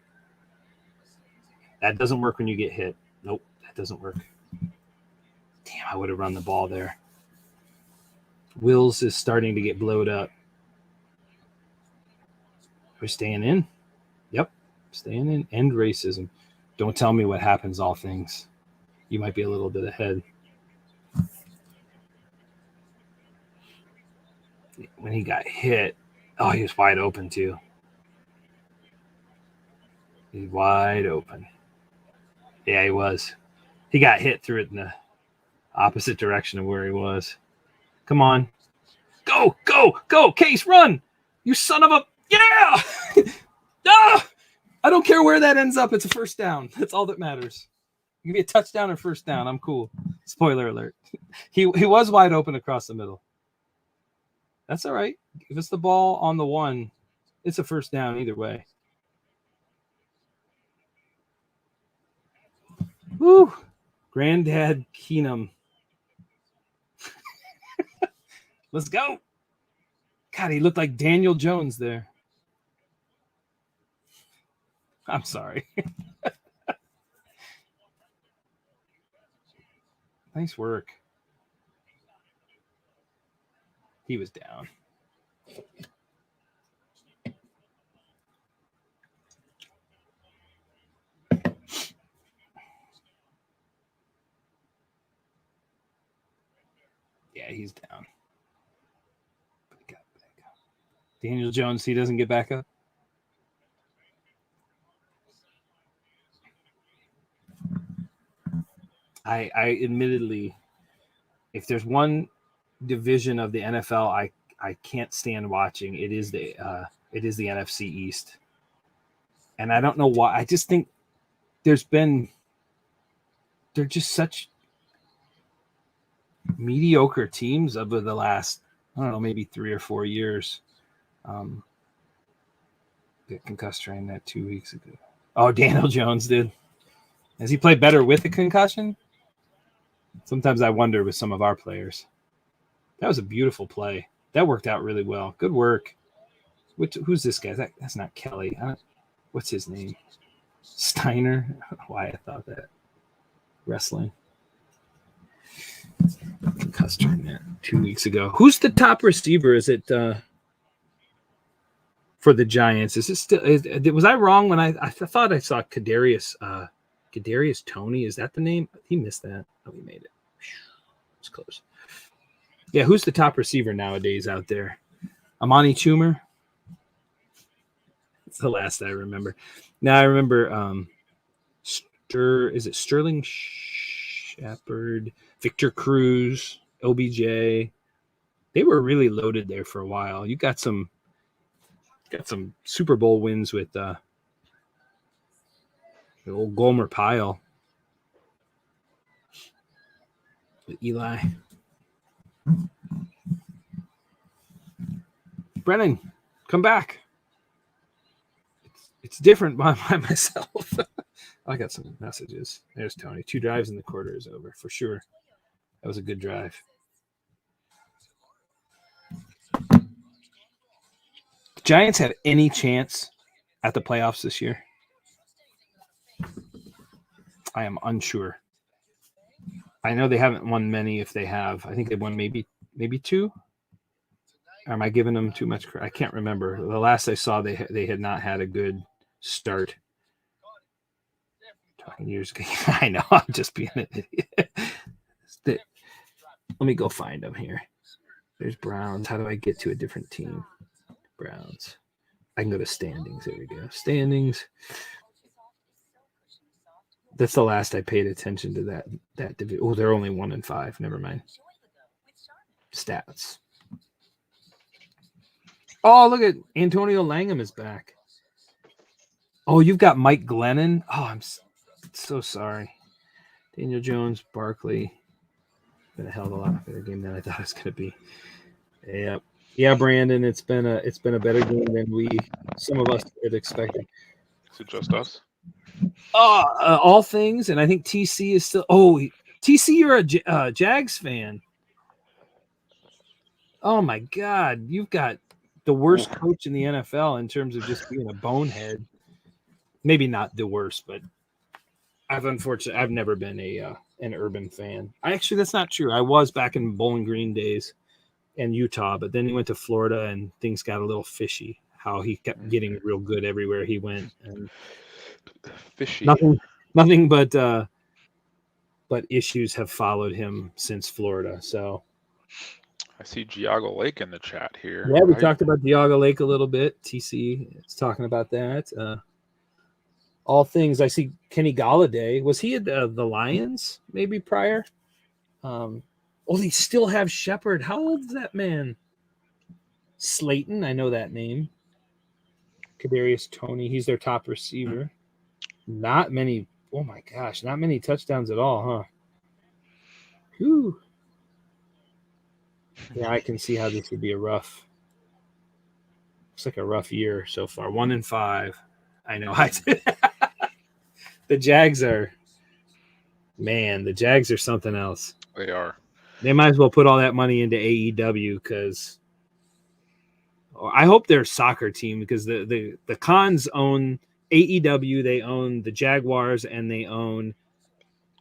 That doesn't work when you get hit. Nope, that doesn't work. Damn, I would have run the ball there. Wills is starting to get blowed up. We're staying in. Yep, staying in. End racism. Don't tell me what happens, all things. You might be a little bit ahead. When he got hit, oh, he was wide open too. He's wide open. Yeah, he was. He got hit through it in the opposite direction of where he was. Come on. Go, go, go. Case, run. You son of a... Yeah! Ah! I don't care where that ends up. It's a first down. That's all that matters. Give me a touchdown or first down. I'm cool. Spoiler alert. He was wide open across the middle. That's all right. Give us the ball on the one. It's a first down either way. Woo! Granddad Keenum. Let's go. God, he looked like Daniel Jones there. I'm sorry. Nice work. He was down. Yeah, he's down. Daniel Jones, he doesn't get back up. I admittedly, if there's one division of the NFL I can't stand watching, it is the NFC East. And I don't know why. I just think they're just such mediocre teams over the last, I don't know, maybe 3 or 4 years. Got concussed train that 2 weeks ago. Oh, Daniel Jones did. Has he played better with a concussion? Sometimes I wonder with some of our players. That was a beautiful play. That worked out really well. Good work. Who's this guy? That's not Kelly. What's his name? Steiner? I don't know why I thought that. Wrestling. Concussed train that 2 weeks ago. Who's the top receiver? Is it for the Giants? Is it still? Was I wrong when I thought I saw Kadarius Toney? Is that the name? He missed that. Oh, he made it. It's close. Yeah, who's the top receiver nowadays out there? Amani Chumer. That's the last I remember. Now I remember Is it Sterling Shepard, Victor Cruz, OBJ? They were really loaded there for a while. You got some Super Bowl wins with the old Gomer Pyle, with Eli. Brennan, come back. It's different by myself. I got some messages. There's Tony. 2 drives in the quarter is over for sure. That was a good drive. The Giants have any chance at the playoffs this year? I am unsure. I know they haven't won many. If they have, I think they've won maybe 2. Or am I giving them too much credit? I can't remember. The last I saw, they had not had a good start. Talking years ago. I know. I'm just being an idiot. Let me go find them here. There's Browns. How do I get to a different team? Browns. I can go to standings. There we go. Standings. That's the last I paid attention to that division. Oh, they're only 1-5. Never mind. Stats. Oh, look at Antonio Langham is back. Oh, you've got Mike Glennon. Oh, I'm so sorry. Daniel Jones, Barkley. Been a hell of a lot better game than I thought it was going to be. Yeah, Brandon. It's been a better game than some of us had expected. Is it just us? All things, and I think TC is still. Oh, TC, you're a Jags fan. Oh my God, you've got the worst coach in the NFL in terms of just being a bonehead. Maybe not the worst, but I've never been an Urban fan. That's not true. I was back in Bowling Green days in Utah, but then he went to Florida and things got a little fishy. How he kept getting real good everywhere he went, and fishy. Nothing but issues have followed him since Florida. So I see Giago Lake in the chat here. Yeah, we talked about Giago Lake a little bit. TC is talking about that. All things. I see Kenny Galladay. Was he at the Lions maybe prior? They still have Shepard. How old is that man? Slayton, I know that name. Kadarius Toney, he's their top receiver. Not many. Oh my gosh, not many touchdowns at all, huh? Whew. Yeah, I can see how this would be looks like a rough year so far. 1-5. I know. The Jags are something else. They are. They might as well put all that money into AEW because I hope they're a soccer team because the Cons own AEW, they own the Jaguars, and they own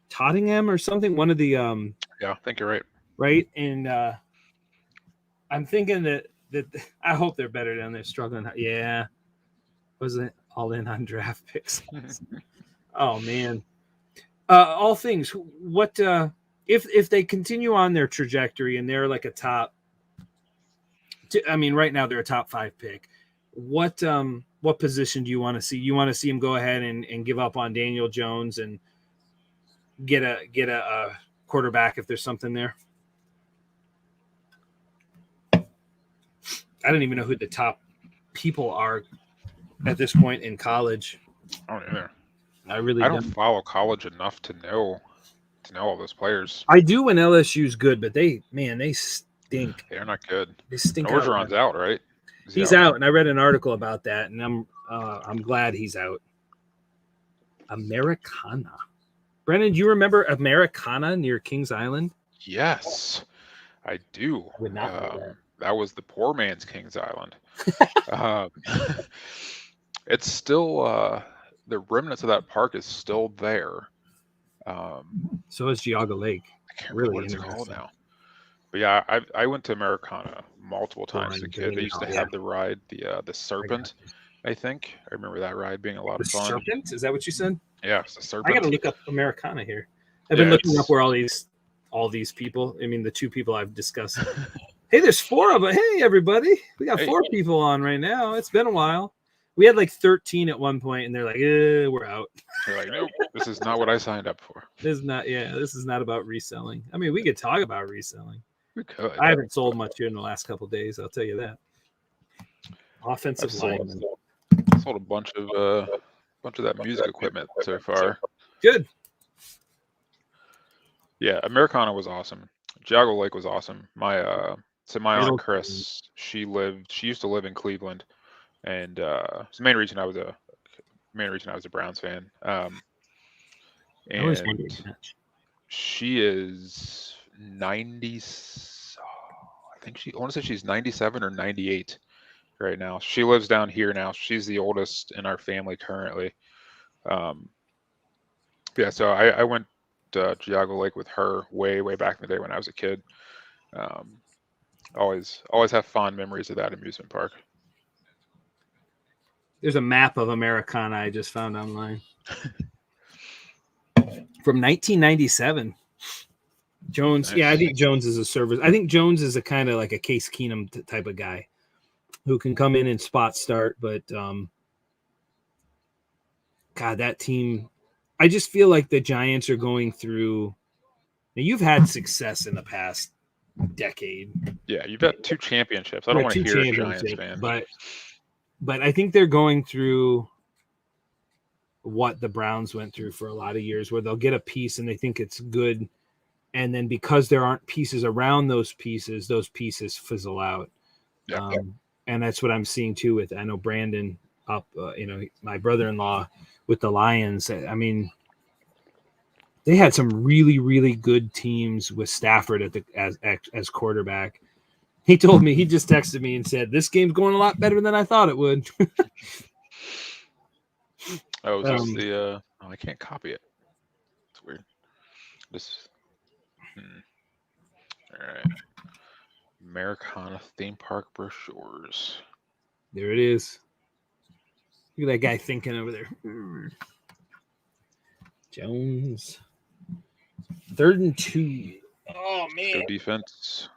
Tottenham or something. One of the yeah, I think you're right. Right, and I'm thinking that I hope they're better than they're struggling. Yeah, wasn't all in on draft picks. Oh man, all things. What if they continue on their trajectory and they're like a top? Right now they're a top 5 pick. What position do you want to see? You want to see him go ahead and give up on Daniel Jones and get a quarterback if there's something there? I don't even know who the top people are at this point in college. I don't either. I don't follow college enough to know all those players. I do when LSU's good, but they stink. They're not good. They stink. Orgeron's out, right? He's out, and I read an article about that, and I'm glad he's out. Americana. Brennan, do you remember Americana near Kings Island? Yes, I do. I would not know that. That was the poor man's Kings Island. It's still the remnants of that park is still there. So is Giago Lake. I can't remember what it's called now. But yeah, I went to Americana multiple times as a kid. They used to have the ride, the Serpent. I think I remember that ride being a lot of fun. Serpent? Is that what you said? Yeah, it's the Serpent. I got to look up Americana here. I've been looking up where all these people. The 2 people I've discussed. Hey, there's 4 of them. Hey, everybody, we got 4 people on right now. It's been a while. We had like 13 at one point, and they're like, we're out. They're like, nope, this is not what I signed up for. This is not about reselling. I mean, we could talk about reselling. We could. I haven't sold much here in the last couple of days. I'll tell you that. Offensive lineman. Sold a bunch of that music equipment so far. Good. Yeah, Americana was awesome. Jago Lake was awesome. My aunt Chris, she used to live in Cleveland, and it's the main reason I was a Browns fan. And she is 90. I want to say she's 97 or 98 right now. She lives down here now. She's the oldest in our family currently. Yeah, so I went to Jago Lake with her way back in the day when I was a kid. Always have fond memories of that amusement park. There's a map of Americana I just found online from 1997. Jones, nice. Yeah, I think Jones is a service. I think Jones is a kind of like a Case Keenum type of guy who can come in and spot start. But God, that team, I just feel like the Giants are going through. Now, you've had success in the past decade. Yeah, you've got 2 championships. I don't want to hear a Giants fan, but I think they're going through what the Browns went through for a lot of years, where they'll get a piece and they think it's good. And then because there aren't pieces around those pieces fizzle out. Yeah. And that's what I'm seeing too with, I know Brandon up, my brother-in-law with the Lions. I mean, they had some really, really good teams with Stafford as quarterback. He told me, he just texted me and said, this game's going a lot better than I thought it would. Oh, is this the I can't copy it. It's weird. All right. Americana theme park brochures. There it is. Look at that guy thinking over there. Jones. 3rd and 2. Oh, man. Go defense.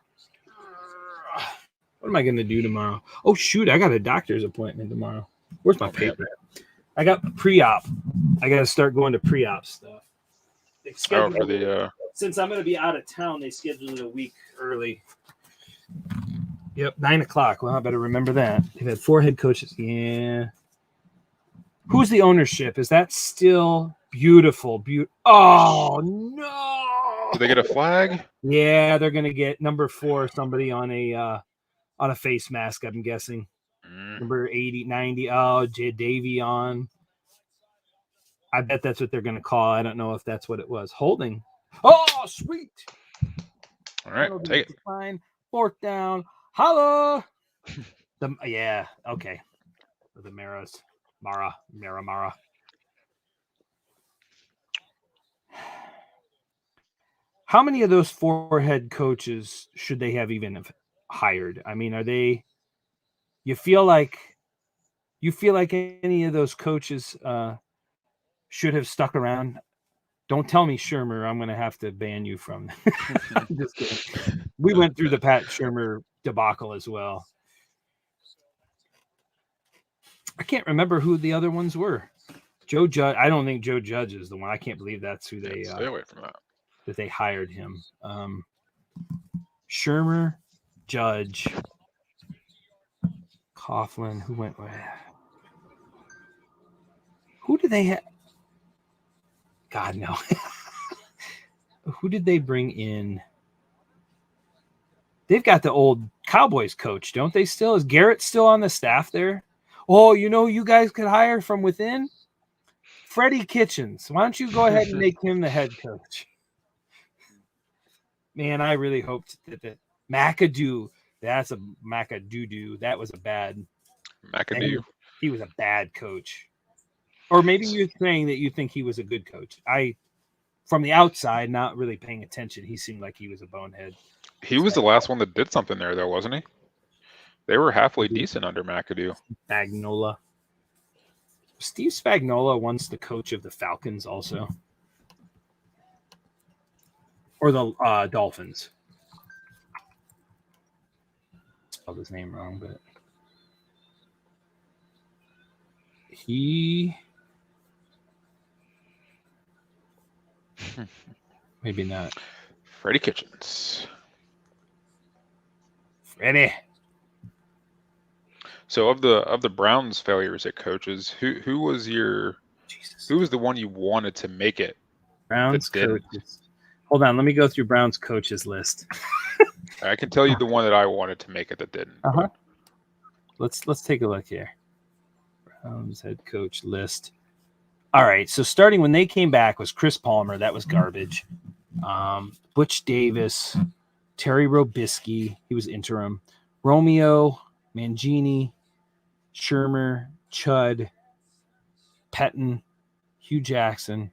What am I going to do tomorrow? Oh, shoot. I got a doctor's appointment tomorrow. Where's my paper? Man. I got pre-op. I got to start going to pre-op stuff. Since I'm going to be out of town, they scheduled it a week early. Yep, 9 o'clock. Well, I better remember that. They've had 4 head coaches. Yeah. Who's the ownership? Is that still beautiful? Oh, no. Did they get a flag? Yeah, they're going to get number 4, somebody on a face mask, I'm guessing. Number 80, 90. Oh, Davion. I bet that's what they're going to call. I don't know if that's what it was. Holding. Oh, sweet. All right, take it. Fine. 4th down. Holla. Yeah, okay. The Maras. Mara. How many of those 4 head coaches should they have even hired? I mean, are they – you feel like any of those coaches should have stuck around? Don't tell me Shermer. I'm going to have to ban you from – just kidding. We went through the Pat Shermer debacle as well. I can't remember who the other ones were. Joe Judge. I don't think Joe Judge is the one. I can't believe that's who they stay away from that they hired him. Shermer, Judge, Coughlin. Who went with? Who did they have? God, no. Who did they bring in? They've got the old Cowboys coach, don't they still? Is Garrett still on the staff there? Oh, you guys could hire from within? Freddie Kitchens. Why don't you go ahead and make him the head coach? Man, I really hoped that McAdoo, that's a McAdoo. That was a bad McAdoo. He was a bad coach. Or maybe you're saying that you think he was a good coach. From the outside, not really paying attention, he seemed like he was a bonehead. He was the last one that did something there, though, wasn't he? They were halfway decent under McAdoo. Spagnuolo. Steve Spagnuolo once the coach of the Falcons also. Or the Dolphins. Spelled his name wrong, but he? Maybe not. Freddie Kitchens. Freddie. So of the Browns' failures at coaches, who was the one you wanted to make it? Browns coaches. Hold on, let me go through Browns coaches list. I can tell you the one that I wanted to make it that didn't. Uh-huh. Let's take a look here. Browns head coach list. All right, so starting when they came back was Chris Palmer. That was garbage. Butch Davis, Terry Robisky. He was interim. Romeo, Mangini, Shermer, Chud, Pettin, Hugh Jackson,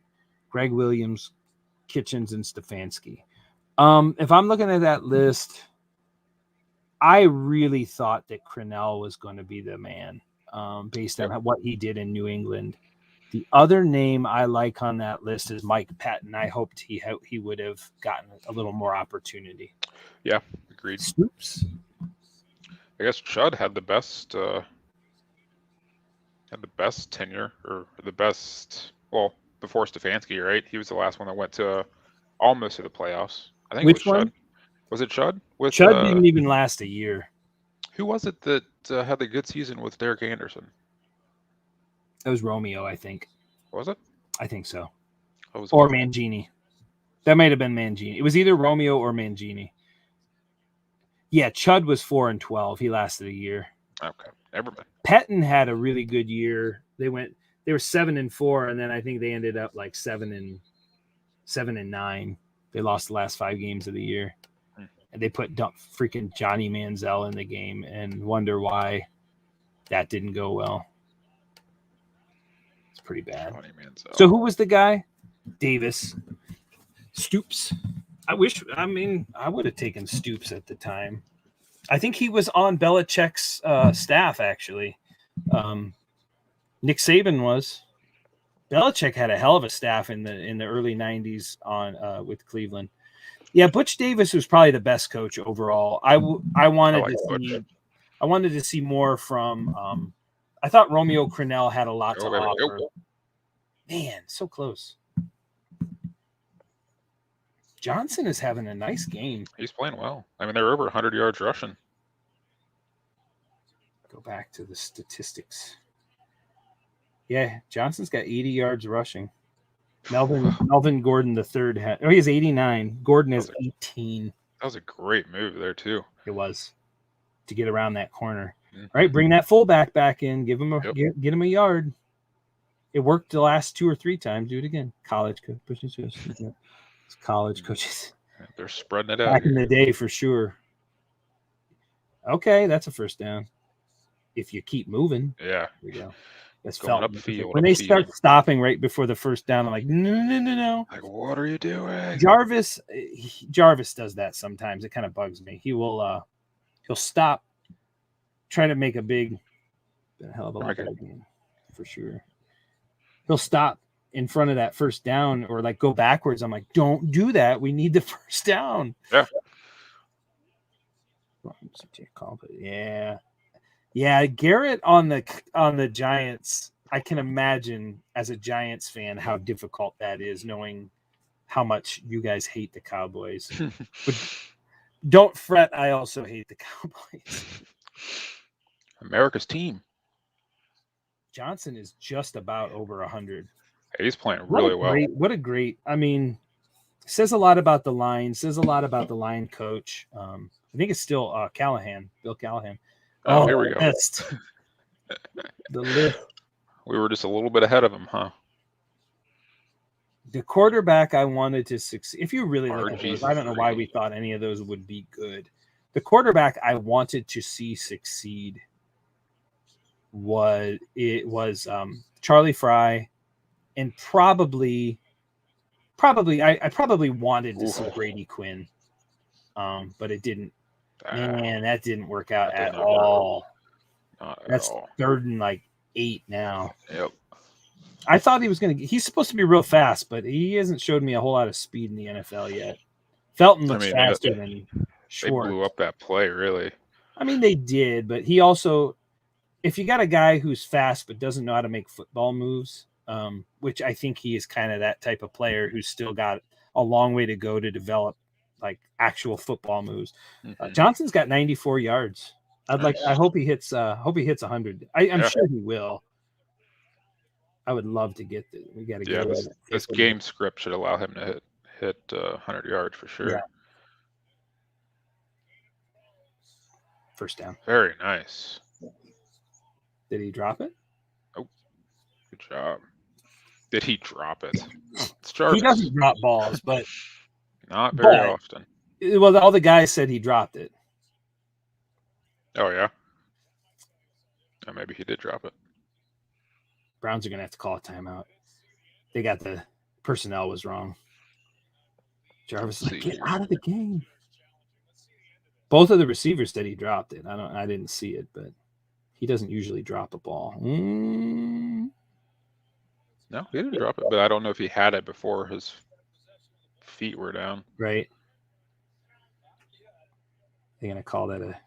Greg Williams, Kitchens, and Stefanski. If I'm looking at that list, I really thought that Crennel was going to be the man based on what he did in New England. The other name I like on that list is Mike Patton. I hoped he would have gotten a little more opportunity. Yeah, agreed. Stoops. I guess Chud had the best tenure, or the best. Well, before Stefanski, right? He was the last one that went to almost to the playoffs. I think Which it was one? Chud. Was it Chud? Chud didn't even last a year. Who was it that had the good season with Derek Anderson? That was Romeo, I think. Was it? I think so. Or Mangini. That might have been Mangini. It was either Romeo or Mangini. Yeah, Chud was 4-12. He lasted a year. Okay, never mind. Pettin had a really good year. They were 7-4, and then I think they ended up like 7-9. They lost the last 5 games of the year, and they put freaking Johnny Manziel in the game, and wonder why that didn't go well. It's pretty bad. So who was the guy? Davis. Stoops. I would have taken Stoops at the time. I think he was on Belichick's staff, actually. Nick Saban was. Belichick had a hell of a staff in the early 90s with Cleveland. Yeah, Butch Davis was probably the best coach overall. I wanted to see more from. I thought Romeo Crennel had a lot to offer. Man, so close. Johnson is having a nice game. He's playing well. I mean, they're over 100 yards rushing. Go back to the statistics. Yeah, Johnson's got 80 yards rushing. Melvin Gordon III he has 89. Gordon has 18. That was a great move there too. It was to get around that corner. Mm-hmm. All right, bring that fullback back in. Give him get him a yard. It worked the last 2 or 3 times. Do it again. College coaches. It's college coaches. They're spreading it out. Back in the day for sure. Okay, that's a first down. If you keep moving. Yeah. There we go. That's going upfield. When they start stopping right before the first down, I'm like, no. Like, what are you doing? Jarvis does that sometimes. It kind of bugs me. He'll stop, try to make a hell of a lot of game for sure. He'll stop in front of that first down or like go backwards. I'm like, don't do that. We need the first down. Yeah. Yeah. Yeah, Garrett on the Giants, I can imagine as a Giants fan how difficult that is, knowing how much you guys hate the Cowboys. But don't fret, I also hate the Cowboys. America's team. Johnson is just about over 100. He's playing really well. What a great, I mean, says a lot about the line, says a lot about the line coach. I think it's still Bill Callahan. Oh, here we go. The list. We were just a little bit ahead of him, huh? The quarterback I wanted to succeed. If you really look at those, I don't know why we thought any of those would be good. The quarterback I wanted to see succeed was Charlie Fry, and probably I probably wanted to see Brady Quinn, but it didn't. Man, that didn't work out at all. That's 3rd and 8 now. Yep. I thought he's supposed to be real fast, but he hasn't showed me a whole lot of speed in the NFL yet. Felton looks faster than Schwartz. They blew up that play, really. I mean, they did, but he also, if you got a guy who's fast but doesn't know how to make football moves, which I think he is kind of that type of player who's still got a long way to go to develop like actual football moves. Johnson's got 94 yards. I hope he hits 100. I'm sure he will. I would love to get we got to get this game script should allow him to hit 100 yards for sure. Yeah. First down. Very nice. Did he drop it? Oh, good job. Did he drop it? He doesn't drop balls, but not very often. Well, all the guys said he dropped it. Oh yeah. Or maybe he did drop it. Browns are gonna have to call a timeout. They got the personnel was wrong. Jarvis is like, get out of the game. Both of the receivers said he dropped it. I didn't see it, but he doesn't usually drop a ball. No, he didn't drop it, but I don't know if he had it before his feet were down. Right. They're gonna call that a.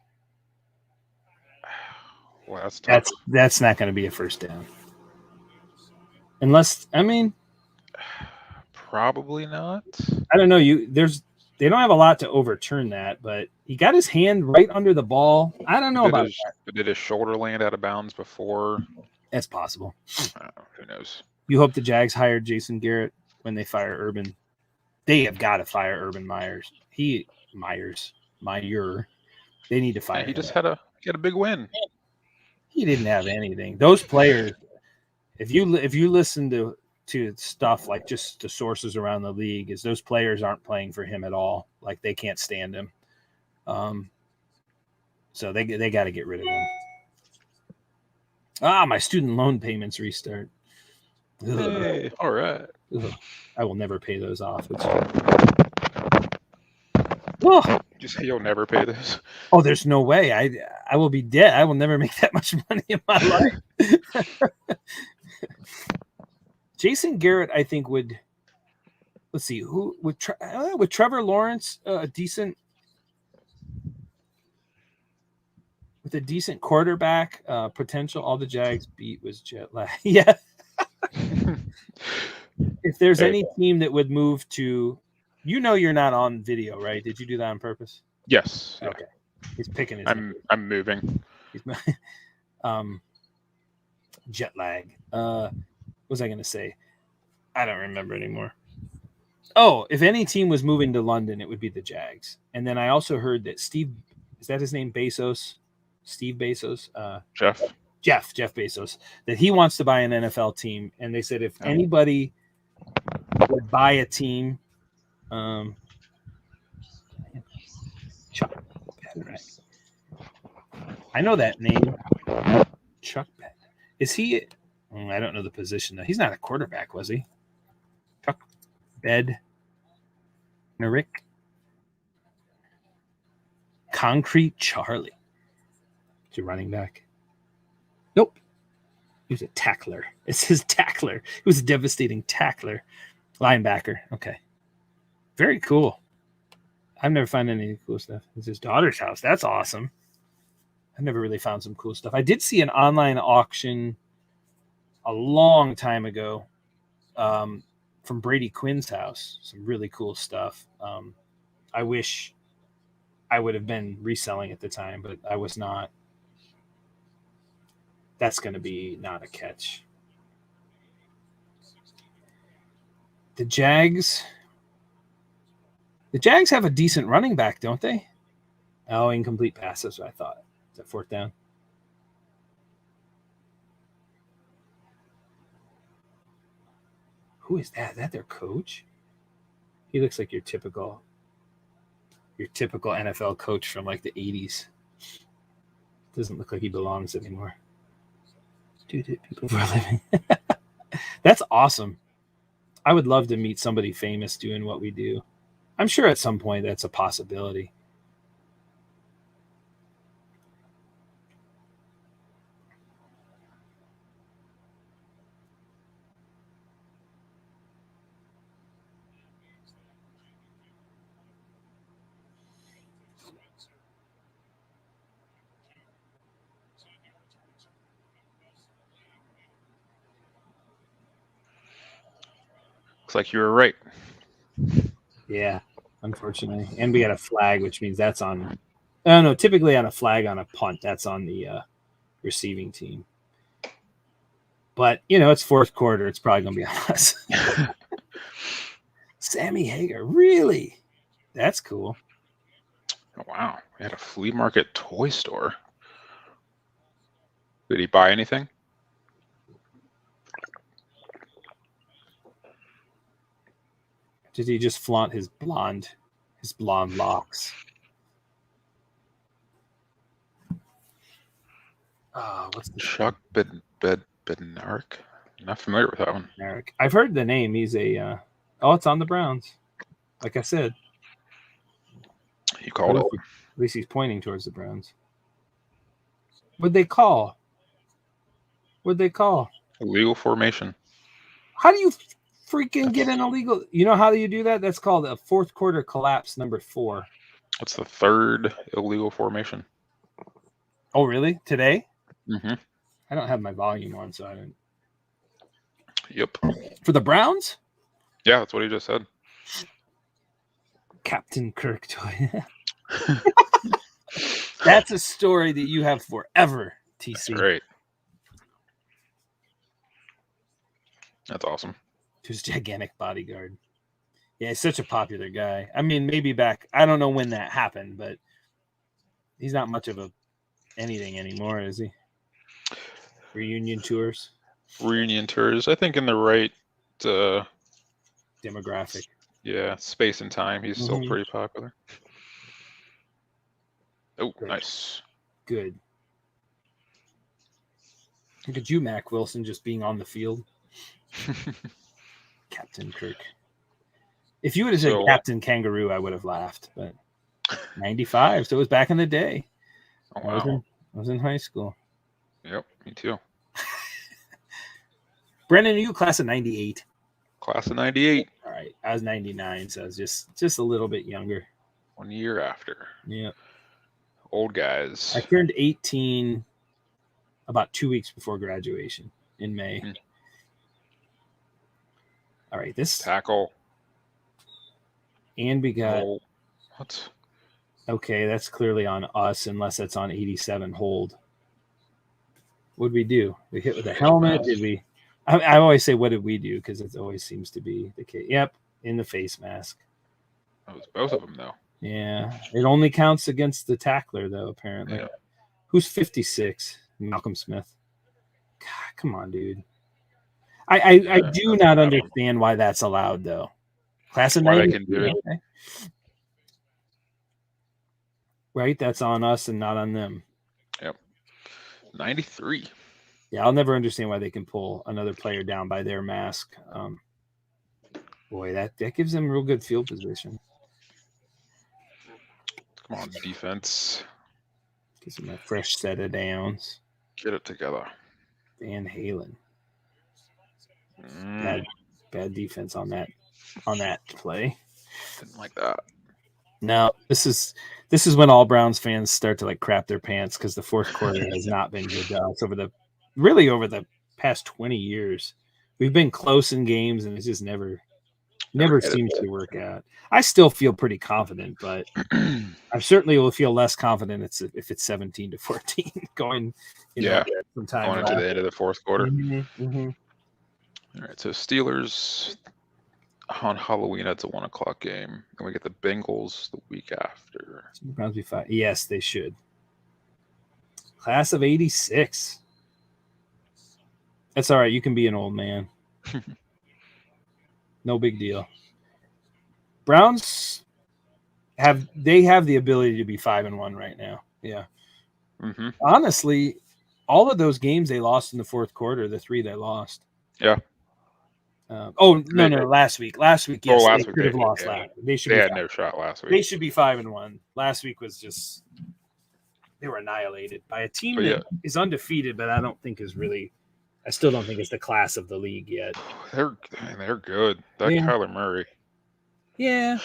Well, that's tough. That's not going to be a first down. Unless, I mean, probably not. I don't know. They don't have a lot to overturn that, but he got his hand right under the ball. I don't know about that. But did his shoulder land out of bounds before? That's possible. Who knows? You hope the Jags hired Jason Garrett when they fire Urban. They have got to fire Urban Meyer. They need to fire him. He just had a big win. He didn't have anything. Those players, if you listen to stuff like just the sources around the league, is those players aren't playing for him at all. Like they can't stand him. So they got to get rid of him. My student loan payments restart. Hey, all right. Ugh. I will never pay those off. You say you'll never pay this? Oh, there's no way. I will be dead. I will never make that much money in my life. Jason Garrett, I think would. Let's see who would Trevor Lawrence a decent quarterback potential. All the Jags beat was jet lag. Yeah. If there's any team that would move to. You're not on video, right? Did you do that on purpose? Yes. Okay. He's picking his. I'm moving. He's jet lag. What was I going to say? I don't remember anymore. Oh, if any team was moving to London, it would be the Jags. And then I also heard that Steve, is that his name? Bezos? Steve Bezos? Jeff Bezos, that he wants to buy an NFL team. And they said if anybody would buy a team, Chuck Pettis. I know that name. Chuck Pettis. Is he? I don't know the position though. He's not a quarterback, was he? Chuck Bednarik. Concrete Charlie. Is he running back? Nope. He was a tackler. It's his tackler. He was a devastating tackler. Linebacker. Okay. Very cool. I've never found any cool stuff. It's his daughter's house. That's awesome. I've never really found some cool stuff. I did see an online auction a long time ago from Brady Quinn's house. Some really cool stuff. I wish I would have been reselling at the time, but I was not. That's going to be not a catch. The Jags have a decent running back, don't they? Oh, incomplete pass. That's what I thought. Is that fourth down? Who is that? Is that their coach? He looks like your typical NFL coach from like the 80s. Doesn't look like he belongs anymore. Dude, hit people for a living. That's awesome. I would love to meet somebody famous doing what we do. I'm sure at some point that's a possibility. Looks like you were right. Yeah, unfortunately. And we got a flag, which means that's on. Oh, no, typically on a flag on a punt, that's on the receiving team. But, it's fourth quarter. It's probably going to be on us. Sammy Hagar. Really? That's cool. Oh, wow. We had a flea market toy store. Did he buy anything? Did he just flaunt his blonde locks? What's the Chuck Bednarik? Not familiar with that one. Eric? I've heard the name. He's a. It's on the Browns. Like I said. He called it. At least he's pointing towards the Browns. What'd they call? Illegal formation. How do you freaking get an illegal? You know how do you do that? That's called a fourth quarter collapse number 4. What's the third illegal formation? Oh, really? Today? Mm-hmm. I don't have my volume on, so I didn't. Yep. For the Browns? Yeah, that's what he just said. Captain Kirk toy. That's a story that you have forever, TC. That's right. That's awesome. His gigantic bodyguard. Yeah, he's such a popular guy. I mean, maybe back, I don't know when that happened, but he's not much of a anything anymore, is he? Reunion tours? I think in the right demographic. Yeah, space and time. He's still pretty popular. Oh, Good. Nice. Good. Look at you, Mac Wilson, just being on the field. Captain Kirk. If you would have said Captain Kangaroo, I would have laughed. But 95, so it was back in the day. Oh, wow. I was in high school. Yep, me too. Brendan, are you class of 98? Class of 98. All right. I was 99, so I was just a little bit younger. 1 year after. Yeah. Old guys. I turned 18 about 2 weeks before graduation in May. Mm. All right. This tackle. And we got what? Okay, that's clearly on us unless that's on 87 hold. What'd we do? We hit with a helmet? Did we? I always say, what did we do? Because it always seems to be the case. Yep, in the face mask. That was both of them, though. Yeah, it only counts against the tackler, though, apparently. Yeah. Who's 56? Malcolm Smith. God, come on, dude. I do not understand why that's allowed, though. Class of 90. Can do it. Okay. Right? That's on us and not on them. Yep. 93. Yeah, I'll never understand why they can pull another player down by their mask. Boy, that gives them real good field position. Come on, defense. Gives them a fresh set of downs. Get it together. Van Halen. Bad defense on that play. Didn't like that. No, this is when all Browns fans start to like crap their pants because the fourth quarter has not been good to us over the past 20 years. We've been close in games and it just never seems to work out. I still feel pretty confident, but I certainly will feel less confident if it's 17-14 going. Some time going into the end of the fourth quarter. Mm-hmm. All right, so Steelers on Halloween, it's a 1:00 game, and we get the Bengals the week after. The Browns be fine. Yes, they should. Class of 86. That's all right. You can be an old man. No big deal. Browns have the ability to be 5-1 right now. Yeah. Mm-hmm. Honestly, all of those games they lost in the fourth quarter, the 3 they lost. Yeah. No, last week. Last week, yes, last they could have lost last week. They had no shot last week. They should be 5-1. Last week was just they were annihilated by a team that is undefeated, but I still don't think it's the class of the league yet. They're good. Kyler Murray. Yeah.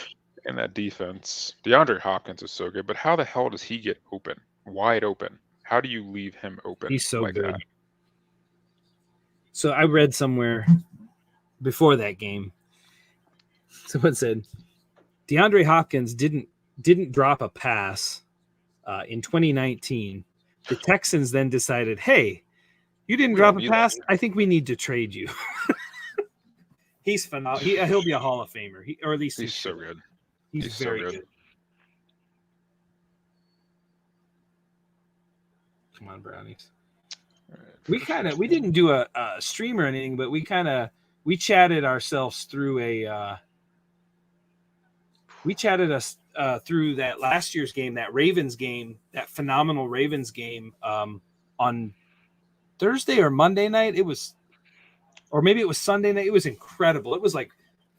And that defense. DeAndre Hopkins is so good, but how the hell does he get open? Wide open. How do you leave him open? He's so like good. That? So I read somewhere before that game Someone said DeAndre Hopkins didn't drop a pass in 2019. The Texans then decided, hey, you didn't drop a pass. I think we need to trade you. He's phenomenal. He'll be a Hall of Famer, or at least he's so good. He's very so good. Come on, Brownies. Right, we didn't do a stream or anything, but we chatted ourselves through through that last year's game, that Ravens game, that phenomenal Ravens game on Thursday or Monday night. Or maybe it was Sunday night. It was incredible.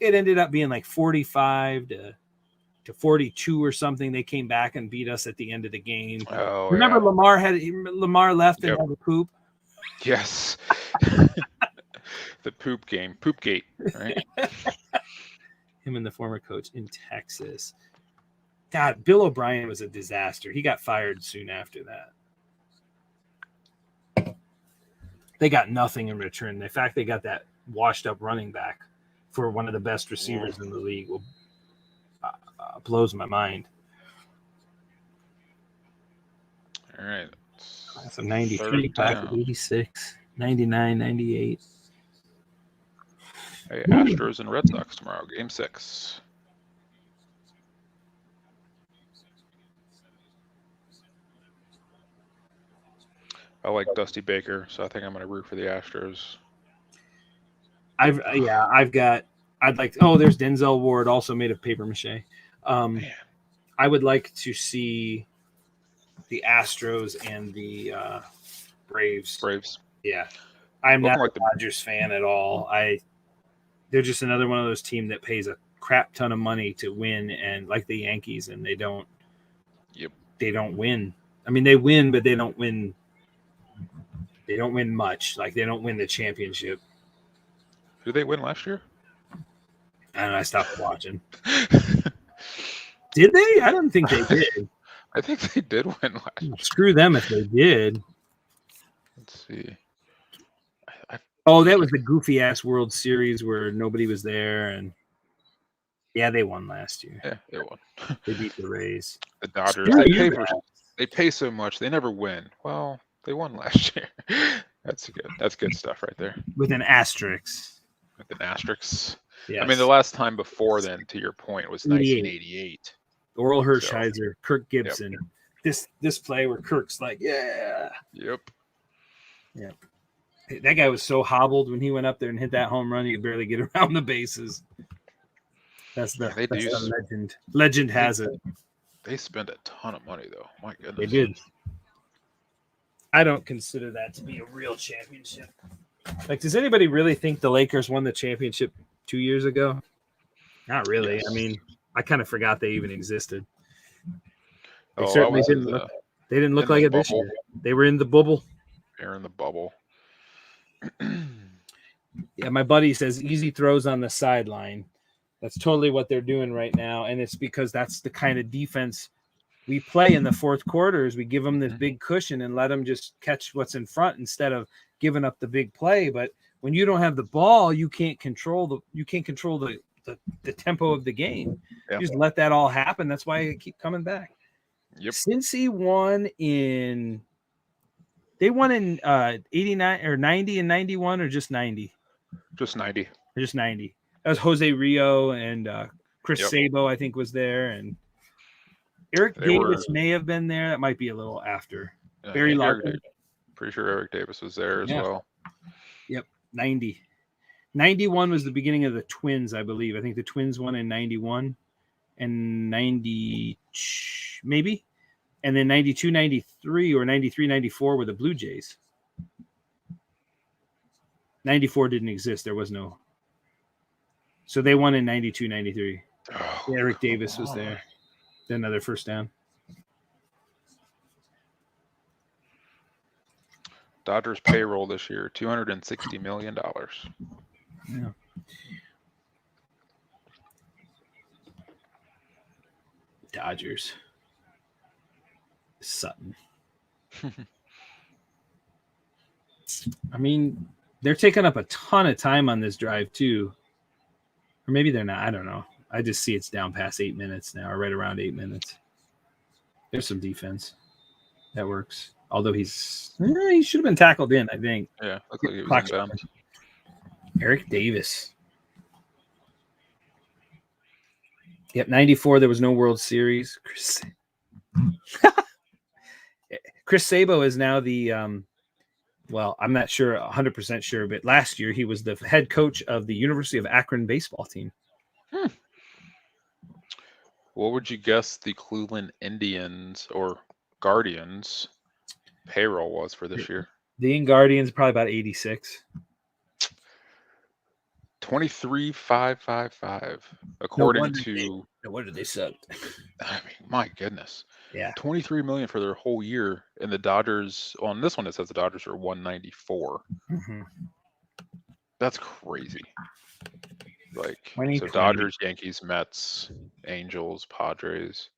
It ended up being like 45 to 42 or something. They came back and beat us at the end of the game. Oh, remember yeah. Lamar left and had a poop? Yes. The poop game. Poopgate, right? Him and the former coach in Texas. God, Bill O'Brien was a disaster. He got fired soon after that. They got nothing in return. In fact, they got that washed up running back for one of the best receivers in the league. Blows my mind. All right. That's a 93, 86, 99, 98. Hey, Astros and Red Sox tomorrow, Game 6. I like Dusty Baker, so I think I'm going to root for the Astros. There's Denzel Ward, also made of paper mache. I would like to see the Astros and the Braves. Yeah. I'm not a Dodgers fan at all. They're just another one of those teams that pays a crap ton of money to win, and like the Yankees, and they don't win. I mean, they win, but they don't win. They don't win much. Like, they don't win the championship. Who did they win last year? I don't know. I stopped watching. Did they? I don't think they did. I think they did win last year. Screw them if they did. Let's see. That was the goofy ass World Series where nobody was there, and yeah, they won last year. Yeah, they won. They beat the Rays. The Dodgers. They pay so much, they never win. Well, they won last year. That's good stuff right there. With an asterisk. Yes. I mean, the last time before then, to your point, was 1988. Oral Hershiser, Kirk Gibson. Yep. This play where Kirk's like, yeah. Yep. Yeah. That guy was so hobbled when he went up there and hit that home run, he could barely get around the bases. That's the legend. Legend has it. They spend a ton of money, though. My goodness. They did. I don't consider that to be a real championship. Like, does anybody really think the Lakers won the championship 2 years ago? Not really. Yes. I mean, I kind of forgot they even existed. They certainly didn't look. They didn't look like it this year. They were in the bubble. They're in the bubble. Yeah, my buddy says easy throws on the sideline. That's totally what they're doing right now, and it's because that's the kind of defense we play in the fourth quarters. We give them this big cushion and let them just catch what's in front instead of giving up the big play. But when you don't have the ball, you can't control the tempo of the game. Yeah. You just let that all happen. That's why I keep coming back. Yep. Cincy won in 89 or 90 and 91 or just 90? Just 90. Just 90. That was Jose Rio and Chris Sabo, I think, was there, and Eric Davis may have been there. That might be a little after. Barry Larkin. Pretty sure Eric Davis was there as well. Yep, 90. 91 was the beginning of the Twins, I believe. I think the Twins won in 91 and 90, maybe. And then 92, 93, or 93, 94 were the Blue Jays. 94 didn't exist. There was no. So they won in 92, 93. Oh, Eric Davis was there. Then another first down. Dodgers payroll this year, $260 million. Yeah. Dodgers. Sutton. I mean, they're taking up a ton of time on this drive, too. Or maybe they're not. I don't know. I just see it's down past 8 minutes now, or right around 8 minutes. There's some defense. That works. Although he should have been tackled in, I think. Yeah, looks like he was inbound. Eric Davis. Yep, 94. There was no World Series. Chris Sabo is now the well, I'm not sure 100% sure, but last year he was the head coach of the University of Akron baseball team. What would you guess the Cleveland Indians or Guardians payroll was for this year? The Guardians probably about 86. 23,555 according to. No wonder they sucked. I mean, my goodness. Yeah. 23 million for their whole year, and the Dodgers. On this one, it says the Dodgers are 194. Mm-hmm. That's crazy. Like, so 2020. Dodgers, Yankees, Mets, Angels, Padres.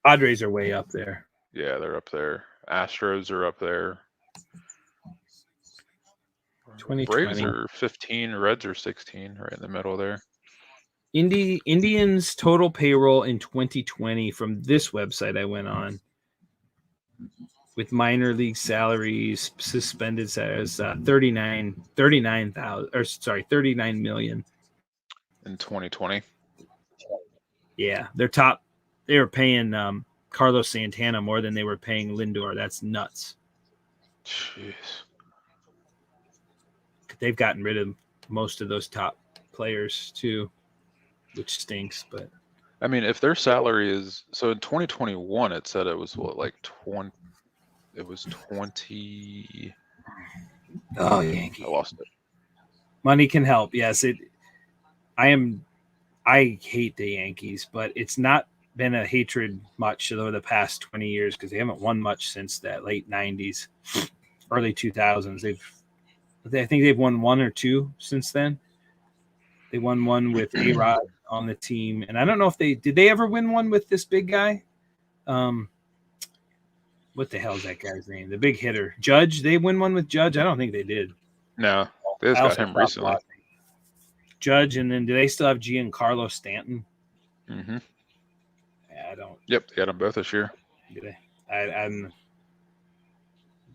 Padres are way up there. Yeah, they're up there. Astros are up there. 2020. Braves are 15, Reds are 16, right in the middle there. Indians total payroll in 2020 from this website I went on with minor league salaries, suspended salaries, 39 million in 2020. Yeah, they were paying Carlos Santana more than they were paying Lindor. That's nuts. Jeez. They've gotten rid of most of those top players too, which stinks. But I mean, if their salary is so in 2021, it said it was what, like 20. It was 20. Oh, Yankee. I lost it. Money can help. Yes, I hate the Yankees, but it's not been a hatred much over the past 20 years because they haven't won much since that late 90s, early 2000s. I think they've won one or two since then. They won one with A-Rod on the team, and I don't know if did they ever win one with this big guy? What the hell is that guy's name? The big hitter, Judge. They win one with Judge. I don't think they did. No, they just got him recently. Judge, and then do they still have Giancarlo Stanton? Mm-hmm. Yeah, I don't. Yep, they got them both this year. Do they?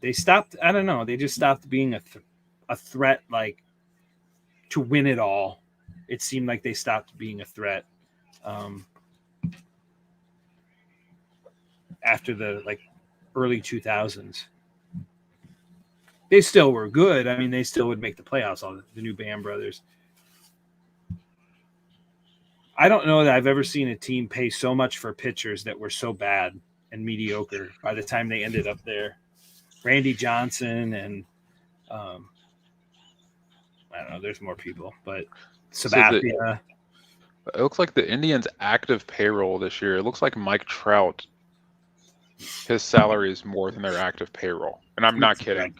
They stopped. I don't know. They just stopped being a threat, like to win it all. It seemed like they stopped being a threat after the early 2000s. They still were good. I mean, they still would make the playoffs. All the new Band brothers. I don't know that I've ever seen a team pay so much for pitchers that were so bad and mediocre by the time they ended up there. Randy Johnson and I don't know. There's more people, but Sabathia. It looks like the Indians' active payroll this year. It looks like Mike Trout. His salary is more than their active payroll, and I'm not kidding.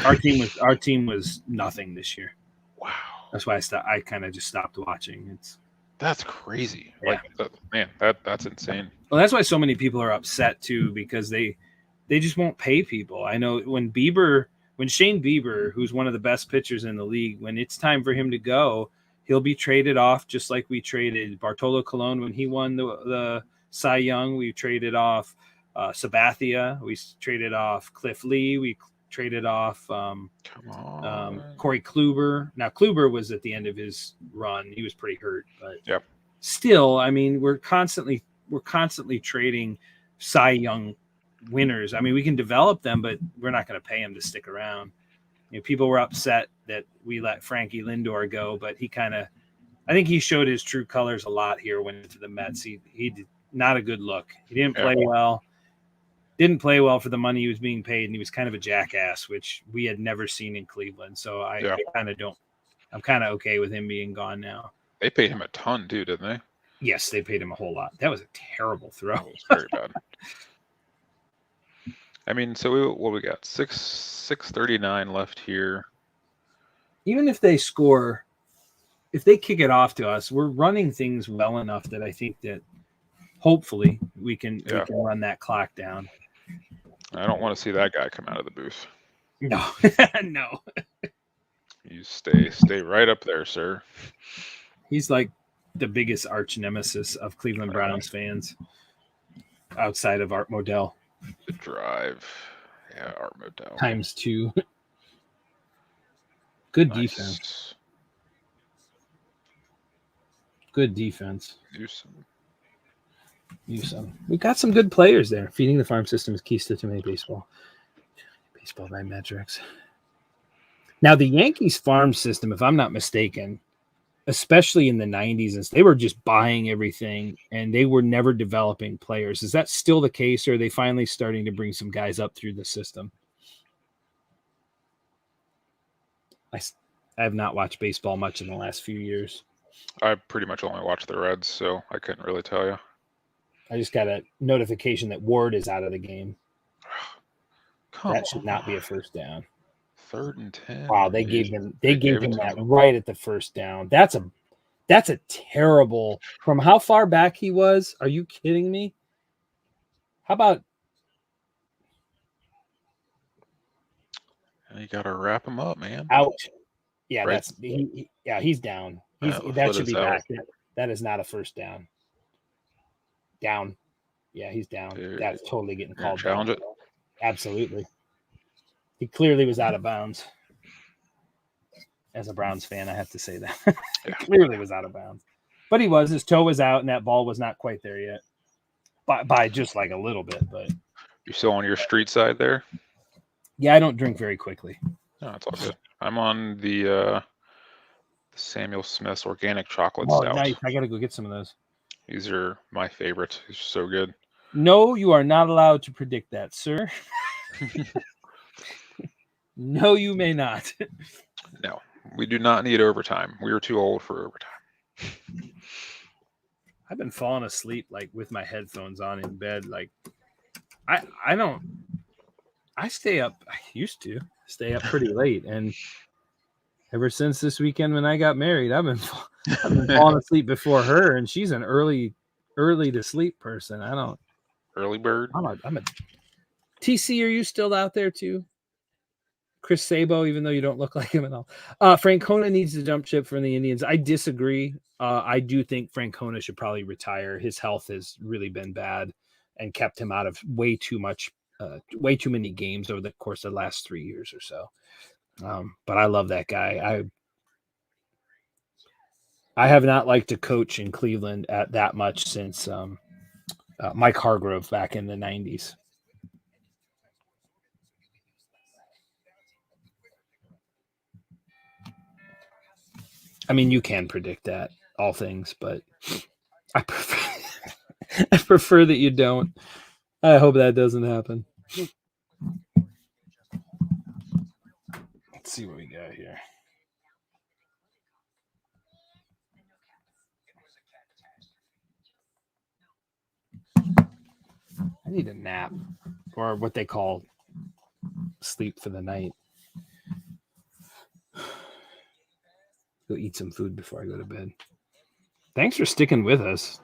Our team was nothing this year. Wow. That's why I kind of just stopped watching. That's crazy. Yeah. That's insane. Well, that's why so many people are upset too, because they just won't pay people. I know when Shane Bieber, who's one of the best pitchers in the league, when it's time for him to go, he'll be traded off just like we traded Bartolo Colon when he won the Cy Young. We traded off Sabathia. We traded off Cliff Lee. We traded off Corey Kluber. Now, Kluber was at the end of his run. He was pretty hurt, but still, I mean, we're constantly trading Cy Young winners. I mean, we can develop them, but we're not going to pay them to stick around. You know, people were upset that we let Frankie Lindor go, but I think he showed his true colors a lot here when to the Mets. He did not a good look. He didn't play well. Didn't play well for the money he was being paid, and he was kind of a jackass, which we had never seen in Cleveland. So I'm kind of okay with him being gone now. They paid him a ton too, didn't they? Yes, they paid him a whole lot. That was a terrible throw. That was very bad. I mean, so we got 6:39 left here. Even if they score, if they kick it off to us, we're running things well enough that I think that hopefully we can run that clock down. I don't want to see that guy come out of the booth. No, no. You stay right up there, sir. He's like the biggest arch nemesis of Cleveland Browns fans outside of Art Modell. The drive. Yeah, Art Modell. Times 2. Good Nice. defense. Good defense. Newsome. We got some good players there. Feeding the farm system is keys to many baseball. Baseball by metrics. Now, the Yankees farm system, if I'm not mistaken, especially in the 90s, they were just buying everything and they were never developing players. Is that still the case, or are they finally starting to bring some guys up through the system? I have not watched baseball much in the last few years. I pretty much only watched the Reds, so I couldn't really tell you. I just got a notification that Ward is out of the game. That should not be a first down. 3rd and 10. Wow, they gave him that right at the first down. That's a terrible, from how far back he was. Are you kidding me? How about you gotta wrap him up, man. out? Yeah, right. He's down. That should be back. That is not a first down. Down. Yeah, he's down. That's totally getting called. Challenge it. Absolutely. He clearly was out of bounds. As a Browns fan, I have to say that. He clearly was out of bounds. But he was. His toe was out, and that ball was not quite there yet. By just like a little bit. But you still on your street side there? Yeah, I don't drink very quickly. No, it's all good. I'm on the Samuel Smith's organic chocolate stout. Nice. I got to go get some of those. These are my favorite. These are so good. No, you are not allowed to predict that, sir. No, you may not. No, we do not need overtime. We are too old for overtime. I've been falling asleep like with my headphones on in bed. Like I used to stay up pretty late, and ever since this weekend when I got married, I've been falling asleep before her, and she's an early to sleep person. I don't. Early bird. I'm a TC. Are you still out there too? Chris Sabo, even though you don't look like him at all. Francona needs to jump ship from the Indians. I disagree. I do think Francona should probably retire. His health has really been bad and kept him out of way too many games over the course of the last 3 years or so. But I love that guy. I have not liked to coach in Cleveland at that much since Mike Hargrove back in the 90s. I mean, you can predict that, all things, but I prefer that you don't. I hope that doesn't happen. Let's see what we got here. I need a nap, or what they call sleep for the night. Go eat some food before I go to bed. Thanks for sticking with us.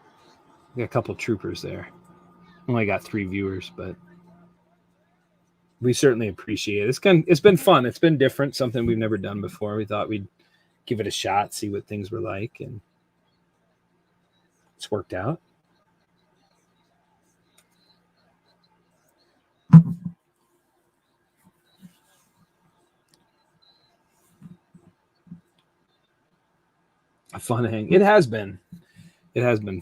We got a couple troopers there. Only got 3 viewers, but we certainly appreciate it. It's been fun. It's been different, something we've never done before. We thought we'd give it a shot, see what things were like, and it's worked out. A fun hang. It has been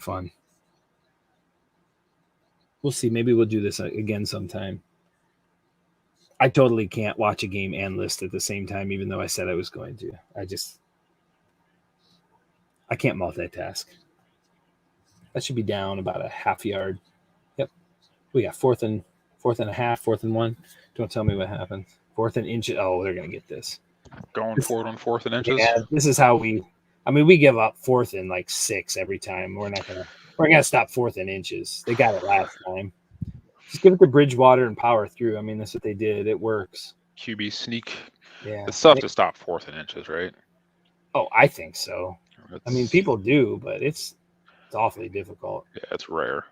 fun. We'll see. Maybe we'll do this again sometime. I totally can't watch a game and list at the same time, even though I said I was going to. I can't multitask. That should be down about a half yard. Yep. We got fourth and a half, 4th and 1. Don't tell me what happens. 4th and inches. Oh, they're going to get this. Going forward on 4th and inches? Yeah, this is how we give up 4th and like 6 every time. We're going to stop 4th and inches. They got it last time. Just give it to Bridgewater and power through. I mean, that's what they did. It works. QB sneak. Yeah. It's tough to stop 4th and inches, right? Oh, I think so. I mean, people do, but it's awfully difficult. Yeah, it's rare.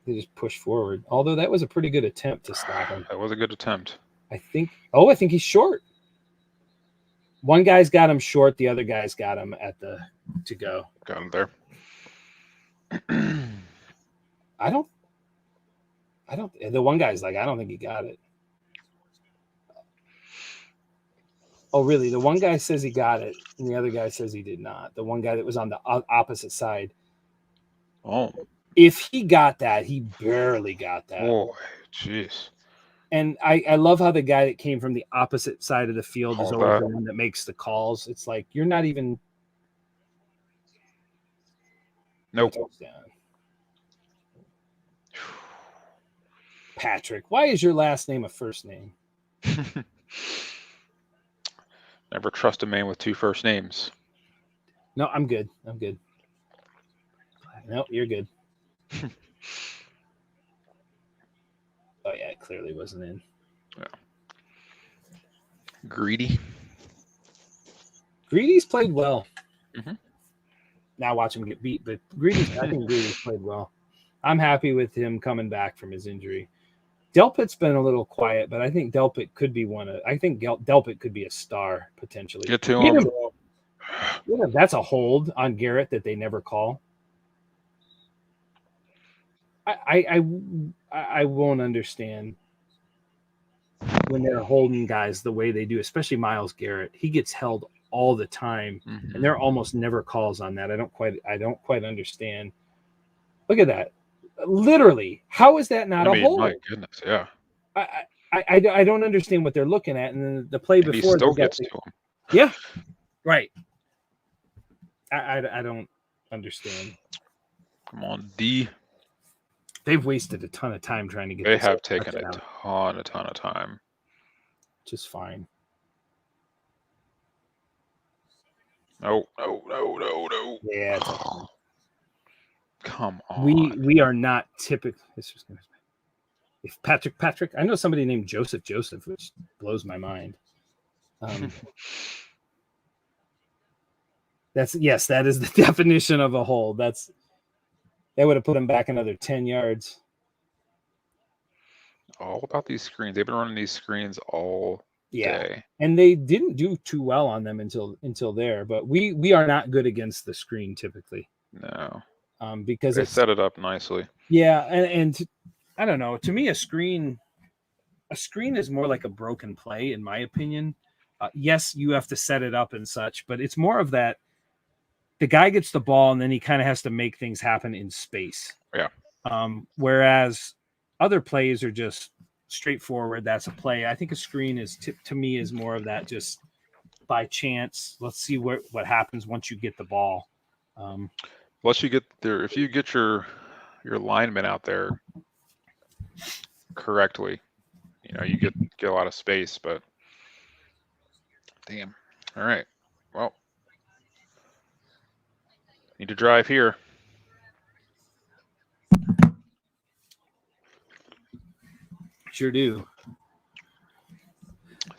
They just push forward. Although that was a pretty good attempt to stop him. That was a good attempt. I think he's short. One guy's got him short. The other guy's got him at the to go. Got him there. I don't. The one guy's like, I don't think he got it. Oh, really? The one guy says he got it, and the other guy says he did not. The one guy that was on the opposite side. Oh. If he got that, he barely got that. Oh, jeez. And I love how the guy that came from the opposite side of the field is always that. the one that makes the calls. It's like, you're not even. Nope. Patrick, why is your last name a first name? Never trust a man with two first names. No, I'm good. No, you're good. Oh, yeah, it clearly wasn't in. Yeah. Greedy's played well. Mm-hmm. Now watch him get beat, but I think Greedy's played well. I'm happy with him coming back from his injury. Delpit's been a little quiet, but I think Delpit could be Delpit could be a star potentially. Get to him. That's a hold on Garrett that they never call. I won't understand when they're holding guys the way they do, especially Myles Garrett. He gets held all the time, and there almost never calls on that. I don't quite understand. Look at that. Literally, how is that not a hold? My goodness, yeah. I don't understand what they're looking at, and then the play before he still gets to him. Yeah, right. I don't understand. Come on, D. They've wasted a ton of time trying to get. They have taken a ton of time. Just fine. No. Yeah. Come on. We are not typical. If Patrick, I know somebody named Joseph, which blows my mind. That is the definition of a hold. That would have put him back another 10 yards. All about these screens. They've been running these screens all day. And they didn't do too well on them until there. But we are not good against the screen typically. No. Because they set it up nicely. Yeah, and I don't know. To me, a screen is more like a broken play, in my opinion. Yes, you have to set it up and such, but it's more of that. The guy gets the ball, and then he kind of has to make things happen in space. Yeah. Whereas other plays are just straightforward. That's a play. I think a screen is to me is more of that, just by chance. Let's see what happens once you get the ball. Once you get there, if you get your lineman out there correctly, you get a lot of space. But damn. All right. Well, need to drive here. Sure do.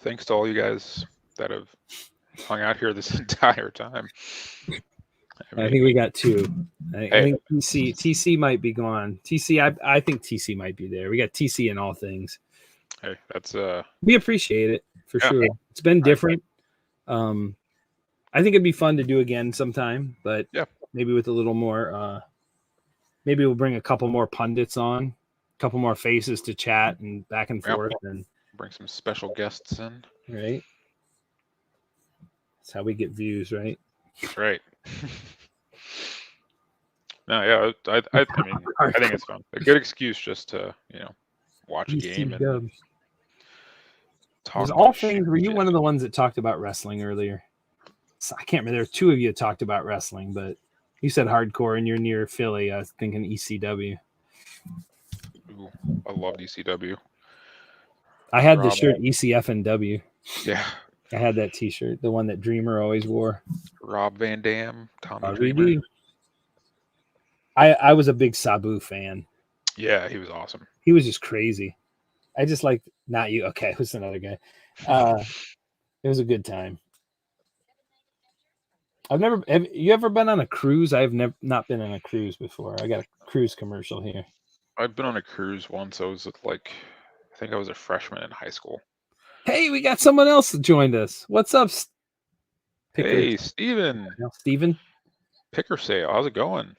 Thanks to all you guys that have hung out here this entire time. I think we got two. I think TC might be gone. I think TC might be there. We got TC in all things. Hey, that's we appreciate it for sure. It's been different. I think it'd be fun to do again sometime, but maybe with a little more. Maybe we'll bring a couple more pundits on, a couple more faces to chat and back and forth, and bring some special guests in. Right. That's how we get views, right? That's right. No, yeah, I mean, I think it's fun. A good excuse just to, watch a game and talk. All things. Were you one of the ones that talked about wrestling earlier? I can't remember. There were two of you that talked about wrestling, but you said hardcore and you're near Philly. I was thinking ECW. Ooh, I loved ECW. I had the shirt ECFNW. Yeah. I had that T-shirt, the one that Dreamer always wore. Rob Van Dam, Tommy Dreamer. I was a big Sabu fan. Yeah, he was awesome. He was just crazy. I just liked, not you. Okay, who's another guy? It was a good time. Have you ever been on a cruise? I've not been on a cruise before. I got a cruise commercial here. I've been on a cruise once. I think I was a freshman in high school. Hey, we got someone else that joined us. What's up, Hey, Steven. Steven. Picker sale. How's it going?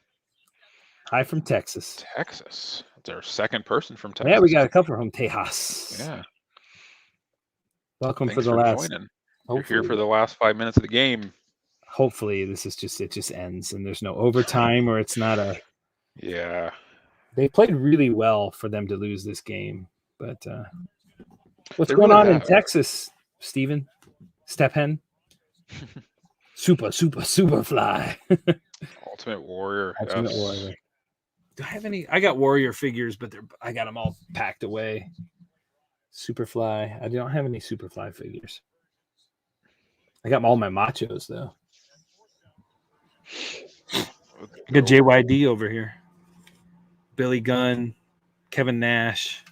Hi from Texas. Texas. It's our second person from Texas. Yeah, we got a couple from Tejas. Yeah. Welcome Thanks for the last. joining. You're here for the last 5 minutes of the game. Hopefully, it just ends and there's no overtime or it's not a. Yeah. They played really well for them to lose this game, but what's They going really on in have. Texas, Steven? Step hen? Super fly. Ultimate Warrior. Ultimate Warrior. Do I have any? I got Warrior figures, but I got them all packed away. Superfly. I don't have any Superfly figures. I got all my machos though. I got JYD over here. Billy Gunn, Kevin Nash,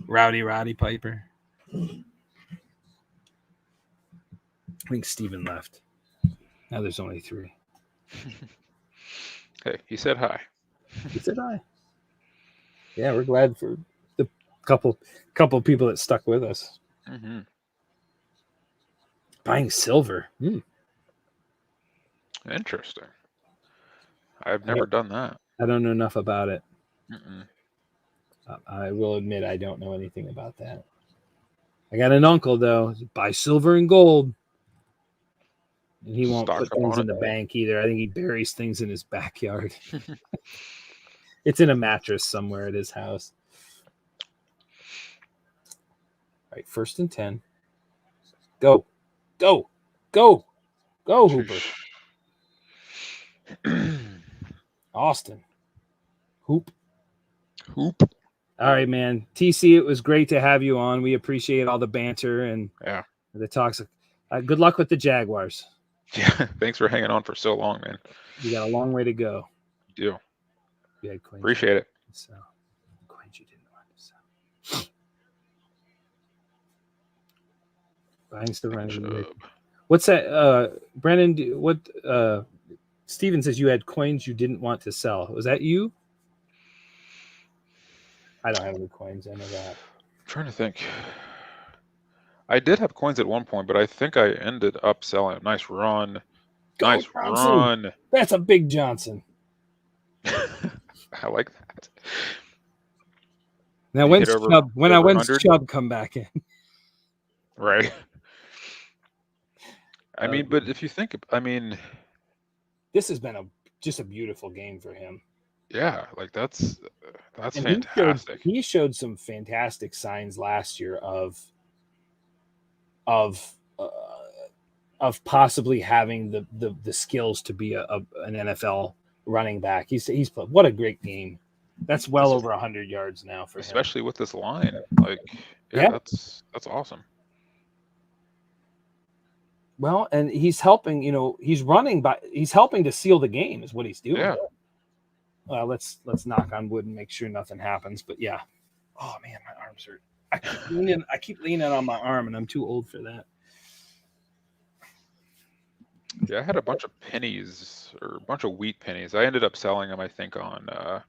Roddy Piper. I think Steven left. Now there's only 3. Hey, he said hi. He said hi. Yeah, we're glad for the couple people that stuck with us. Mm-hmm. Buying silver. Interesting. I've never done that. I don't know enough about it. Mm-mm. I will admit I don't know anything about that. I got an uncle though. Buy silver and gold. And he won't put things in the bank either. I think he buries things in his backyard. It's in a mattress somewhere at his house. All right, 1st and 10. Go, Hooper. Austin. Hoop. All right, man. TC, it was great to have you on. We appreciate all the banter and the talks. Good luck with the Jaguars. Yeah, thanks for hanging on for so long, man. You got a long way to go. You do. You had coins. Appreciate it. So, coins you didn't want to sell. Buying still running. What's that? Brandon, what Steven says you had coins you didn't want to sell. Was that you? I don't have any coins. I know that. I'm trying to think. I did have coins at one point, but I think I ended up selling. Nice run. Nice run. That's a big Johnson. I like that. Now, when's Chubb come back in? Right. I mean, but if you think, this has been just a beautiful game for him. Yeah, like that's fantastic. He showed some fantastic signs last year of possibly having the skills to be an NFL running back. He's played. What a great game. That's well over 100 yards now for him. Especially with this line. Like, that's awesome. Well, and he's helping, he's helping to seal the game is what he's doing. Yeah. Let's knock on wood and make sure nothing happens. But yeah. Oh man, my arms hurt. I keep leaning on my arm and I'm too old for that. Yeah, I had a bunch of pennies or a bunch of wheat pennies. I ended up selling them, I think, on I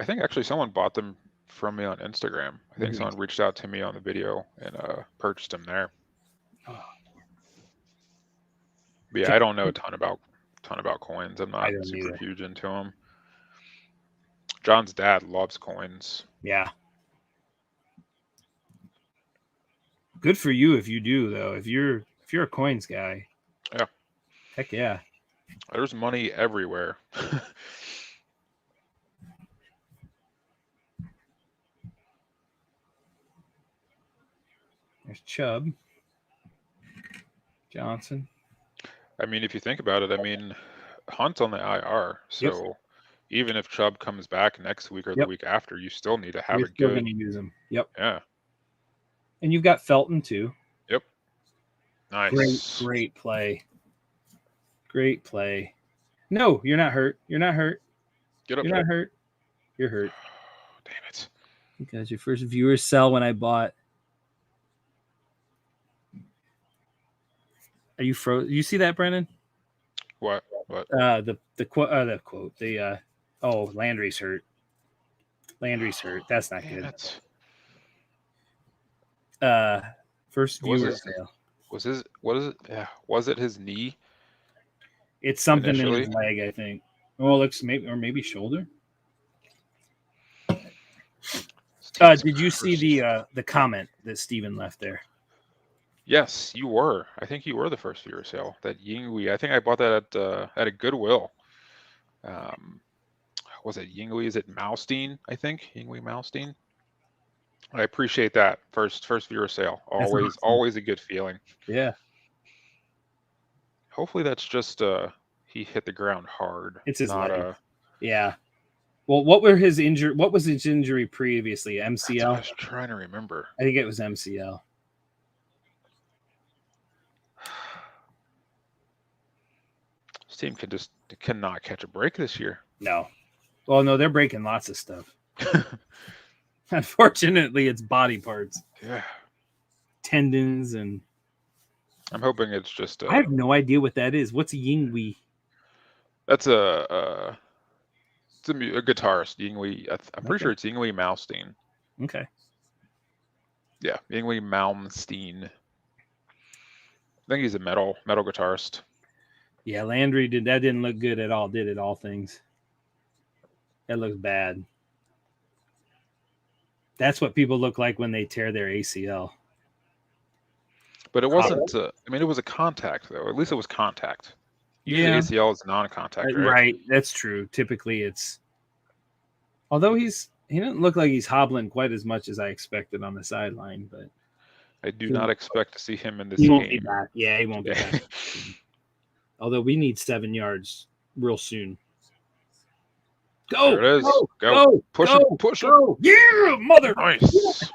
think actually someone bought them from me on Instagram. I think someone reached out to me on the video and purchased them there. But yeah, I don't know a ton about coins. I'm not super huge into them. John's dad loves coins. Yeah. Good for you if you do though. If you're a coins guy. Yeah. Heck yeah. There's money everywhere. There's Chubb. Johnson. I mean, if you think about it, Hunt's on the IR. So even if Chubb comes back next week or the week after, you still need to have a good. You're going to use him. Yep. Yeah. And you've got Felton too. Yep. Nice. Great play. Great play. No, you're not hurt. You're not hurt. Get up. You're not hurt. You're hurt. Damn it. Because your first viewer sell when I bought. Are you froze? You see that, Brennan? What? The quote. Landry's hurt. Landry's hurt. That's not good. First viewer sale. Was his what is it? Yeah, was it his knee It's something in initially? his leg, I think. Oh, it looks maybe shoulder. Did you see the comment that Steven left there? Yes, you were. I think you were the first viewer sale. That Yinghui. I think I bought that at a Goodwill. Was it Yinghui? Is it Malstein? I think Yinghui Malstein. I appreciate that first viewer sale. That's Always awesome. always a good feeling. Yeah, Hopefully that's just he hit the ground hard. it's his not leg. Yeah. Well, what was his injury previously? That's what I MCL. was trying to remember. I think it was MCL. This team cannot catch a break this year. No. Well, no, they're breaking lots of stuff. Unfortunately, it's body parts. Yeah. Tendons and. I'm hoping it's just. I have no idea what that is. What's a Yinghui? That's a guitarist, Yinghui. I'm pretty sure it's Yinghui Malmsteen. Okay. Yeah, Yinghui Malmsteen. I think he's a metal guitarist. Yeah, Landry didn't look good at all, did it? All things. That looks bad. That's what people look like when they tear their ACL. But it wasn't. I mean, it was a contact though. At least it was contact. Usually ACL is non-contact, right? Right. That's true. Typically, it's. Although he didn't look like he's hobbling quite as much as I expected on the sideline, but I do not expect to see him in this he game. won't be back. Yeah, he won't be back. Although we need 7 yards real soon. Go! There it is. Go! Push go, him. Yeah, mother! Nice.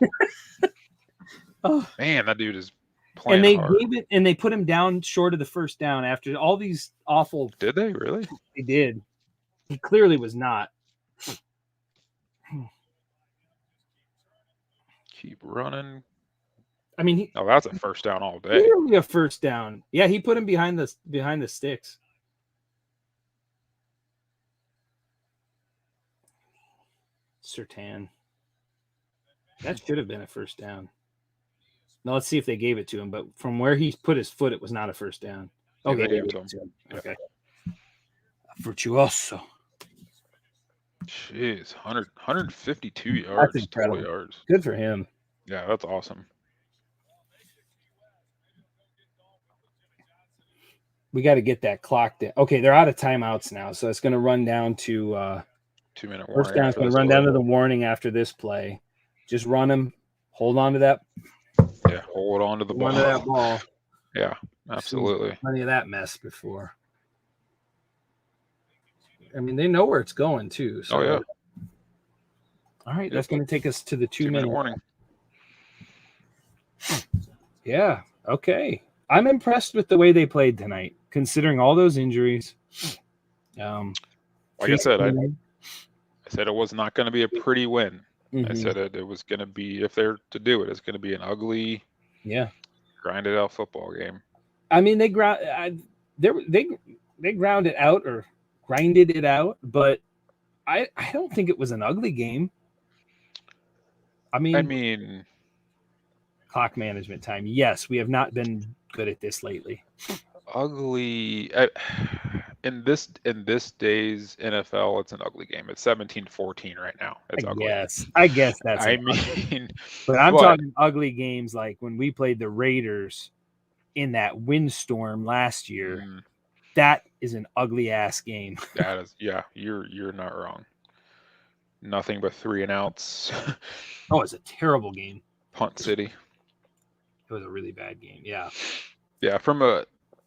Oh. Man, that dude is playing and they hard. gave it, and they put him down short of the first down after all these awful. Did they really? They did. He clearly was not. Keep running. I mean, that's a first down all day. Clearly a first down. Yeah, he put him behind the sticks. Surtain. That should have been a first down. Now let's see if they gave it to him. But from where he put his foot, it was not a first down. Okay, they gave it to him. Okay. Virtuoso. Jeez, 152 yards. That's incredible. Total yards. Good for him. Yeah, that's awesome. We got to get that clock down. Okay, they're out of timeouts now, so it's going to run down to 2-minute warning. First down is going to run down to the warning after this play. Just run him. Hold on to that. Yeah, hold on to the ball. Hold on to that ball. Yeah, absolutely. Plenty of that mess before. I mean, they know where it's going too. So. Oh yeah. All right, that's going to take us to the 2-minute warning. Yeah. Okay. I'm impressed with the way they played tonight, considering all those injuries. Like I said, I said it was not going to be a pretty win. Mm-hmm. I said it was going to be, if they're to do it, it's going to be an ugly, grinded out football game. I mean, they grounded it out or grinded it out, but I don't think it was an ugly game. I mean, clock management time. Yes, we have not been good at this lately. Ugly. In this day's NFL, it's an ugly game. It's 17-14 right now. It's ugly. Yes, I guess that's. But I'm talking ugly games like when we played the Raiders in that windstorm last year. That is an ugly ass game. That is, yeah. You're not wrong. Nothing but 3-and-outs. Oh, it's a terrible game. Punt City. It was a really bad game. Yeah. Yeah,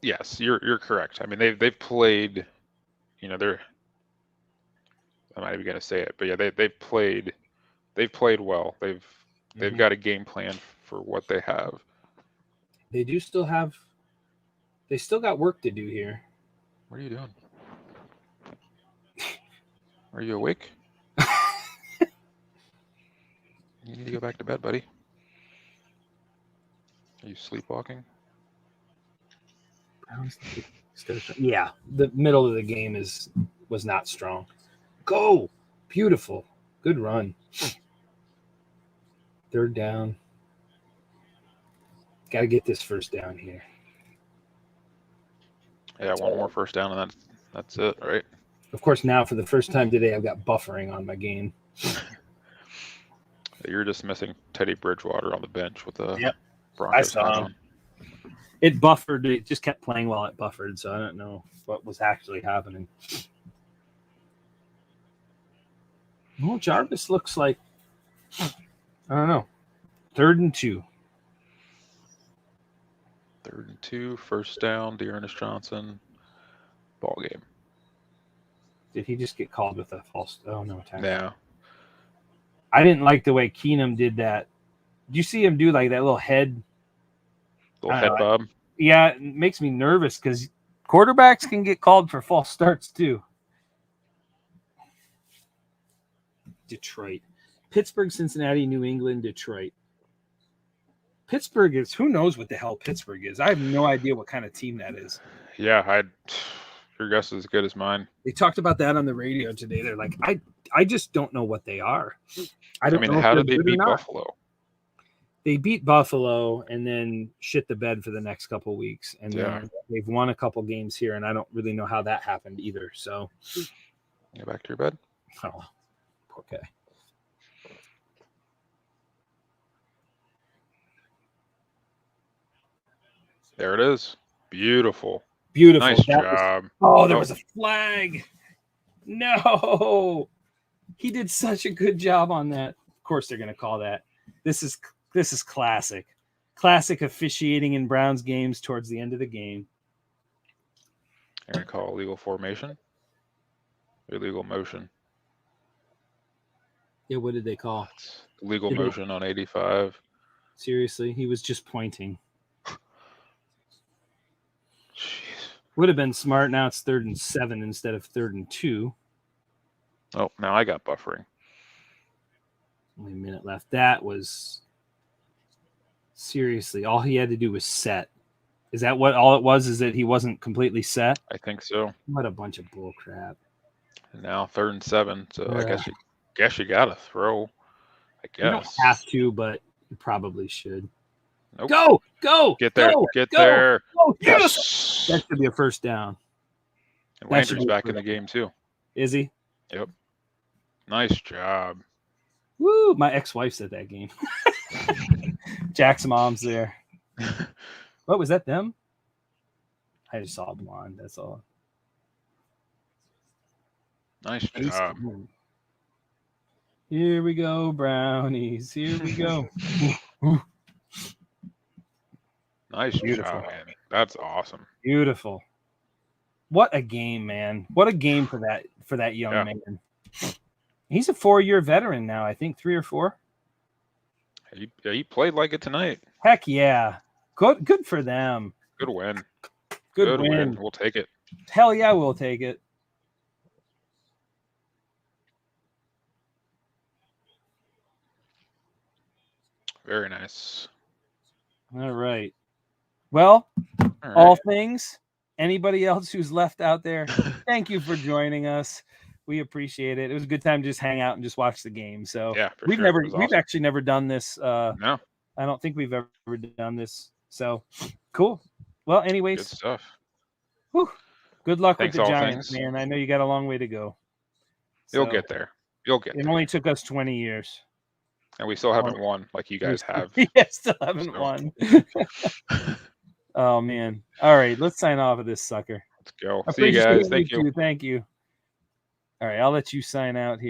yes, you're correct. I mean, they've played, they're. I'm not even gonna say it, but yeah, they've played well. They've got a game plan for what they have. They do still have. They still got work to do here. What are you doing? Are you awake? You need to go back to bed, buddy. Are you sleepwalking? Yeah, the middle of the game was not strong. Go! Beautiful. Good run. Third down. Got to get this first down here. Yeah, one more first down, and that's it, right? Of course, now for the first time today, I've got buffering on my game. You're just missing Teddy Bridgewater on the bench with the Yep. Broncos hat on. It buffered. It just kept playing while it buffered, so I don't know what was actually happening. Well, Jarvis looks like, I don't know, 3rd and 2. 3rd and 2, first down, Dearness Johnson, ball game. Did he just get called with a false? Oh, no. Yeah. I didn't like the way Keenum did that. Did you see him do like that little head? Little head bob? Yeah, it makes me nervous because quarterbacks can get called for false starts too. Detroit. Pittsburgh, Cincinnati, New England, Detroit. Pittsburgh is, who knows what the hell Pittsburgh is? I have no idea what kind of team that is. Yeah, your guess is as good as mine. They talked about that on the radio today. They're like, I just don't know what they are. I mean, how did they beat Buffalo? They beat Buffalo and then shit the bed for the next couple weeks. And then they've won a couple games here, and I don't really know how that happened either. So get back to your bed. Oh, okay. There it is. Beautiful. Nice job. There was a flag. No. He did such a good job on that. Of course they're going to call that. This is classic. Classic officiating in Browns games towards the end of the game. They're going to call illegal formation. Illegal motion. Yeah, what did they call? Illegal motion on 85. Seriously, he was just pointing. Jeez. Would have been smart. Now it's 3rd and 7 instead of 3rd and 2. Oh, now I got buffering. Only a minute left. That was seriously all he had to do was set. Is that what all it was? Is that he wasn't completely set? I think so. What a bunch of bull crap. And now 3rd and 7. So I guess you gotta throw. I guess. You don't have to, but you probably should. Nope. Go! Get there! Get there! Go. Yes! That should be a first down. And Landry's back in the game too. Is he? Yep. Nice job. Woo! My ex-wife's at that game. Jack's mom's there. What was that? Them? I just saw a blonde. That's all. Nice job. Here we go, Brownies. Here we go. Nice job, man. That's awesome. Beautiful. What a game, man. What a game for that young man. He's a 4-year veteran now, I think 3 or 4. He played like it tonight. Heck yeah. Good for them. Good win. Good win. We'll take it. Hell yeah, we'll take it. Very nice. All right. Well, all things, anybody else who's left out there, thank you for joining us. We appreciate it. It was a good time to just hang out and just watch the game. So we've actually never done this. No, I don't think we've ever done this. So cool. Well, anyways, good stuff. Whew, good luck with the Giants, man. I know you got a long way to go. You'll get there. It only took us 20 years. And we still haven't won like you guys have. Yeah, still haven't won. Oh, man. All right, let's sign off of this sucker. Let's go. See you guys. Thank you. Thank you. All right, I'll let you sign out here.